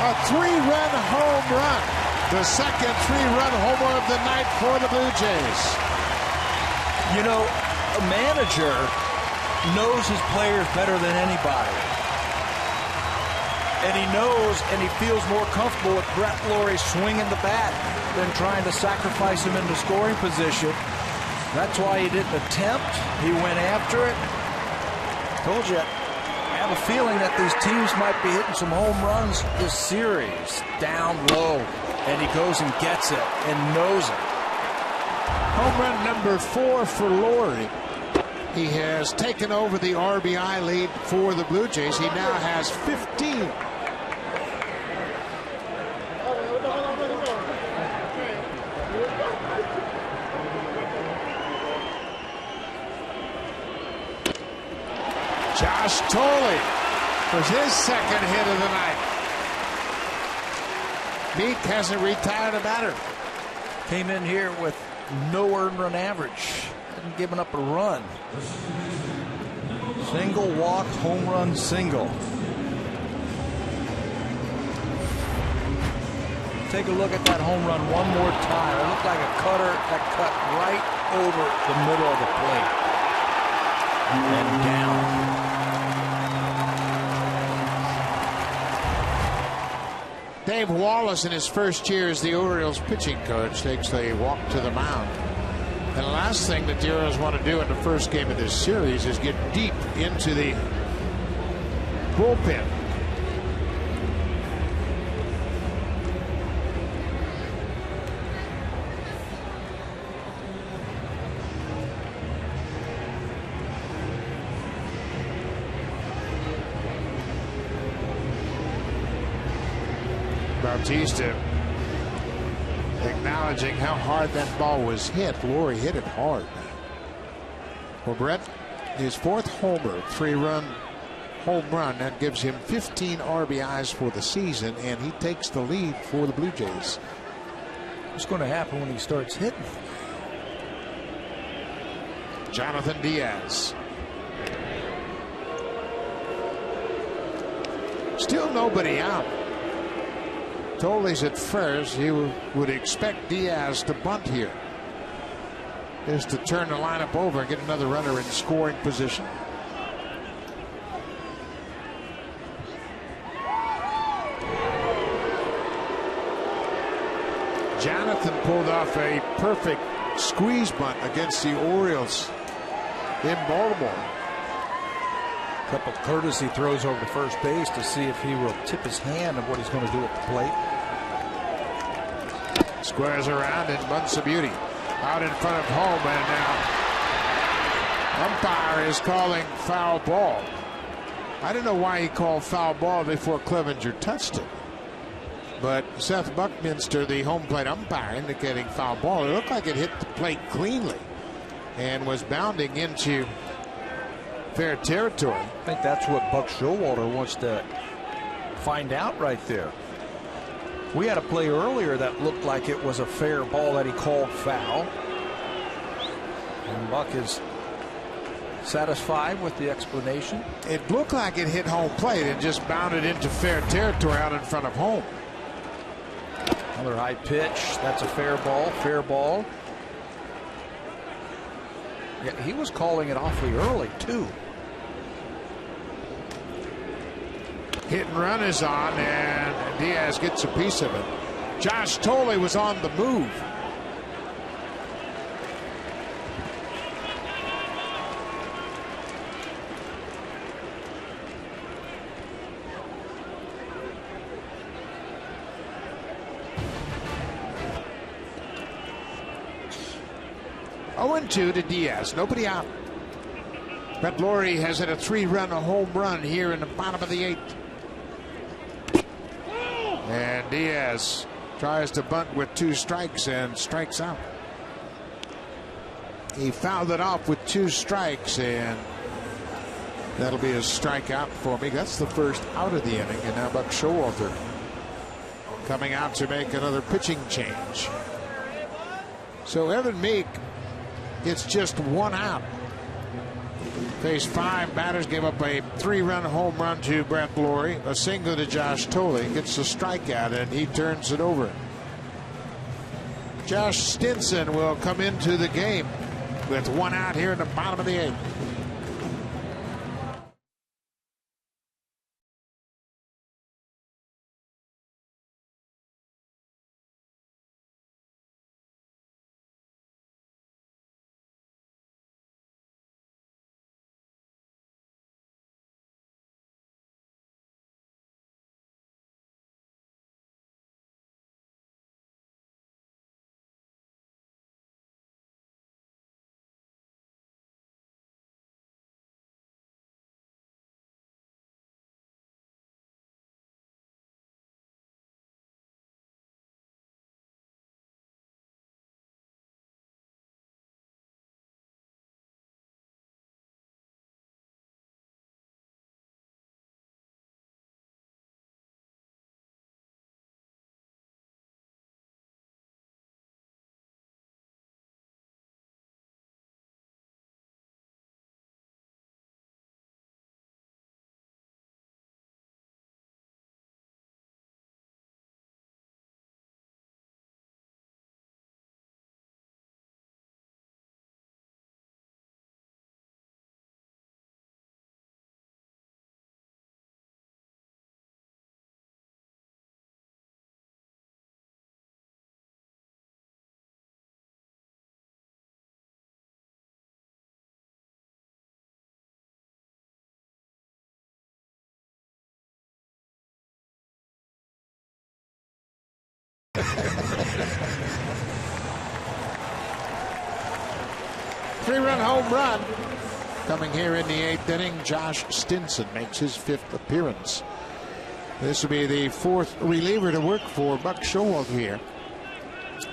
a 3-run home run. The second 3-run homer of the night for the Blue Jays. You know, a manager knows his players better than anybody. And he knows and he feels more comfortable with Brett Lawrie swinging the bat than trying to sacrifice him into scoring position. That's why he didn't attempt. He went after it. Told you, I have a feeling that these teams might be hitting some home runs this series. Down low. And he goes and gets it and knows it. Home run number 4 for Lawrie. He has taken over the RBI lead for the Blue Jays. He now has 15. Josh Tolley was his second hit of the night. Meek hasn't retired a batter. Came in here with no earned run average. Hadn't given up a run. Single walk, home run, single. Take a look at that home run one more time. It looked like a cutter that cut right over the middle of the plate. And down. Dave Wallace, in his first year as the Orioles pitching coach, takes a walk to the mound. And the last thing that the Orioles want to do in the first game of this series is get deep into the bullpen. Bautista acknowledging how hard that ball was hit. Lawrie hit it hard. Well, Brett, his 4th homer, 3-run home run. That gives him 15 RBIs for the season, and he takes the lead for the Blue Jays. What's going to happen when he starts hitting? Jonathan Diaz. Still nobody out. Tolley's at first. You would expect Diaz to bunt here. Is to turn the lineup over and get another runner in scoring position. Jonathan pulled off a perfect squeeze bunt against the Orioles in Baltimore. A couple of courtesy throws over to first base to see if he will tip his hand of what he's going to do at the plate. Squares around and bunts a beauty. out in front of home, and now umpire is calling foul ball. I don't know why he called foul ball before Clevenger touched it. But Seth Buckminster, the home plate umpire, indicating foul ball. It looked like it hit the plate cleanly and was bounding into fair territory. I think that's what Buck Showalter wants to find out right there. We had a play earlier that looked like it was a fair ball that he called foul. And Buck is satisfied with the explanation. It looked like it hit home plate and just bounded into fair territory out in front of home. Another high pitch. That's a fair ball. Fair ball. Yeah, he was calling it awfully early, too. Hit and run is on, and Diaz gets a piece of it. Josh Tolley was on the move. Two to Diaz. Nobody out. Brett Lawrie has hit a 3-run home run here in the bottom of the 8th. And Diaz tries to bunt with 2 strikes and strikes out. He fouled it off with 2 strikes, and that'll be a strikeout for me. That's the first out of the inning, and now Buck Showalter coming out to make another pitching change. So Evan Meek gets just 1 out. Faced 5 batters, gave up a 3-run home run to Brett Lawrie, a single to Josh Tolley, gets a strikeout, and he turns it over. Josh Stinson will come into the game with 1 out here in the bottom of the 8th. Three-run home run coming here in the 8th inning. Josh Stinson makes his 5th appearance. This will be the 4th reliever to work for Buck Showalter here.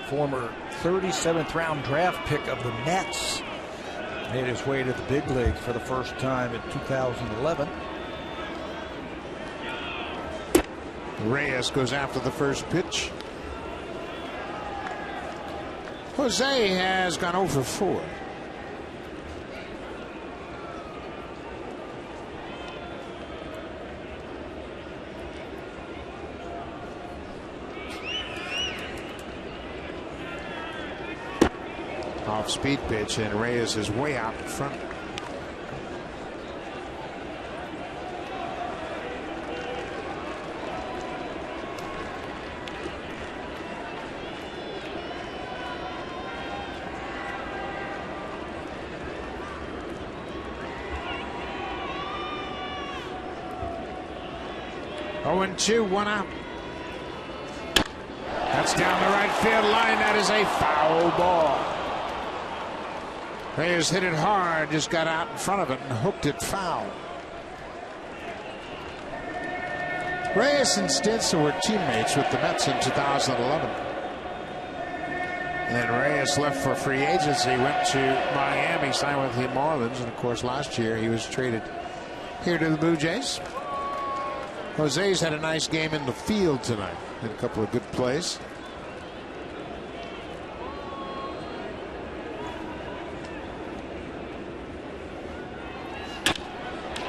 Former 37th round draft pick of the Mets made his way to the big leagues for the first time in 2011. Reyes goes after the first pitch. Jose has gone 0 for 4. Off-speed pitch, and Reyes is way out in front. Oh, and 2, 1 out. That's down the right field line. That is a foul ball. Reyes hit it hard, just got out in front of it and hooked it foul. Reyes and Stinson were teammates with the Mets in 2011. And then Reyes left for free agency, went to Miami, signed with the Marlins, and of course last year he was traded here to the Blue Jays. Jose's had a nice game in the field tonight. Had a couple of good plays.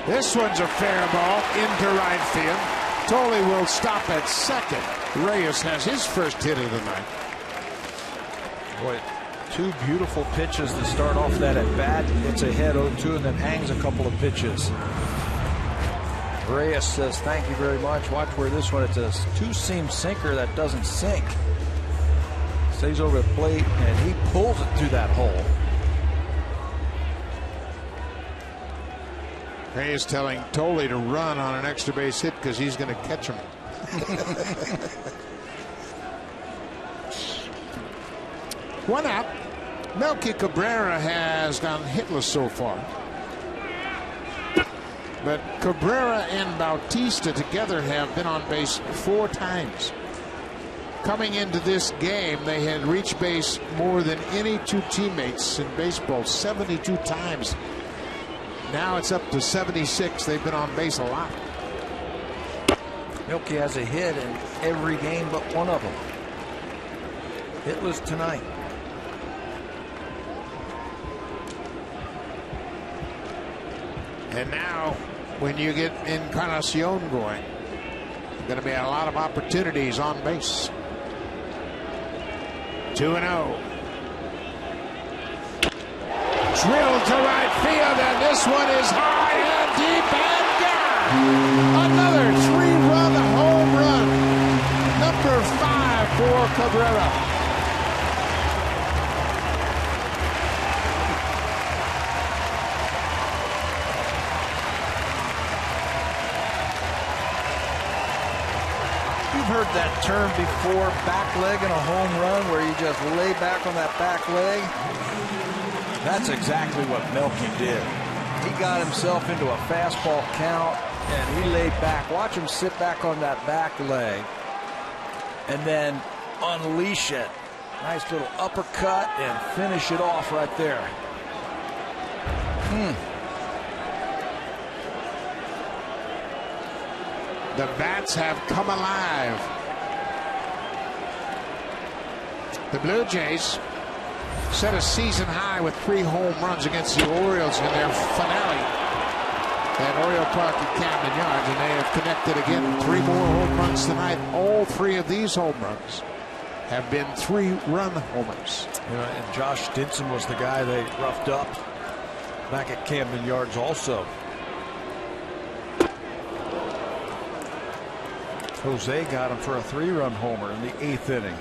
This one's a fair ball into right field. Tolley will stop at second. Reyes has his first hit of the night. Boy, two beautiful pitches to start off that at bat. It's ahead 0-2 and then hangs a couple of pitches. Reyes says thank you very much. Watch where this one, it's a two-seam sinker that doesn't sink. Stays over the plate and he pulls it through that hole. Reyes telling Tolley to run on an extra base hit because he's going to catch him. One out. Melky Cabrera has gone hitless so far. But Cabrera and Bautista together have been on base 4 times. Coming into this game, they had reached base more than any two teammates in baseball, 72 times. Now it's up to 76. They've been on base a lot. Melky has a hit in every game but one of them. Hitless tonight. And now, when you get Encarnación going, there's going to be a lot of opportunities on base. 2-0. Drilled to right field, and this one is high and deep and gone. Another 3-run home run. Number 5 for Cabrera. You've heard that term before, back leg in a home run, where you just lay back on that back leg. That's exactly what Melky did. He got himself into a fastball count and he laid back. Watch him sit back on that back leg and then unleash it. Nice little uppercut and finish it off right there. The bats have come alive. The Blue Jays set a season high with 3 home runs against the Orioles in their finale at Oriole Park at Camden Yards, and they have connected again. 3 more home runs tonight. All 3 of these home runs have been 3-run homers. And Josh Stinson was the guy they roughed up back at Camden Yards also. Jose got him for a 3-run homer in the 8th inning.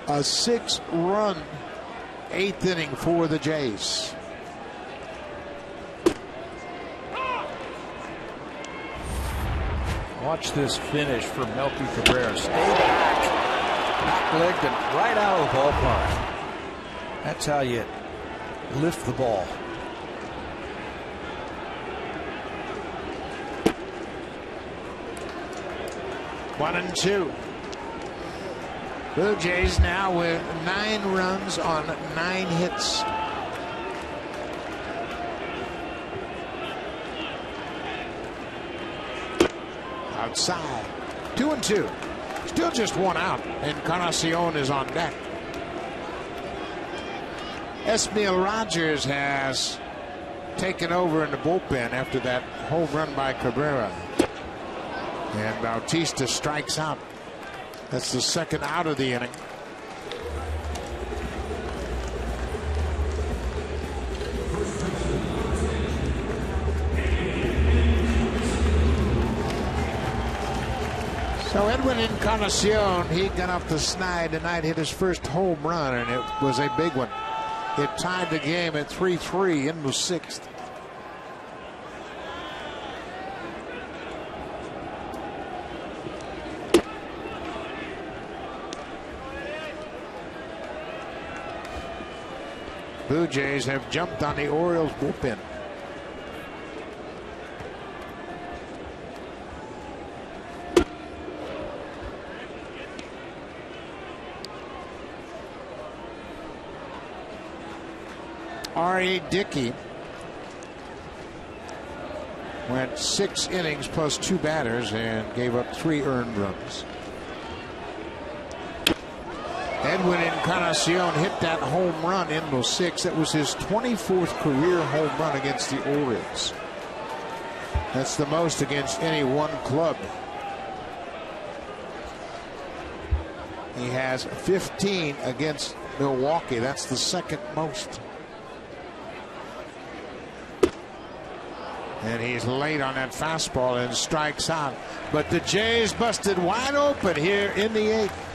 A 6-run 8th inning for the Jays. Watch this finish from Melky Cabrera. Stay back-legged and right out of the ballpark. That's how you lift the ball. One and 2. Blue Jays now with 9 runs on 9 hits. Outside. 2 and 2. Still just 1 out. Encarnación is on deck. Esmiel Rogers has taken over in the bullpen after that home run by Cabrera. And Bautista strikes out. That's the 2nd out of the inning. So Edwin Encarnación, he got off the snide tonight, hit his first home run, and it was a big one. It tied the game at 3-3 in the 6th. Blue Jays have jumped on the Orioles bullpen. R.A. Dickey went 6 innings plus 2 batters and gave up 3 earned runs. Edwin Encarnación hit that home run in the 6th. That was his 24th career home run against the Orioles. That's the most against any one club. He has 15 against Milwaukee. That's the second most. And he's late on that fastball and strikes out. But the Jays busted wide open here in the 8th.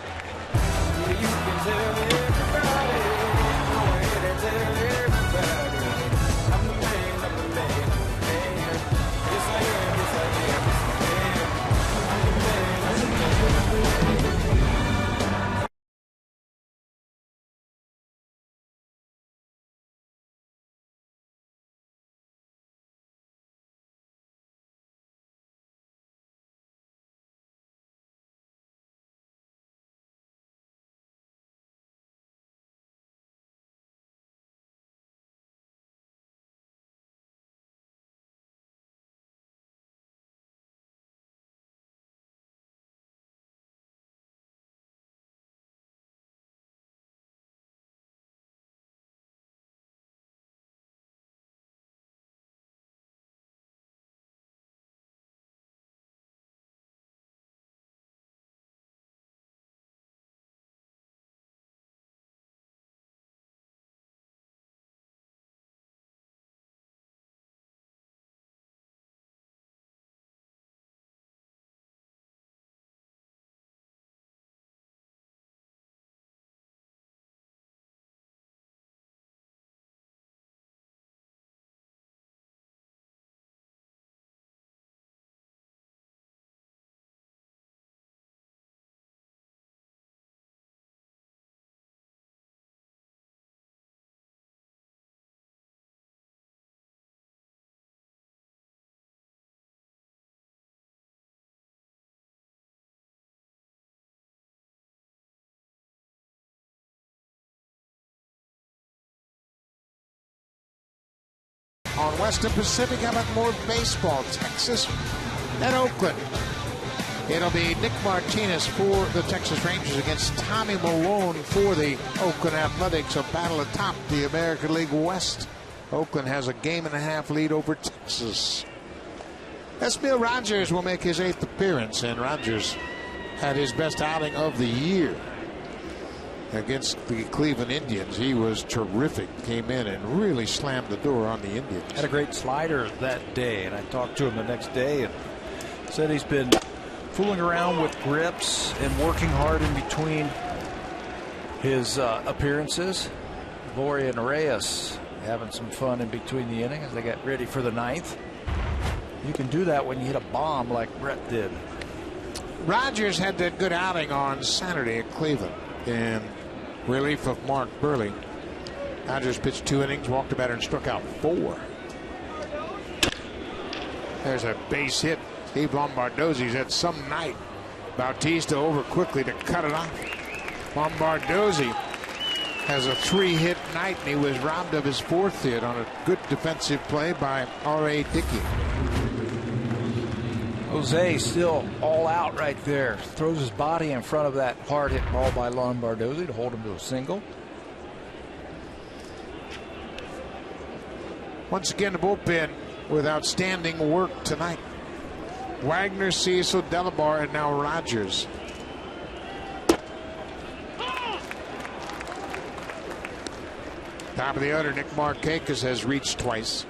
On Western Pacific, how about more baseball? Texas and Oakland. It'll be Nick Martinez for the Texas Rangers against Tommy Malone for the Oakland Athletics. A battle atop the American League West. Oakland has a 1.5 game lead over Texas. Esmil Rogers will make his 8th appearance, and Rogers had his best outing of the year against the Cleveland Indians. He was terrific. Came in and really slammed the door on the Indians. Had a great slider that day, and I talked to him the next day and said he's been fooling around with grips and working hard in between his appearances. Laurie and Reyes having some fun in between the innings as they get ready for the 9th. You can do that when you hit a bomb like Brett did. Rogers had that good outing on Saturday at Cleveland in relief of Mark Burley. Rogers pitched 2 innings, walked a batter, and struck out 4. There's a base hit. Steve Lombardozzi's had some night. Bautista over quickly to cut it off. Lombardozzi has a 3-hit night, and he was robbed of his 4th hit on a good defensive play by R.A. Dickey. Jose still all out right there. Throws his body in front of that hard hit ball by Lombardozzi to hold him to a single. Once again, the bullpen with outstanding work tonight. Wagner, Cecil, Delabar, and now Rogers. Top of the order, Nick Markakis has reached twice.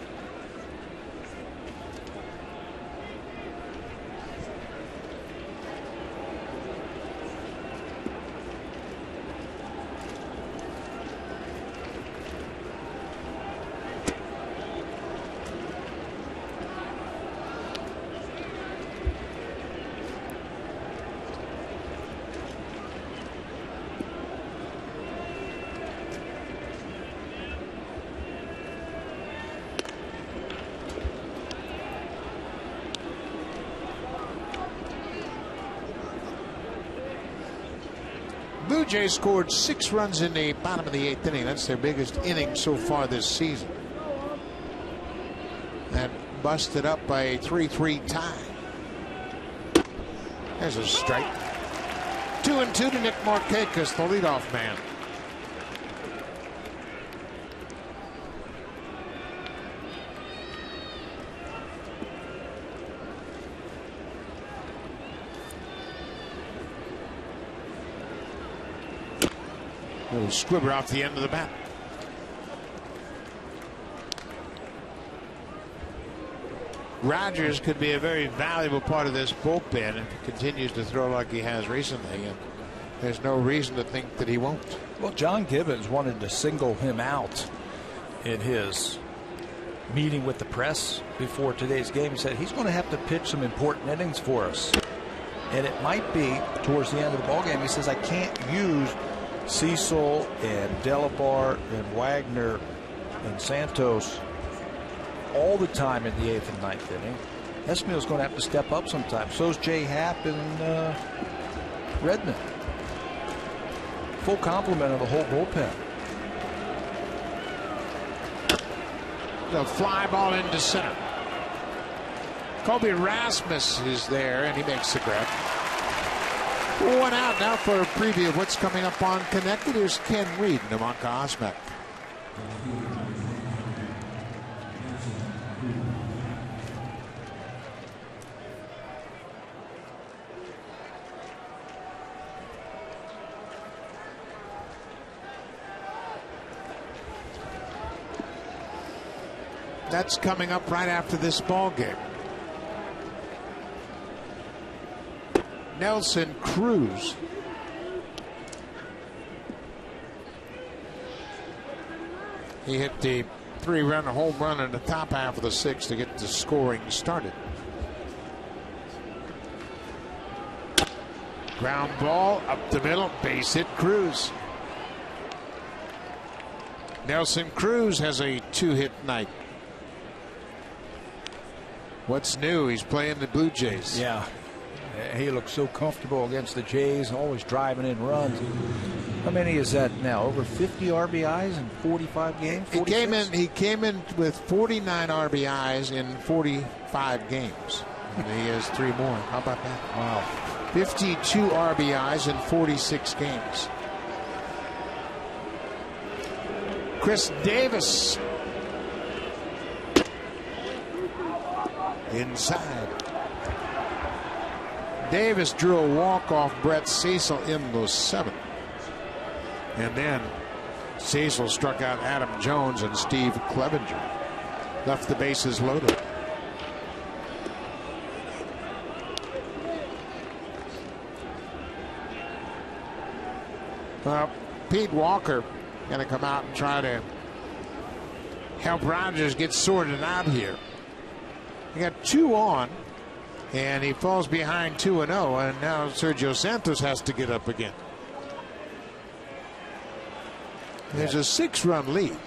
Jays scored 6 runs in the bottom of the 8th inning. That's their biggest inning so far this season. And busted up by a 3-3 tie. There's a strike. 2-2 to Nick Markakis, the leadoff man. Little squibber off the end of the bat. Rogers could be a very valuable part of this bullpen if he continues to throw like he has recently, and there's no reason to think that he won't. Well, John Gibbons wanted to single him out in his meeting with the press before today's game. He said he's going to have to pitch some important innings for us, and it might be towards the end of the ballgame. He says, I can't use Cecil and Delabar and Wagner and Santos all the time in the 8th and 9th inning. Esmill's going to have to step up sometime. So's Jay Happ and Redmond. Full complement of the whole bullpen. The fly ball into center. Kobe Rasmus is there, and he makes the grab. 1 out now for a preview of what's coming up on Connected. Here's Ken Reed and Amanka Osmek. That's coming up right after this ball game. Nelson Cruz. He hit the 3-run home run in the top half of the 6th to get the scoring started. Ground ball up the middle, base hit Cruz. Nelson Cruz has a 2-hit night. What's new? He's playing the Blue Jays. Yeah. He looks so comfortable against the Jays, always driving in runs. How many is that now? Over 50 RBIs in 45 games? 46? He came in with 49 RBIs in 45 games. And he has 3 more. How about that? Wow. 52 RBIs in 46 games. Chris Davis. Inside. Davis drew a walk off Brett Cecil in the 7th. And then Cecil struck out Adam Jones and Steve Clevenger. Left the bases loaded. Pete Walker going to come out and try to help Rogers get sorted out here. He got 2 on, and he falls behind 2-0, and now Sergio Santos has to get up again. There's a 6-run lead.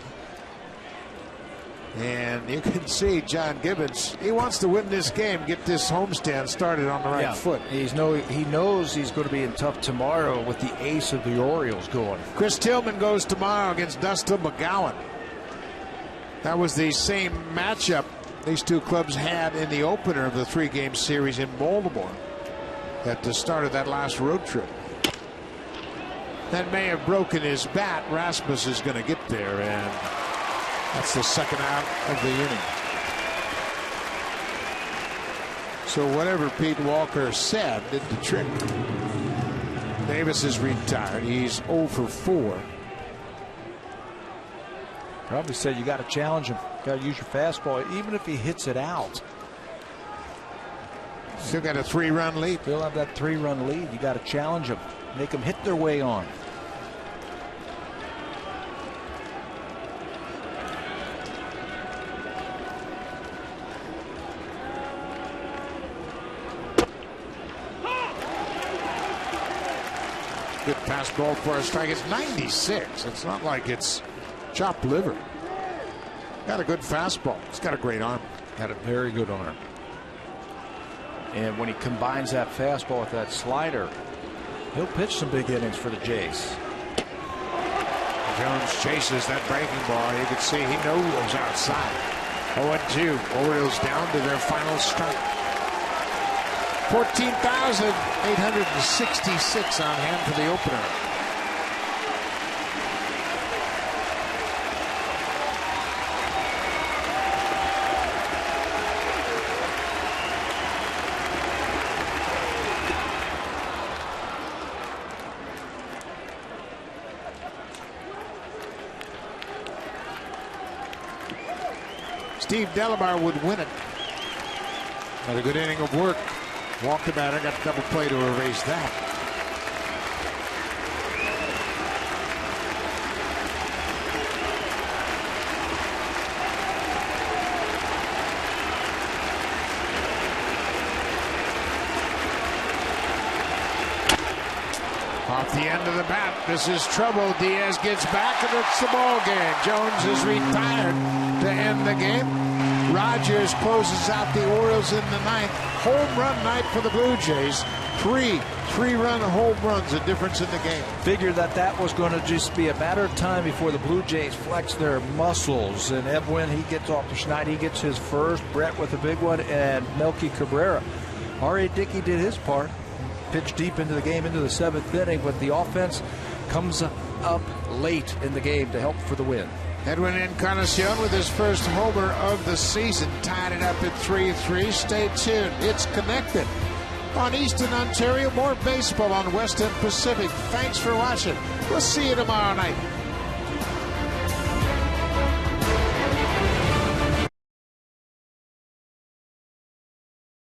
And you can see John Gibbons, he wants to win this game, get this homestand started on the right foot. He knows he's going to be in tough tomorrow with the ace of the Orioles going. Chris Tillman goes tomorrow against Dustin McGowan. That was the same matchup these two clubs had in the opener of the 3-game series in Baltimore at the start of that last road trip. That may have broken his bat. Rasmus is going to get there, and that's the 2nd out of the inning. So whatever Pete Walker said did the trick. Davis is retired. He's 0 for 4. Probably said you got to challenge him. Got to use your fastball, even if he hits it out. Still got a 3-run lead. Still have that 3-run lead. You got to challenge them, make them hit their way on. Good fastball for a strike. It's 96. It's not like it's chopped liver. Got a good fastball. He's got a great arm. Got a very good arm. And when he combines that fastball with that slider, He'll pitch some big innings for the Jays. Jones chases that breaking ball. You can see he knows outside. 0-2. Orioles down to their final start. 14,866 on hand for the opener. Steve Delamar would win it. Had a good inning of work. Walked the batter, got a double play to erase that. Off the end of the bat, this is trouble. Diaz gets back and it's the ball game. Jones is retired to end the game. Rogers closes out the Orioles in the ninth. Home run night for the Blue Jays. Three-run home runs, a difference in the game. Figured that was going to just be a matter of time before the Blue Jays flex their muscles. And Edwin, he gets off the schneid. He gets his first. Brett with a big one, and Melky Cabrera. R.A. Dickey did his part. Pitched deep into the game, into the seventh inning, but the offense comes up late in the game to help for the win. Edwin Encarnación with his first homer of the season, tied it up at 3-3. Stay tuned. It's connected on Eastern Ontario. More baseball on Western Pacific. Thanks for watching. We'll see you tomorrow night.